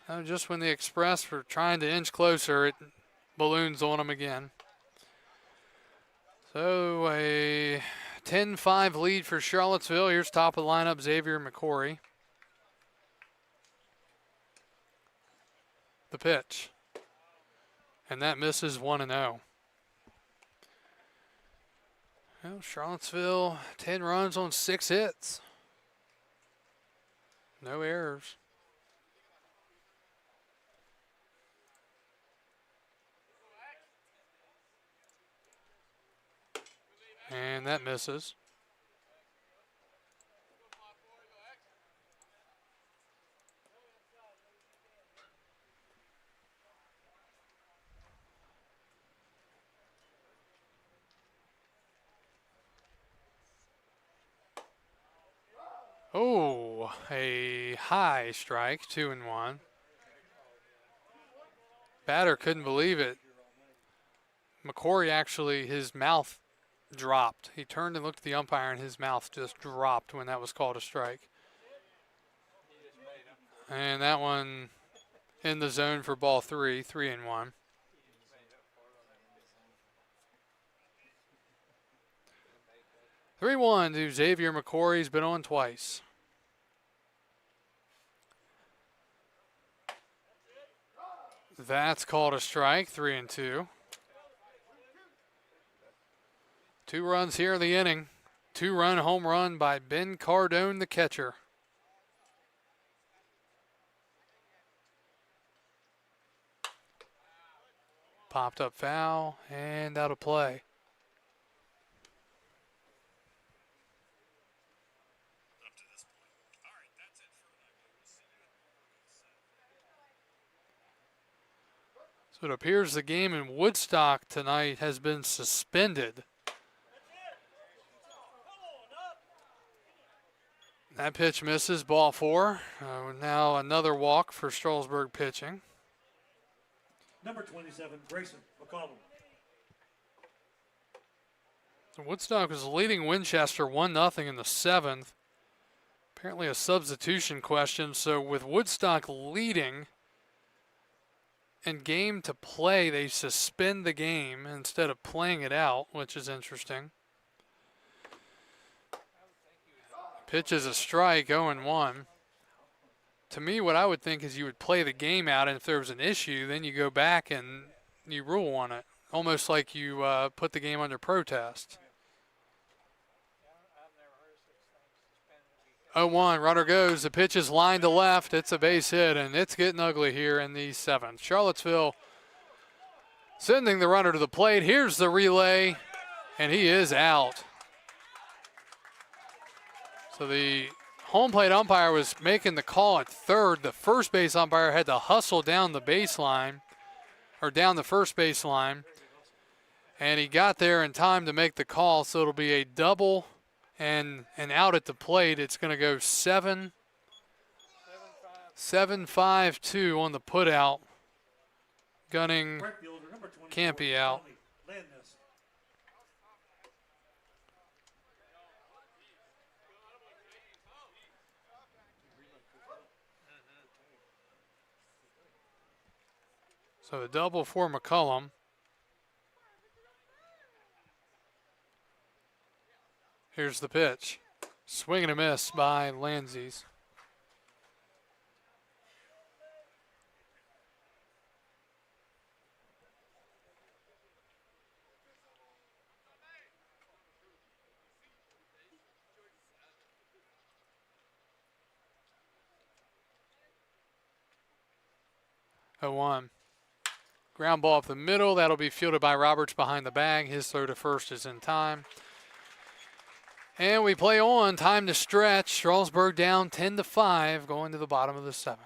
McCory. Just when the Express were trying to inch closer, it balloons on them again. So a 10-5 lead for Charlottesville. Here's top of the lineup, Xavier McCory. The pitch. And that misses 1-0. Well, Charlottesville, 10 runs on 6 hits. No errors. And that misses. Oh, a high strike, 2-1. Batter couldn't believe it. McCory actually, his mouth dropped. He turned and looked at the umpire and his mouth just dropped when that was called a strike. And that one in the zone for ball 3, 3-1. Three-1 to Xavier McCory. He's been on twice. That's called a strike, 3-2. 2 runs here in the inning. 2-run home run by Ben Cardone, the catcher. Popped up foul and out of play. So it appears the game in Woodstock tonight has been suspended. That pitch misses, ball 4. Now another walk for Strasburg pitching. Number 27, Grayson McCollum. So Woodstock was leading Winchester 1-0 in the 7th. Apparently a substitution question. So with Woodstock leading and game to play, they suspend the game instead of playing it out, which is interesting. Pitch is a strike, 0-1. To me, what I would think is you would play the game out, and if there was an issue, then you go back and you rule on it, almost like you put the game under protest. 0-1, runner goes. The pitch is lined to left. It's a base hit, and it's getting ugly here in the 7th. Charlottesville sending the runner to the plate. Here's the relay, and he is out. So the home plate umpire was making the call at third. The first base umpire had to hustle down the baseline, or down the first baseline, and he got there in time to make the call, so it'll be a double and out at the plate. It's going to go 7-5-2 on the putout. Gunning can't be out. So a double for McCollum. Here's the pitch. Swing and a miss by Lanzis. Oh, 1. Ground ball up the middle. That'll be fielded by Roberts behind the bag. His throw to first is in time. And we play on. Time to stretch. Strasburg down 10-5 going to the bottom of the 7th.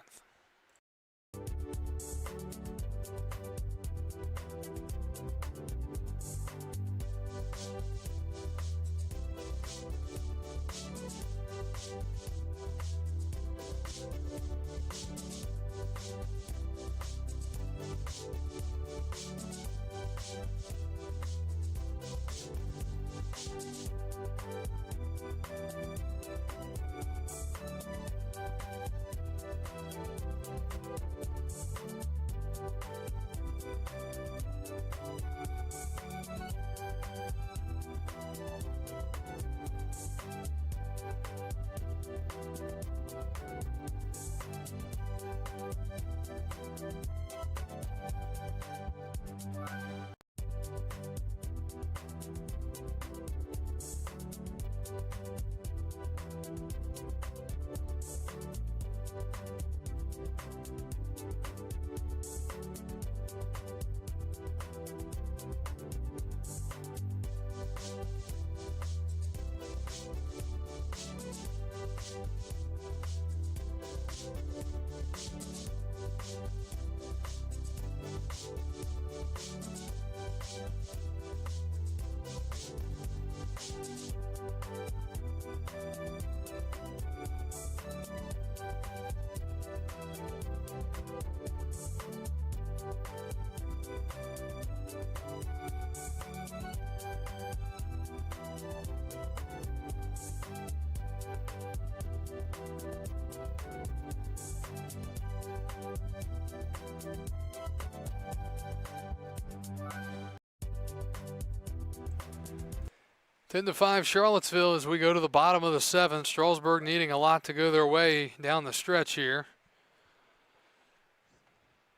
10-5 Charlottesville as we go to the bottom of the seventh. Strasburg needing a lot to go their way down the stretch here.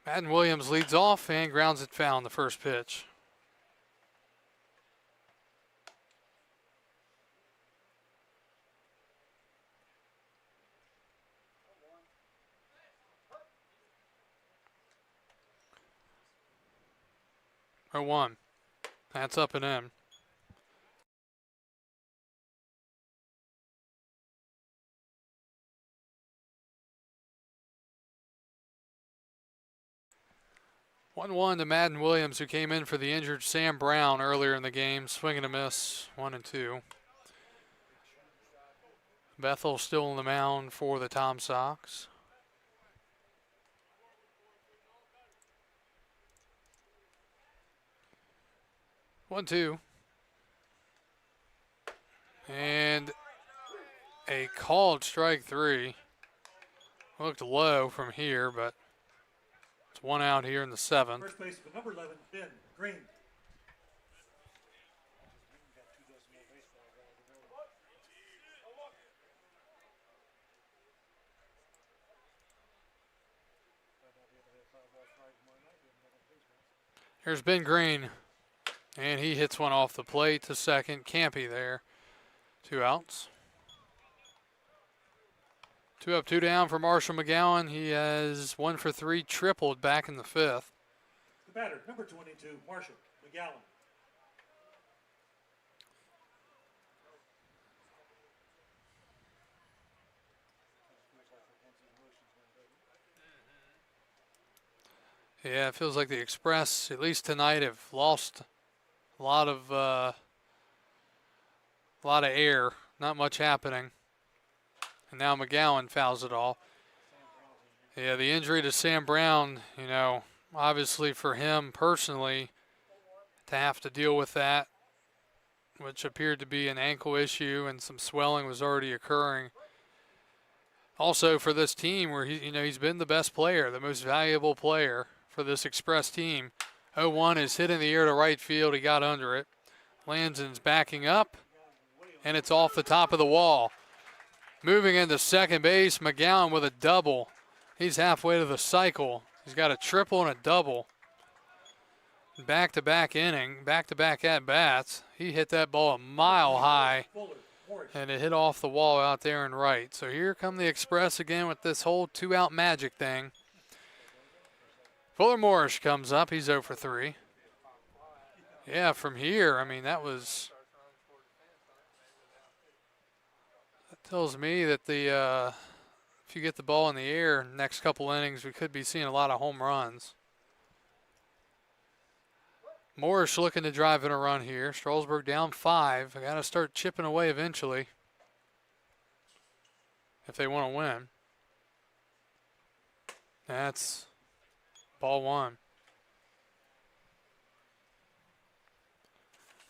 Madden Williams leads off and grounds it foul on the first pitch. Oh, 1. That's up and in. One to Madden Williams, who came in for the injured Sam Brown earlier in the game. Swing and a miss, 1-2. Bethel still on the mound for the Tom Sox. One, two. And a called strike 3. Looked low from here, but it's 1 out here in the 7th. First baseman, number 11, Ben Green. Here's Ben Green, and he hits one off the plate to second. Campy there. 2 outs. 2 up, 2 down for Marshall McGowan. He has 1 for 3, tripled back in the 5th. The batter, number 22, Marshall McGowan. Yeah, it feels like the Express, at least tonight, have lost a lot of air. Not much happening. And now McGowan fouls it all. Yeah, the injury to Sam Brown, you know, obviously for him personally to have to deal with that, which appeared to be an ankle issue and some swelling was already occurring. Also for this team where he's been the best player, the most valuable player for this Express team. 0-1 is hit in the air to right field. He got under it. Lanson's backing up, and it's off the top of the wall. Moving into second base, McGowan with a double. He's halfway to the cycle. He's got a triple and a double. Back-to-back inning, back-to-back at-bats. He hit that ball a mile high, and it hit off the wall out there and right. So here come the Express again with this whole 2-out magic thing. Fuller Morris comes up. He's 0 for 3. Yeah, from here, I mean, that tells me that if you get the ball in the air next couple innings, we could be seeing a lot of home runs. Morris looking to drive in a run here. Strasburg down 5. I got to start chipping away eventually if they want to win. That's ball 1.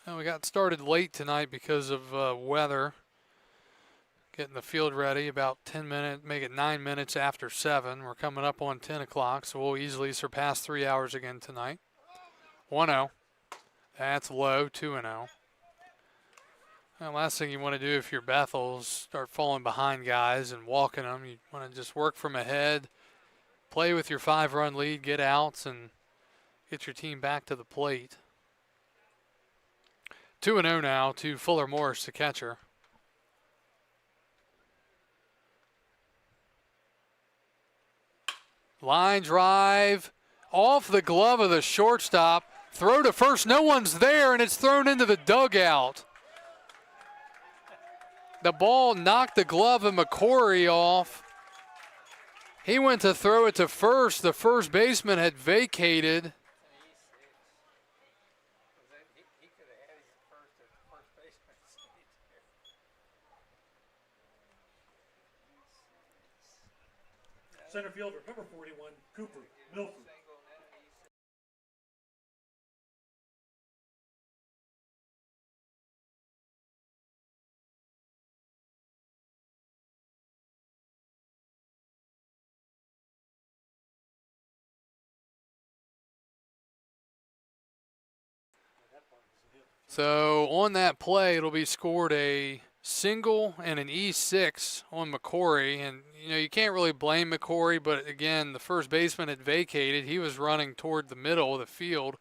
And we got started late tonight because of weather. Getting the field ready about 10 minutes, make it 9 minutes after 7. We're coming up on 10 o'clock, so we'll easily surpass 3 hours again tonight. 1-0. That's low, 2-0. Well, last thing you want to do if you're Bethel is start falling behind guys and walking them. You want to just work from ahead, play with your 5-run lead, get outs, and get your team back to the plate. 2-0 now to Fuller Morris, the catcher. Line drive off the glove of the shortstop. Throw to first. No one's there, and it's thrown into the dugout. The ball knocked the glove of McCory off. He went to throw it to first. The first baseman had vacated. Center fielder, number 41, Cooper Milford. So on that play, it'll be scored a single and an E6 on McCory. And, you know, you can't really blame McCory, but again, the first baseman had vacated. He was running toward the middle of the field,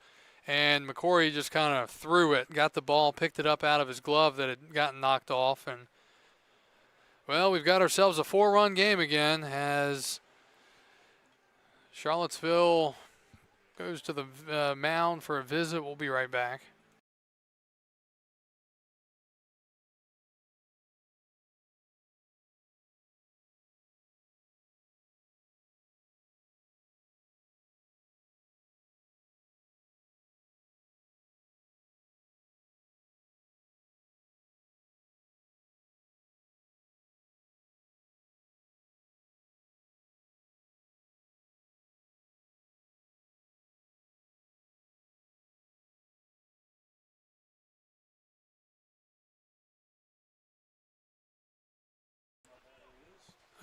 and McCory just kind of threw it, got the ball, picked it up out of his glove that had gotten knocked off. And, well, we've got ourselves a 4-run game again as Charlottesville goes to the mound for a visit. We'll be right back.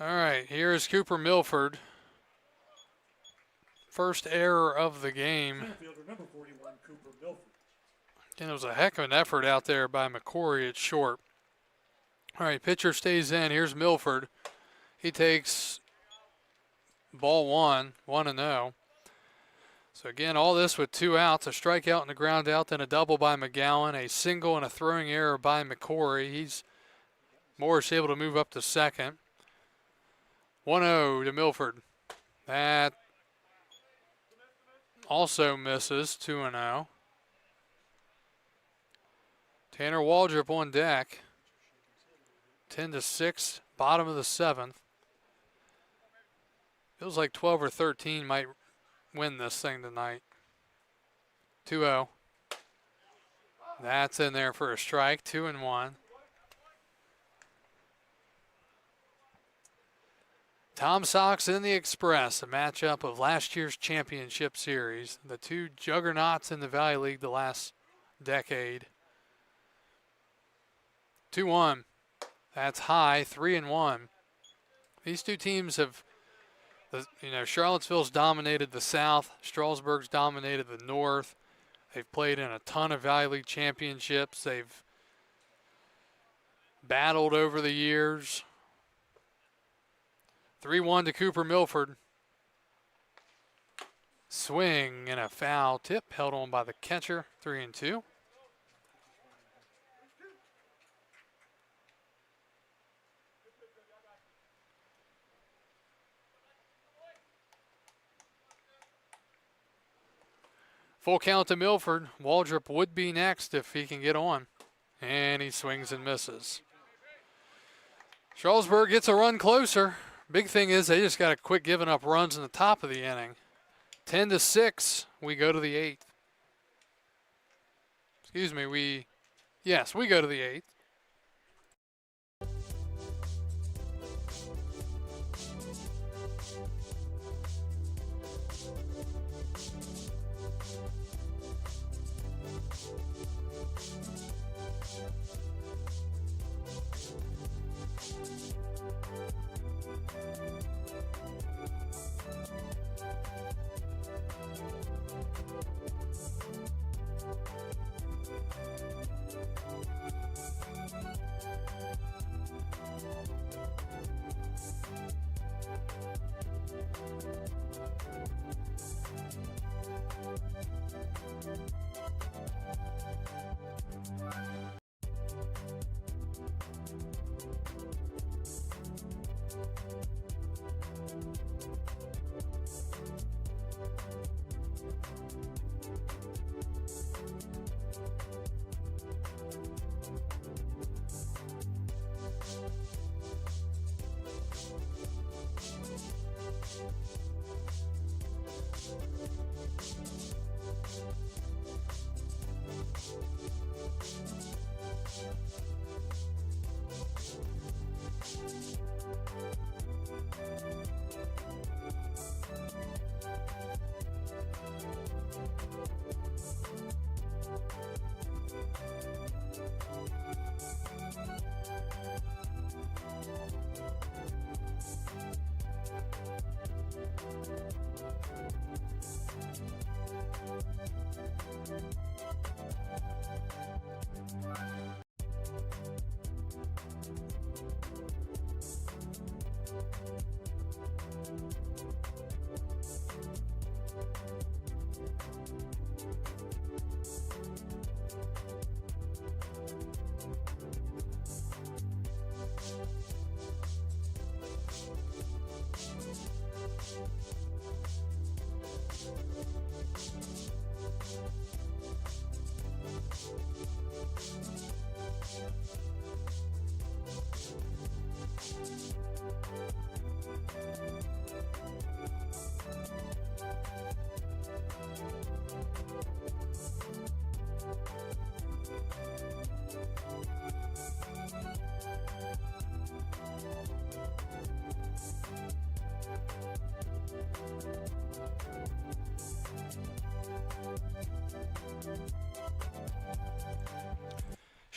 All right, here is Cooper Milford. First error of the game. Center fielder, number 41, Cooper Milford. And it was a heck of an effort out there by McCory at short. All right, pitcher stays in. Here's Milford. He takes ball 1-0. So again, all this with 2 outs, a strikeout and a ground out, then a double by McGowan, a single and a throwing error by McCory. Morris able to move up to second. 1-0 to Milford. That also misses. 2-0. Tanner Waldrop on deck. 10-6, bottom of the 7th. Feels like 12 or 13 might win this thing tonight. 2-0. That's in there for a strike. 2-1. Tom Sox and the Express, a matchup of last year's championship series. The two juggernauts in the Valley League the last decade. 2-1. That's high. 3-1. These two teams have, Charlottesville's dominated the South. Strasburg's dominated the North. They've played in a ton of Valley League championships. They've battled over the years. 3-1 to Cooper Milford. Swing and a foul tip held on by the catcher. 3-2. Full count to Milford. Waldrop would be next if he can get on. And he swings and misses. Charlottesburg gets a run closer. Big thing is they just got to quit giving up runs in the top of the inning. 10-6, we go to the 8th. Excuse me, we go to the 8th.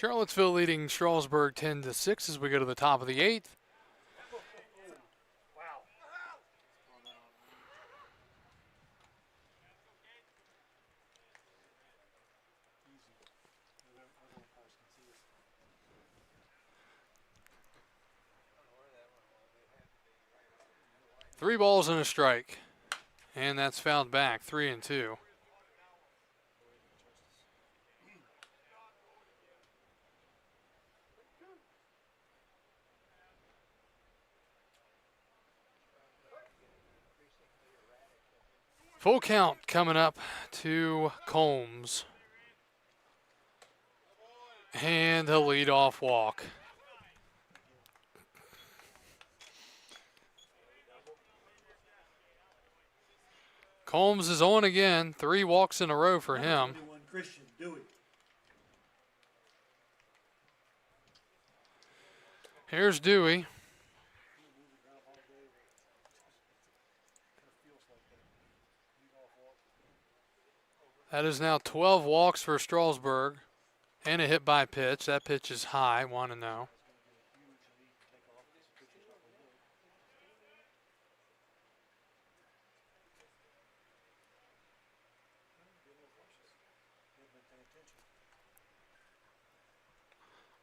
Charlottesville leading Strasburg 10-6 as we go to the top of the 8th. Three balls and a strike. And that's fouled back, 3-2. Full count coming up to Combs. And a leadoff walk. Combs is on again. 3 walks in a row for him. Christian Dewey. Here's Dewey. That is now 12 walks for Strasburg and a hit by pitch. That pitch is high, 1-0.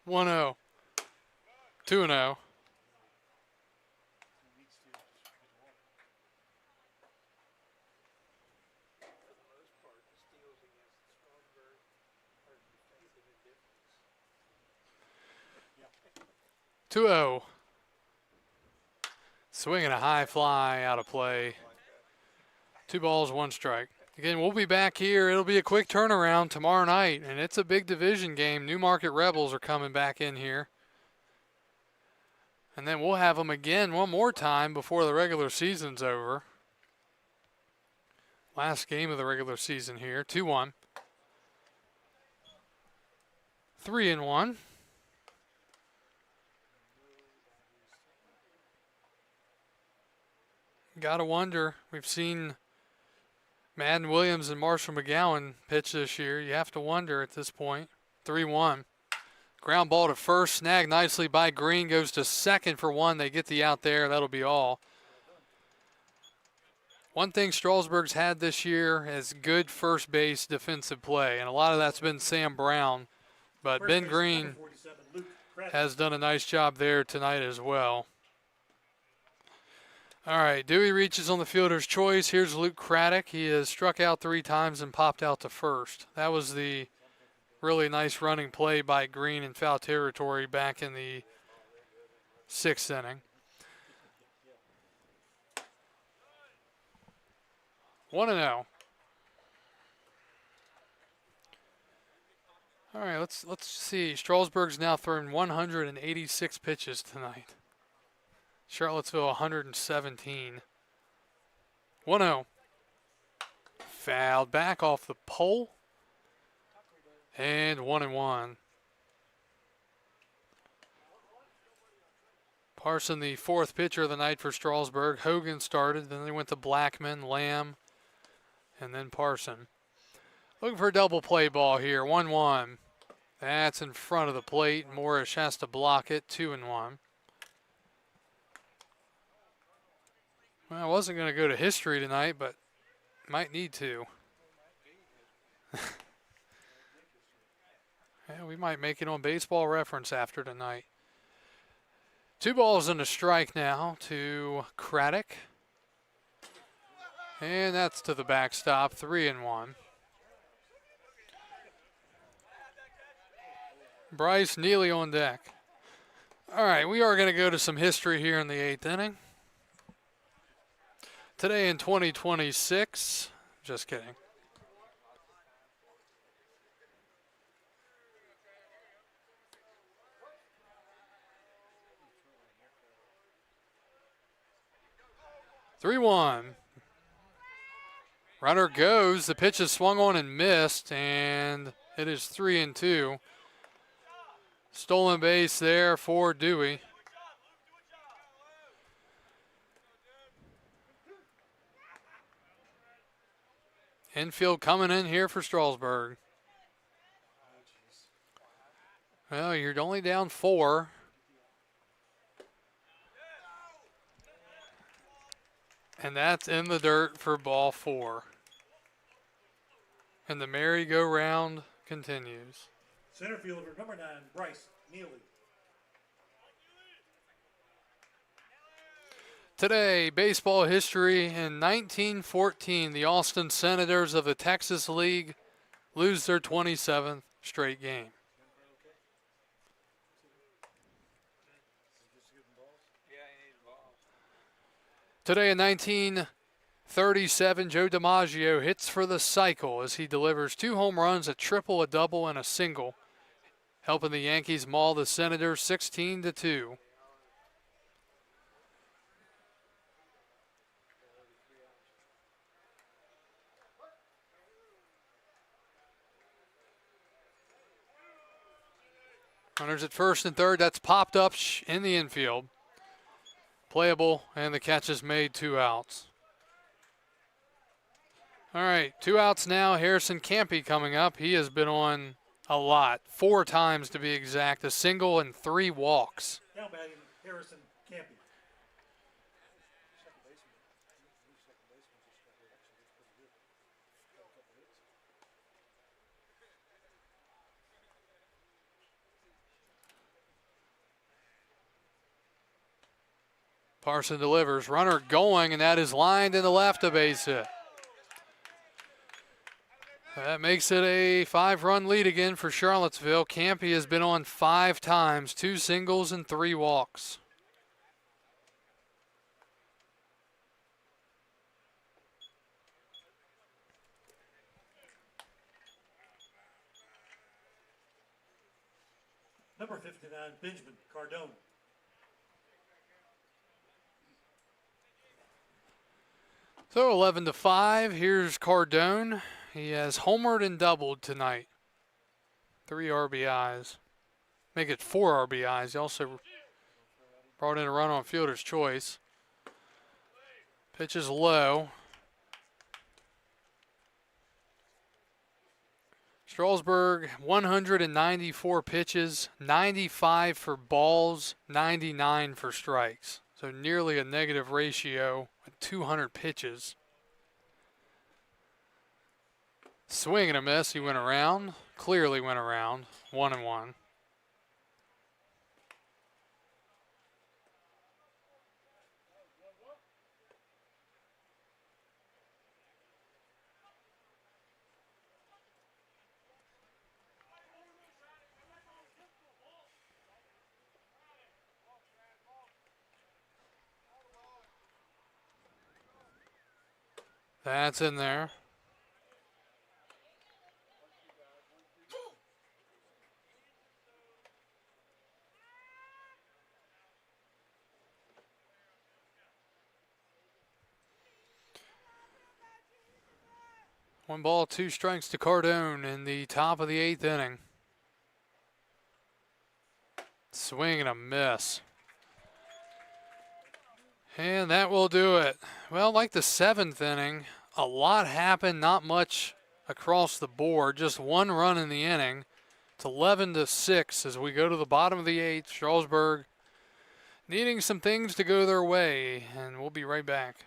One 0, 2-0. Swinging a high fly out of play. 2 balls, 1 strike. Again, we'll be back here. It'll be a quick turnaround tomorrow night, and it's a big division game. Newmarket Rebels are coming back in here. And then we'll have them again one more time before the regular season's over. Last game of the regular season here, 2-1. 3-1. Gotta wonder, we've seen Madden Williams and Marshall McGowan pitch this year. You have to wonder at this point. 3-1. Ground ball to first, snagged nicely by Green, goes to second for 1. They get the out there, that'll be all. One thing Strasburg's had this year is good first base defensive play, and a lot of that's been Sam Brown. But Ben Green has done a nice job there tonight as well. All right, Dewey reaches on the fielder's choice. Here's Luke Craddock. He has struck out 3 times and popped out to first. That was the really nice running play by Green in foul territory back in the 6th inning. 1-0. All right, let's see. Strasburg's now thrown 186 pitches tonight. Charlottesville 117. 1-0. Fouled back off the pole. And 1-1. Parson, the 4th pitcher of the night for Strasburg. Hogan started, then they went to Blackman, Lamb, and then Parson. Looking for a double play ball here. 1-1. That's in front of the plate. Morris has to block it. 2-1. Well, I wasn't going to go to history tonight, but might need to. Yeah, we might make it on Baseball Reference after tonight. 2 balls and a strike now to Craddock. And that's to the backstop, 3-1. Bryce Neely on deck. All right, we are going to go to some history here in the 8th inning. Today in 2026, just kidding. Three-one. Runner goes. The pitch is swung on and missed, and it is 3-2. Stolen base there for Dewey. Infield coming in here for Strasburg. Well, you're only down 4. And that's in the dirt for ball 4. And the merry-go-round continues. Center fielder number 9, Bryce Neely. Today, baseball history. In 1914, the Austin Senators of the Texas League lose their 27th straight game. Today in 1937, Joe DiMaggio hits for the cycle as he delivers 2 home runs, a triple, a double, and a single, helping the Yankees maul the Senators 16-2. Runners at first and third. That's popped up in the infield. Playable, and the catch is made. 2 outs. All right, 2 outs now. Harrison Campy coming up. He has been on a lot, 4 times to be exact, a single and 3 walks. Now batting Harrison Campy. Parson delivers. Runner going, and that is lined in the left, a base hit. That makes it a 5-run lead again for Charlottesville. Campy has been on 5 times, 2 singles and 3 walks. Number 59, Benjamin Cardone. So 11-5, here's Cardone. He has homered and doubled tonight. 3 RBIs. Make it 4 RBIs. He also brought in a run on fielder's choice. Pitch is low. Strasburg, 194 pitches, 95 for balls, 99 for strikes. So nearly a negative ratio at 200 pitches. Swing and a miss. He went around. Clearly went around. 1-1. That's in there. One ball, 2 strikes to Cardone in the top of the 8th inning. Swing and a miss. And that will do it. Well, like the 7th inning, a lot happened, not much across the board, just 1 run in the inning. It's 11-6 as we go to the bottom of the 8th. Strasburg needing some things to go their way, and we'll be right back.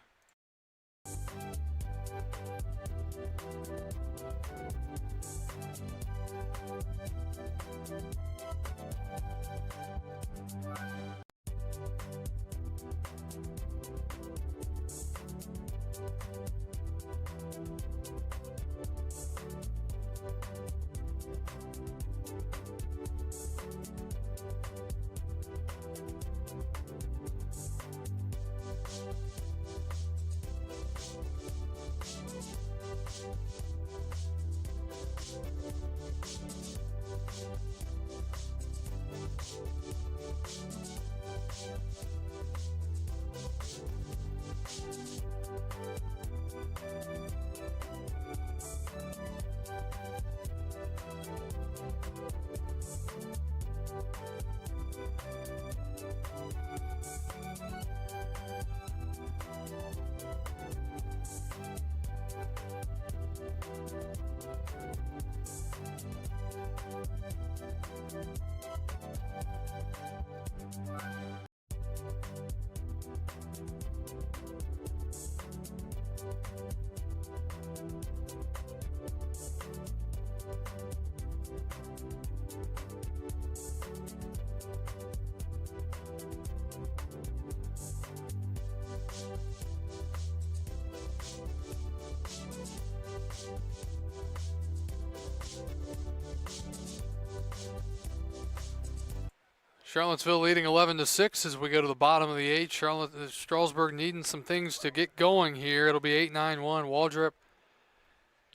Charlottesville leading 11-6 as we go to the bottom of the 8th. Strasburg needing some things to get going here. It'll be 8-9-1. Waldrop,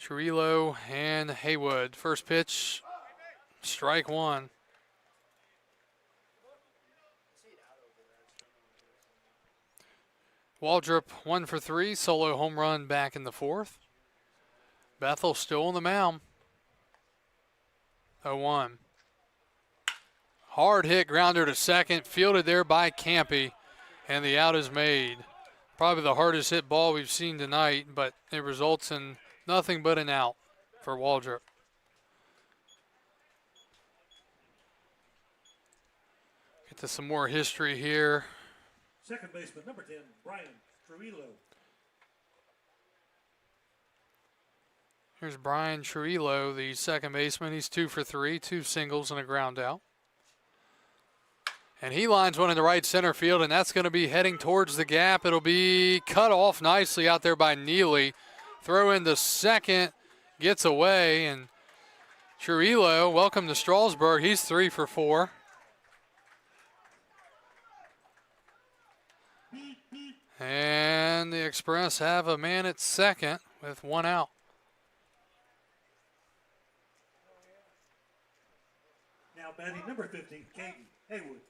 Trillo, and Haywood. First pitch, strike one. Waldrop 1 for 3, solo home run back in the 4th. Bethel still on the mound. 0-1. Hard hit grounder to second, fielded there by Campy, and the out is made. Probably the hardest hit ball we've seen tonight, but it results in nothing but an out for Waldrop. Get to some more history here. Second baseman, number 10, Brian Trillo. Here's Brian Trillo, the second baseman. He's 2 for 3, 2 singles and a ground out. And he lines one in the right center field, and that's going to be heading towards the gap. It'll be cut off nicely out there by Neely. Throw in the second, gets away, and Trillo, welcome to Strasburg. He's 3 for 4. And the Express have a man at second with 1 out. Now batting number 15, Caden Haywood.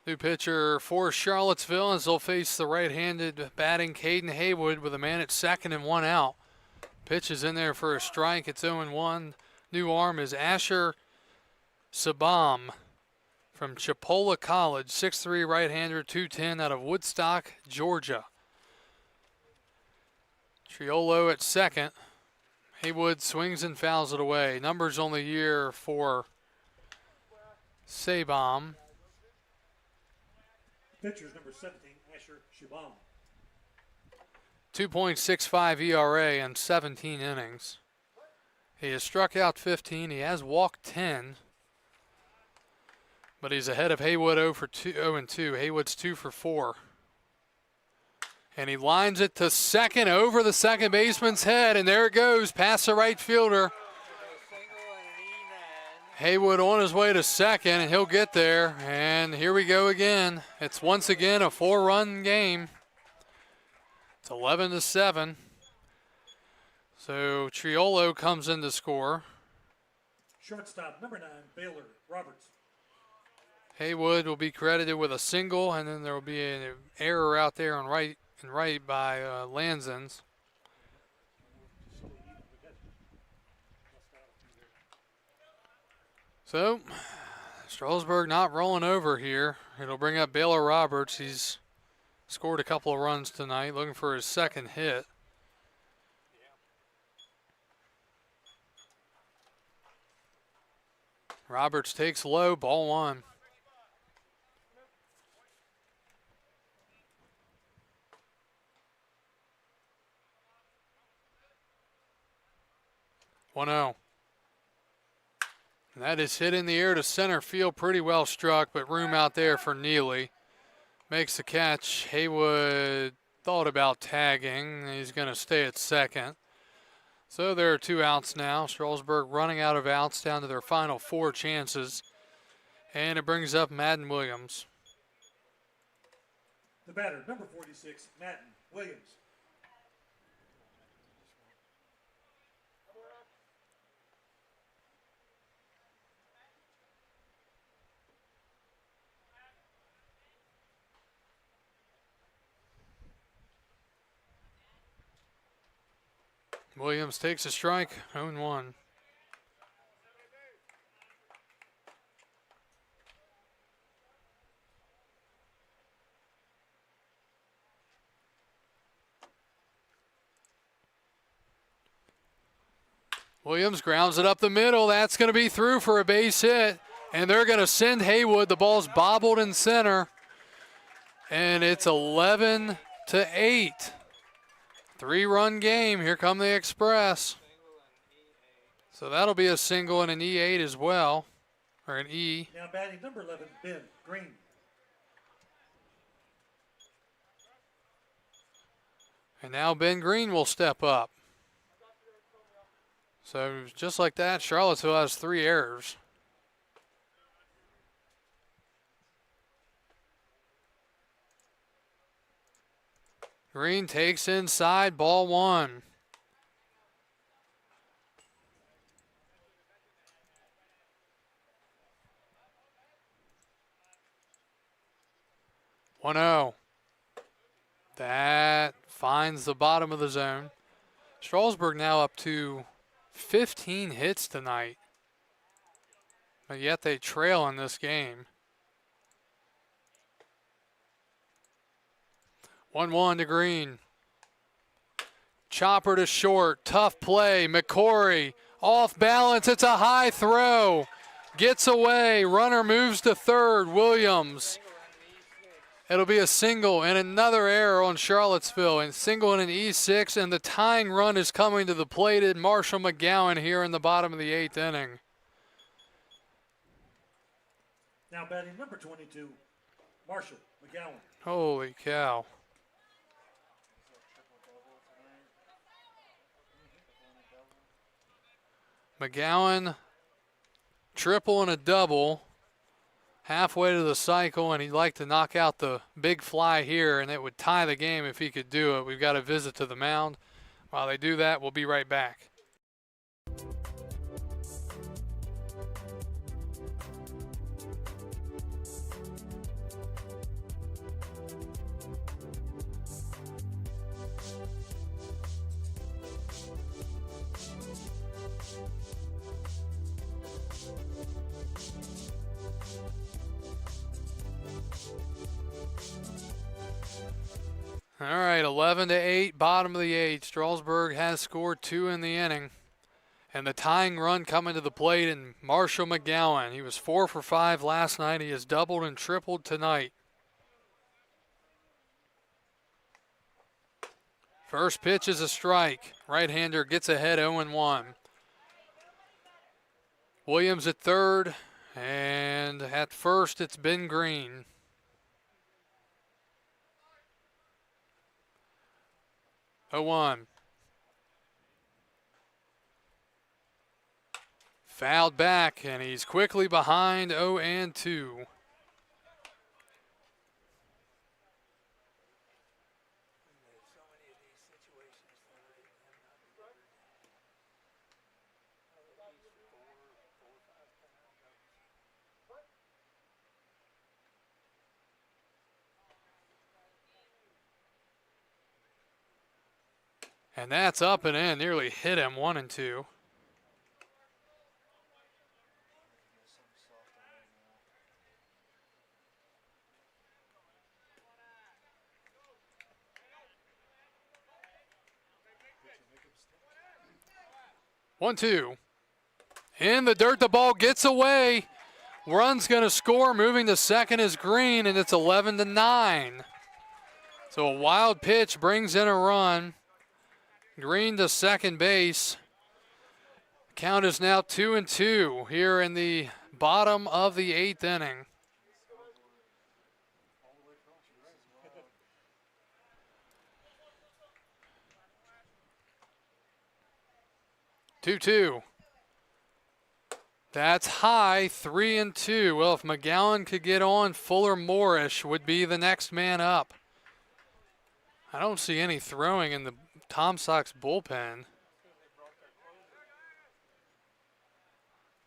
New pitcher for Charlottesville as they'll face the right-handed batting Caden Haywood with a man at second and 1 out. Pitch is in there for a strike. It's 0-1. New arm is Asher Sabam. from Chipola College, 6'3", right-hander, 210, out of Woodstock, Georgia. Triolo at second. Haywood swings and fouls it away. Numbers on the year for Sabom. Pitchers number 17, Asher Shibam. 2.65 ERA in 17 innings. He has struck out 15. He has walked 10. But he's ahead of Haywood 0-2. Haywood's 2 for 4. And he lines it to second over the second baseman's head. And there it goes, past the right fielder. Haywood on his way to second, and he'll get there. And here we go again. It's once again a 4-run game. It's 11-7. So Triolo comes in to score. Shortstop number 9, Baylor Roberts. Haywood will be credited with a single, and then there will be an error out there on right by Lanzens. So Strasburg not rolling over here. It'll bring up Baylor Roberts. He's scored a couple of runs tonight, looking for his second hit. Roberts takes low, ball 1. And that is hit in the air to center field, pretty well struck, but room out there for Neely. Makes the catch. Haywood thought about tagging. He's going to stay at second. So there are 2 outs now. Strasburg running out of outs down to their final 4 chances. And it brings up Madden Williams. The batter, number 46, Madden Williams. Williams takes a strike, 0-1. Williams grounds it up the middle. That's going to be through for a base hit. And they're going to send Haywood. The ball's bobbled in center. And it's 11-8. 3-run game. Here come the Express. So that'll be a single and an E8 as well, or an E. Now batting number 11, Ben Green. And now Ben Green will step up. So just like that, Charlottesville has 3 errors. Green takes inside, ball 1. That finds the bottom of the zone. Strasburg now up to 15 hits tonight, but yet they trail in this game. 1-1 to Green. Chopper to short, tough play. McCory off balance, it's a high throw. Gets away, runner moves to third, Williams. It'll be a single and another error on Charlottesville, and single and an E6, and the tying run is coming to the plate. Marshall McGowan here in the bottom of the 8th inning. Now batting number 22, Marshall McGowan. Holy cow. McGowan, triple and a double, halfway to the cycle, and he'd like to knock out the big fly here, and it would tie the game if he could do it. We've got a visit to the mound. While they do that, we'll be right back. All right, 11-8, bottom of the 8th. Strasburg has scored 2 in the inning. And the tying run coming to the plate in Marshall McGowan. He was 4 for 5 last night. He has doubled and tripled tonight. First pitch is a strike. Right-hander gets ahead 0-1. Williams at third, and at first it's Ben Green. Oh, 1. Fouled back, and he's quickly behind 0-2. And that's up and in, nearly hit him 1-2. One, two. In the dirt, the ball gets away. Run's going to score. Moving to second is Green, and it's 11-9. So a wild pitch brings in a run. Green to second base. Count is now 2-2 here in the bottom of the 8th inning. Two. That's high, 3-2. Well, if McGowan could get on, Fuller Moorish would be the next man up. I don't see any throwing in the Tom Sox bullpen.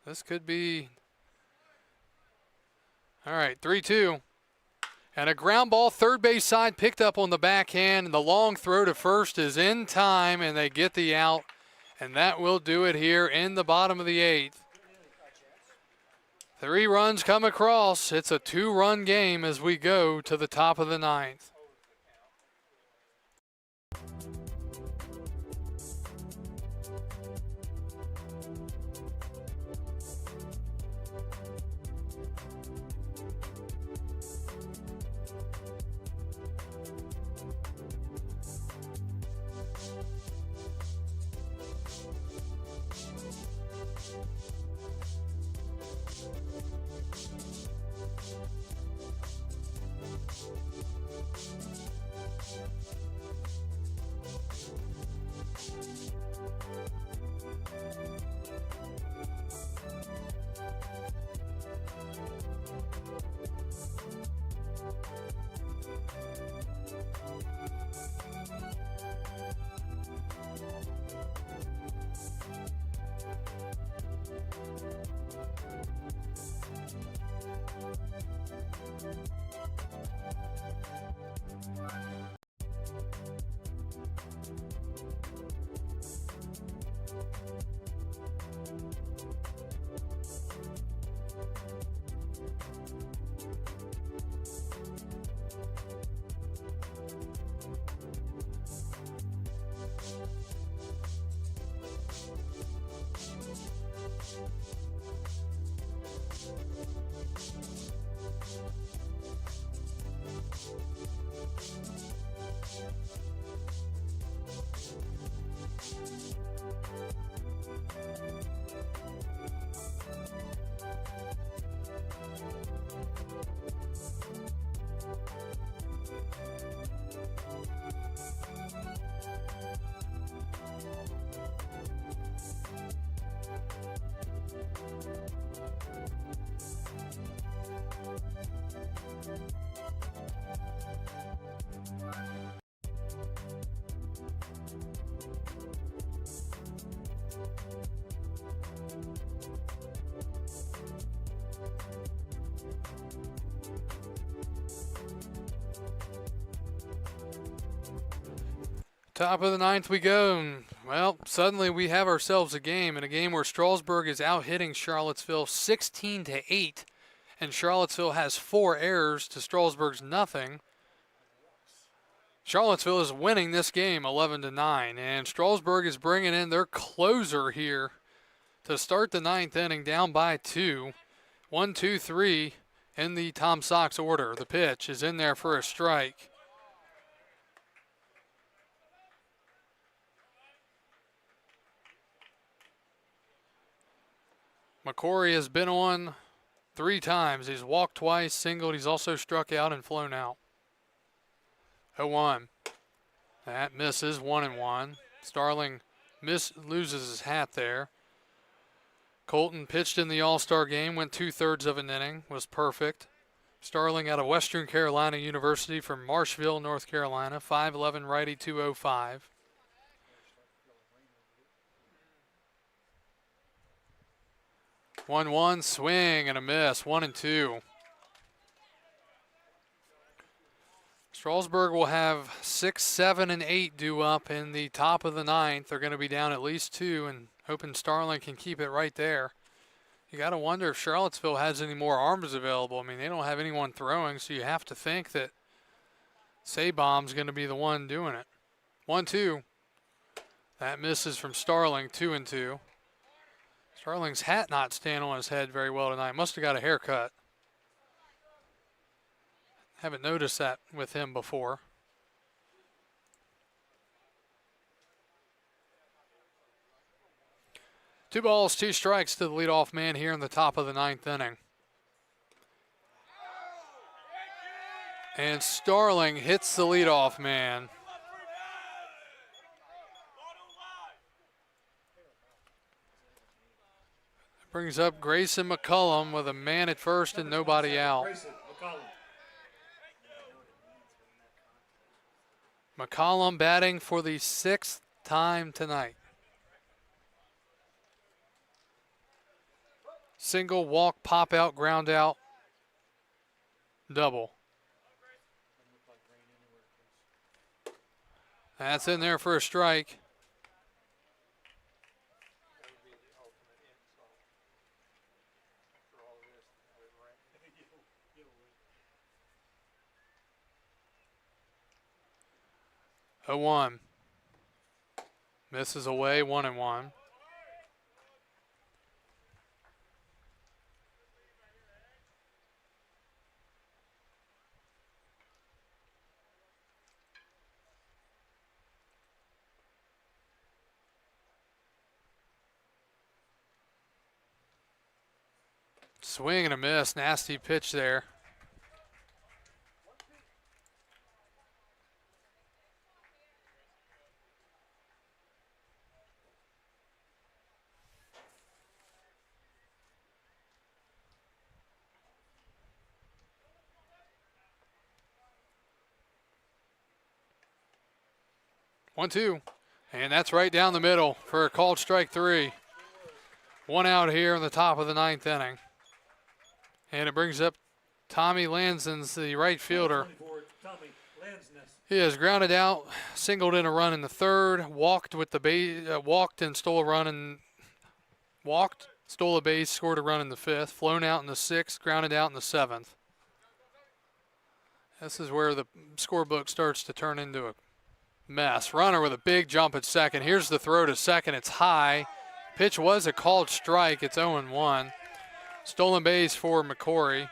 This could be. All right, 3-2. And a ground ball, third base side, picked up on the backhand, and the long throw to first is in time, and they get the out. And that will do it here in the bottom of the 8th. 3 runs come across. It's a 2-run game as we go to the top of the 9th. Top of the 9th we go. And, well, suddenly we have ourselves a game, where Strasburg is out hitting Charlottesville 16-8, and Charlottesville has 4 errors to Strasburg's nothing. Charlottesville is winning this game 11-9, and Strasburg is bringing in their closer here to start the 9th inning, down by 2. 1, 2, 3 in the Tom Sox order. The pitch is in there for a strike. McCory has been on 3 times. He's walked twice, singled. He's also struck out and flown out. 0-1. That misses. 1-1. Starling loses his hat there. Colton pitched in the All-Star game, went 2/3 of an inning, was perfect. Starling out of Western Carolina University from Marshville, North Carolina, 5'11", righty, 205. One swing and a miss, 1-2. Strasburg will have 6, 7, and 8 due up in the top of the 9th. They're going to be down at least 2 and hoping Starling can keep it right there. You got to wonder if Charlottesville has any more arms available. I mean, they don't have anyone throwing, so you have to think that Sabom's going to be the one doing it. 1-2. That misses from Starling, 2-2. Starling's hat not standing on his head very well tonight. Must have got a haircut. Haven't noticed that with him before. Two balls, 2 strikes to the leadoff man here in the top of the 9th inning. And Starling hits the leadoff man. Brings up Grayson McCullum with a man at first and nobody out. Grayson McCollum. McCollum batting for the 6th time tonight. Single, walk, pop out, ground out, double. That's in there for a strike. A 1. Misses away, 1-1. Swing and a miss, nasty pitch there. One, 2, and that's right down the middle for a called strike 3. 1 out here in the top of the 9th inning. And it brings up Tommy Lansons, the right fielder. He has grounded out, singled in a run in the 3rd, walked with the base, walked and stole a run and stole a base, scored a run in the 5th, flown out in the 6th, grounded out in the 7th. This is where the scorebook starts to turn into a mess. Runner with a big jump at second. Here's the throw to second. It's high. Pitch was a called strike. It's 0-1. Stolen base for McCory.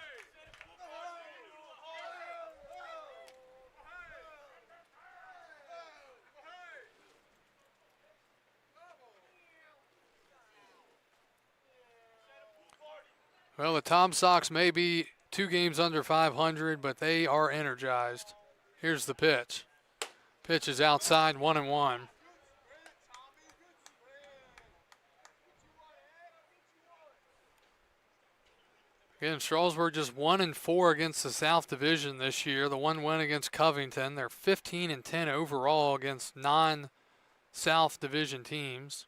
Well, the Tom Sox may be 2 games under 500, but they are energized. Here's the pitch. Pitch is outside, 1-1. Again, Strasburg just 1-4 against the South Division this year. The 1 win against Covington. They're 15-10 overall against non-South Division teams.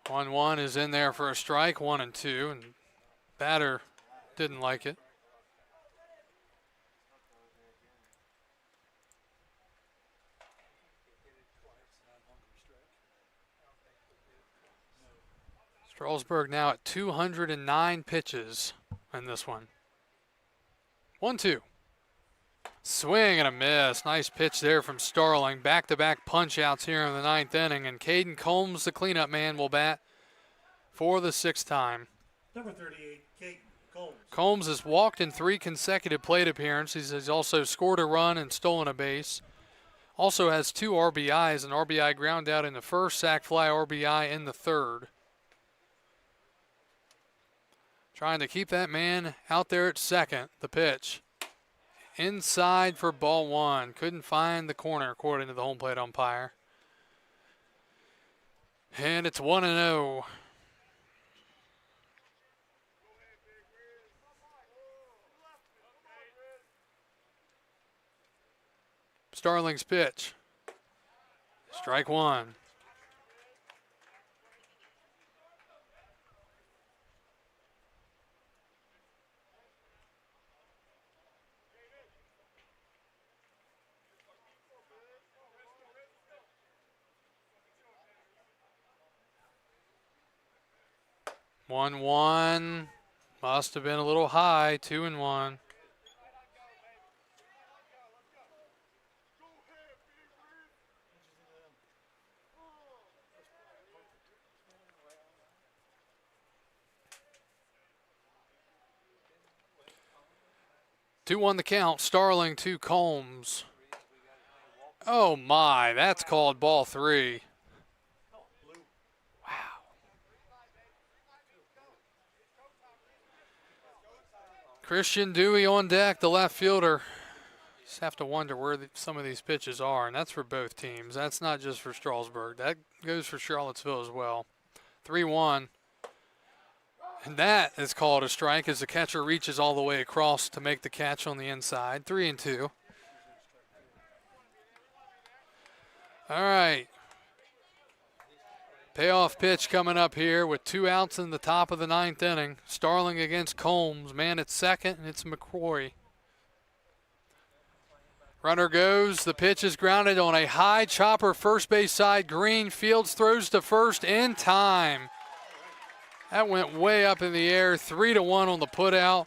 1-1 is in there for a strike, 1-2, and batter didn't like it. Strasburg now at 209 pitches in this one. 1-2. Swing and a miss. Nice pitch there from Starling. Back-to-back punch-outs here in the 9th inning, and Caden Combs, the cleanup man, will bat for the 6th time. Number 38, Kate Combs. Combs has walked in 3 consecutive plate appearances. He's also scored a run and stolen a base. Also has 2 RBIs, an RBI ground out in the first, sac fly RBI in the 3rd. Trying to keep that man out there at second. The pitch. Inside for ball 1. Couldn't find the corner according to the home plate umpire. And it's 1-0. Starling's pitch. Strike 1. One. Must have been a little high. 2-1. Two on the count. Starling to Combs. Oh my, that's called ball 3. Wow. Christian Dewey on deck, the left fielder. Just have to wonder where some of these pitches are, and that's for both teams. That's not just for Strasburg. That goes for Charlottesville as well. 3-1. And that is called a strike as the catcher reaches all the way across to make the catch on the inside. 3-2. All right. Payoff pitch coming up here with 2 outs in the top of the 9th inning. Starling against Combs. Man at second, and it's McCrory. Runner goes. The pitch is grounded on a high chopper first base side. Green. Fields throws to first in time. That went way up in the air. 3-1 on the putout.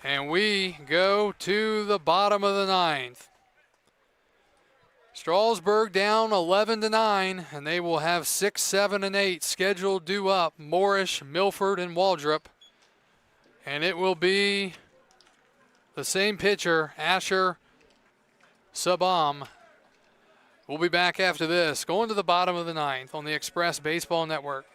And we go to the bottom of the 9th. Strasburg down 11-9, and they will have 6, 7, and 8 scheduled due up. Moorish, Milford, and Waldrop. And it will be the same pitcher, Asher Sabam. We'll be back after this. Going to the bottom of the 9th on the Express Baseball Network.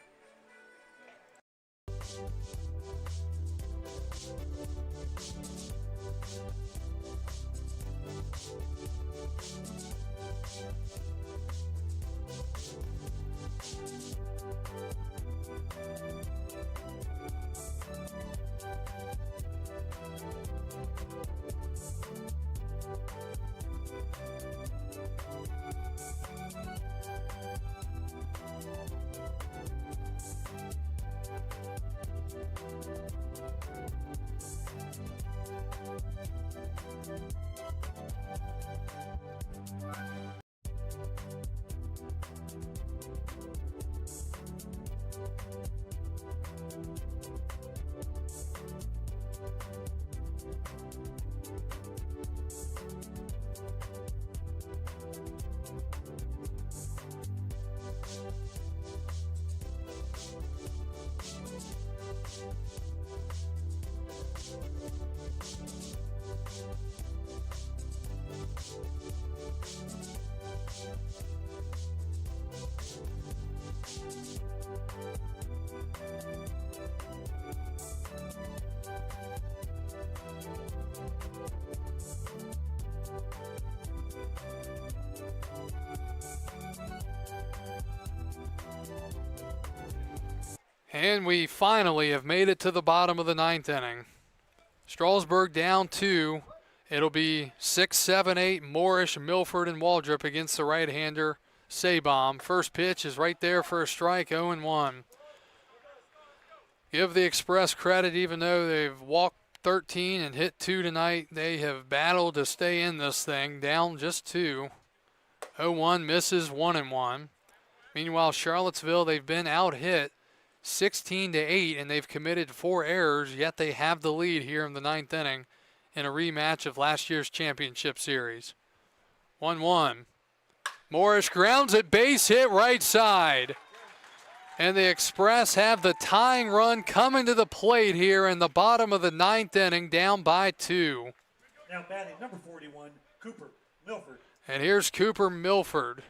And we finally have made it to the bottom of the 9th inning. Strasburg down 2. It'll be 6, 7, 8, Moorish, Milford, and Waldrop against the right-hander, Sabom. First pitch is right there for a strike, 0-1. Give the Express credit, even though they've walked 13 and hit 2 tonight, they have battled to stay in this thing, down just 2. 0-1 misses, 1-1. Meanwhile, Charlottesville, they've been out-hit 16-8, and they've committed 4 errors, yet they have the lead here in the 9th inning in a rematch of last year's championship series. 1-1. Morris grounds it, base hit right side. And the Express have the tying run coming to the plate here in the bottom of the 9th inning, down by 2. Now batting number 41, Cooper Milford. And here's Cooper Milford.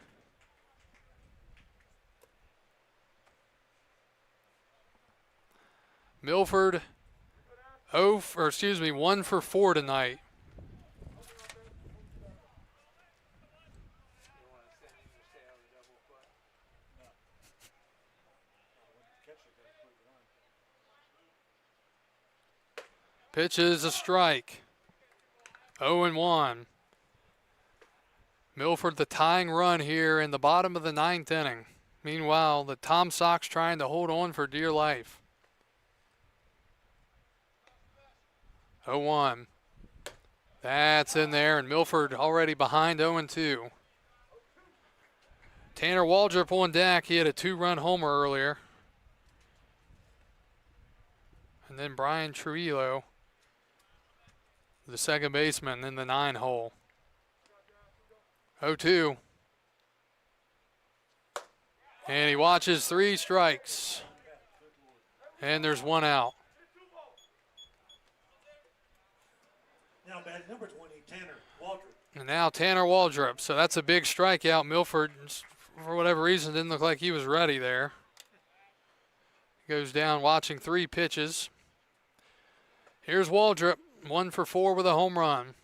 Milford 1 for 4 tonight. Pitch is a strike. 0-1. Milford the tying run here in the bottom of the 9th inning. Meanwhile, the Tom Sox trying to hold on for dear life. 0-1. That's in there, and Milford already behind 0-2. Tanner Waldrop on deck. He had a 2-run homer earlier. And then Brian Trujillo, the second baseman, in the 9-hole. 0-2. And he watches 3 strikes. And there's 1 out. Now batting number 20, Tanner Waldrop. And now Tanner Waldrop. So that's a big strikeout. Milford, for whatever reason, didn't look like he was ready there. He goes down watching 3 pitches. Here's Waldrop, 1 for 4 with a home run.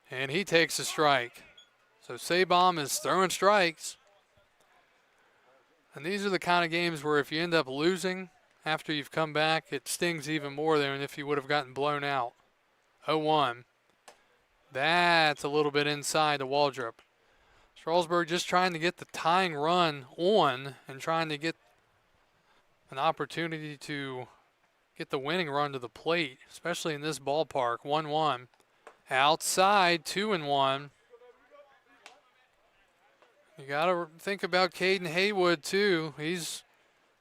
And he takes a strike. So Sabom is throwing strikes. And these are the kind of games where if you end up losing after you've come back, it stings even more than if you would have gotten blown out. 0-1. That's a little bit inside to Waldrop. Strasburg just trying to get the tying run on and trying to get an opportunity to get the winning run to the plate, especially in this ballpark. 1-1. Outside, 2-1. You got to think about Caden Haywood, too. He's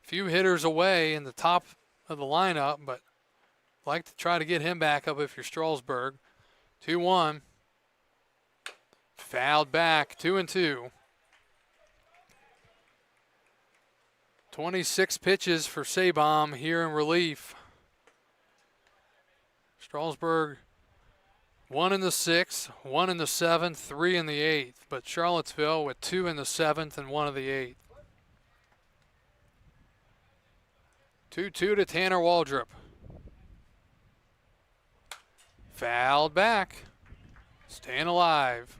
a few hitters away in the top of the lineup, but like to try to get him back up if you're Strasburg. 2-1. Fouled back, 2-2. 26 pitches for Sabom here in relief. Strasburg 1 in the 6th, 1 in the 7th, 3 in the 8th. But Charlottesville with 2 in the 7th and 1 of the 8th. 2-2 to Tanner Waldrop. Fouled back. Staying alive.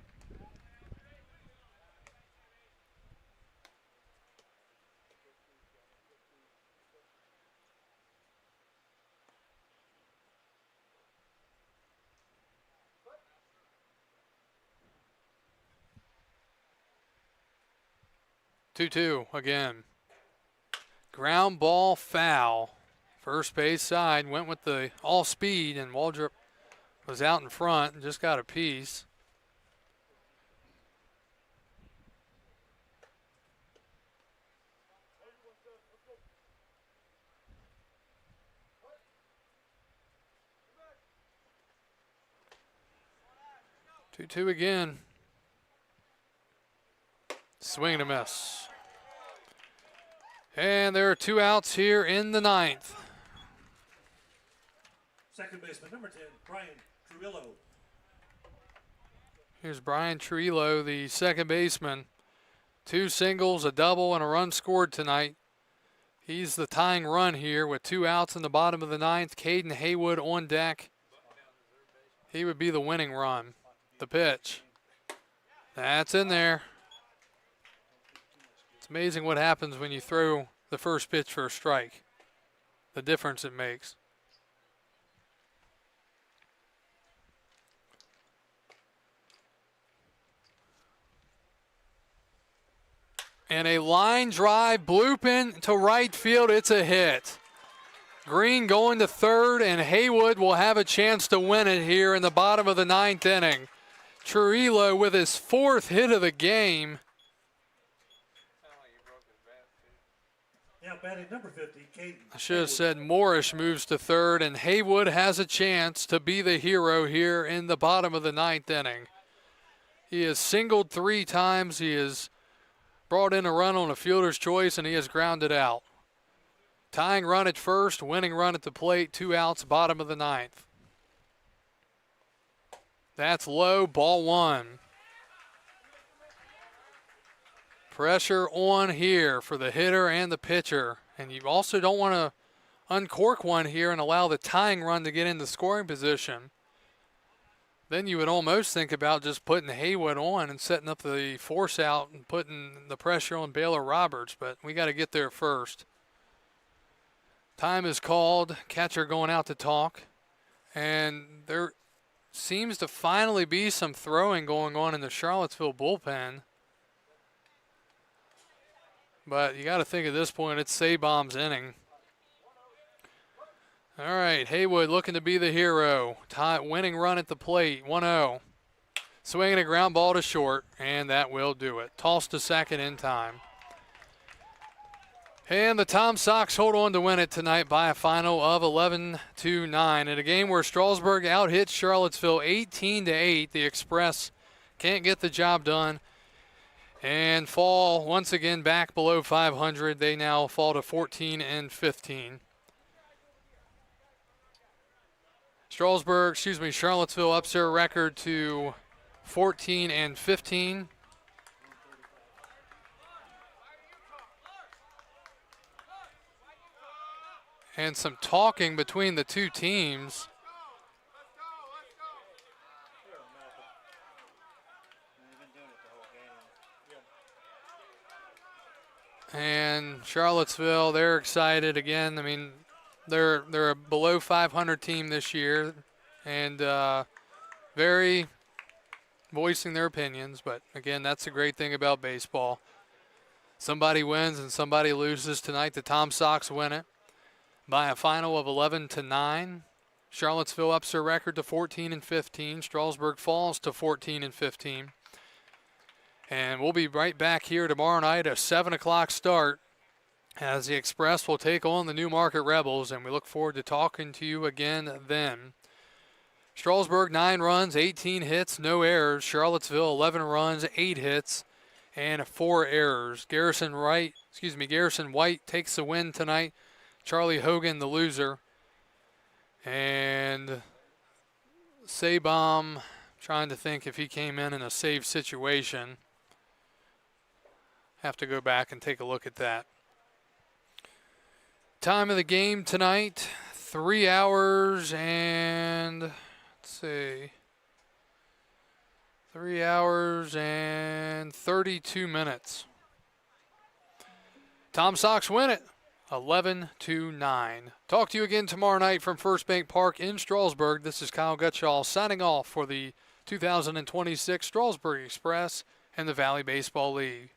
Two again. Ground ball foul. First base side went with the all speed, and Waldrop was out in front and just got a piece. Two again. Swing and a miss. And there are 2 outs here in the 9th. Second baseman, number 10, Brian Trujillo. Here's Brian Trujillo, the second baseman. 2 singles, a double, and a run scored tonight. He's the tying run here with 2 outs in the bottom of the 9th. Caden Haywood on deck. He would be the winning run. The pitch. That's in there. It's amazing what happens when you throw the first pitch for a strike. The difference it makes. And a line drive, bloop in to right field. It's a hit. Green going to third, and Haywood will have a chance to win it here in the bottom of the 9th inning. Trujillo with his 4th hit of the game. Now batting number 50, Caden. I should have said Morris moves to third, and Haywood has a chance to be the hero here in the bottom of the ninth inning. He has singled 3 times. He has brought in a run on a fielder's choice, and he has grounded out. Tying run at first, winning run at the plate, 2 outs, bottom of the ninth. That's low, ball 1. Pressure on here for the hitter and the pitcher. And you also don't want to uncork one here and allow the tying run to get into scoring position. Then you would almost think about just putting Haywood on and setting up the force out and putting the pressure on Baylor Roberts, but we got to get there first. Time is called, catcher going out to talk, and there seems to finally be some throwing going on in the Charlottesville bullpen. But you got to think at this point it's Sabom's inning. All right, Haywood looking to be the hero. Winning run at the plate, 1-0. Swinging a ground ball to short, and that will do it. Tossed to second in time. And the Tom Sox hold on to win it tonight by a final of 11-9. In a game where Strasburg out-hit Charlottesville 18-8, the Express can't get the job done and fall once again back below 500. They now fall to 14-15. Charlottesville ups their record to 14-15. And some talking between the two teams. And Charlottesville, they're excited again. I mean, they're a below 500 team this year, and very voicing their opinions. But again, that's the great thing about baseball. Somebody wins and somebody loses tonight. The Tom Sox win it by a final of 11-9. Charlottesville ups their record to 14-15. Strasburg falls to 14-15. And we'll be right back here tomorrow night, a 7 o'clock start, as the Express will take on the Newmarket Rebels, and we look forward to talking to you again then. Strasburg, 9 runs, 18 hits, no errors. Charlottesville, 11 runs, 8 hits, and 4 errors. Garrison White takes the win tonight. Charlie Hogan, the loser. And Sabom, trying to think if he came in a save situation. Have to go back and take a look at that. Time of the game tonight, 3 hours and, let's see, 3 hours and 32 minutes. Tom Sox win it, 11-9. Talk to you again tomorrow night from First Bank Park in Strasburg. This is Kyle Gutschall signing off for the 2026 Strasburg Express and the Valley Baseball League.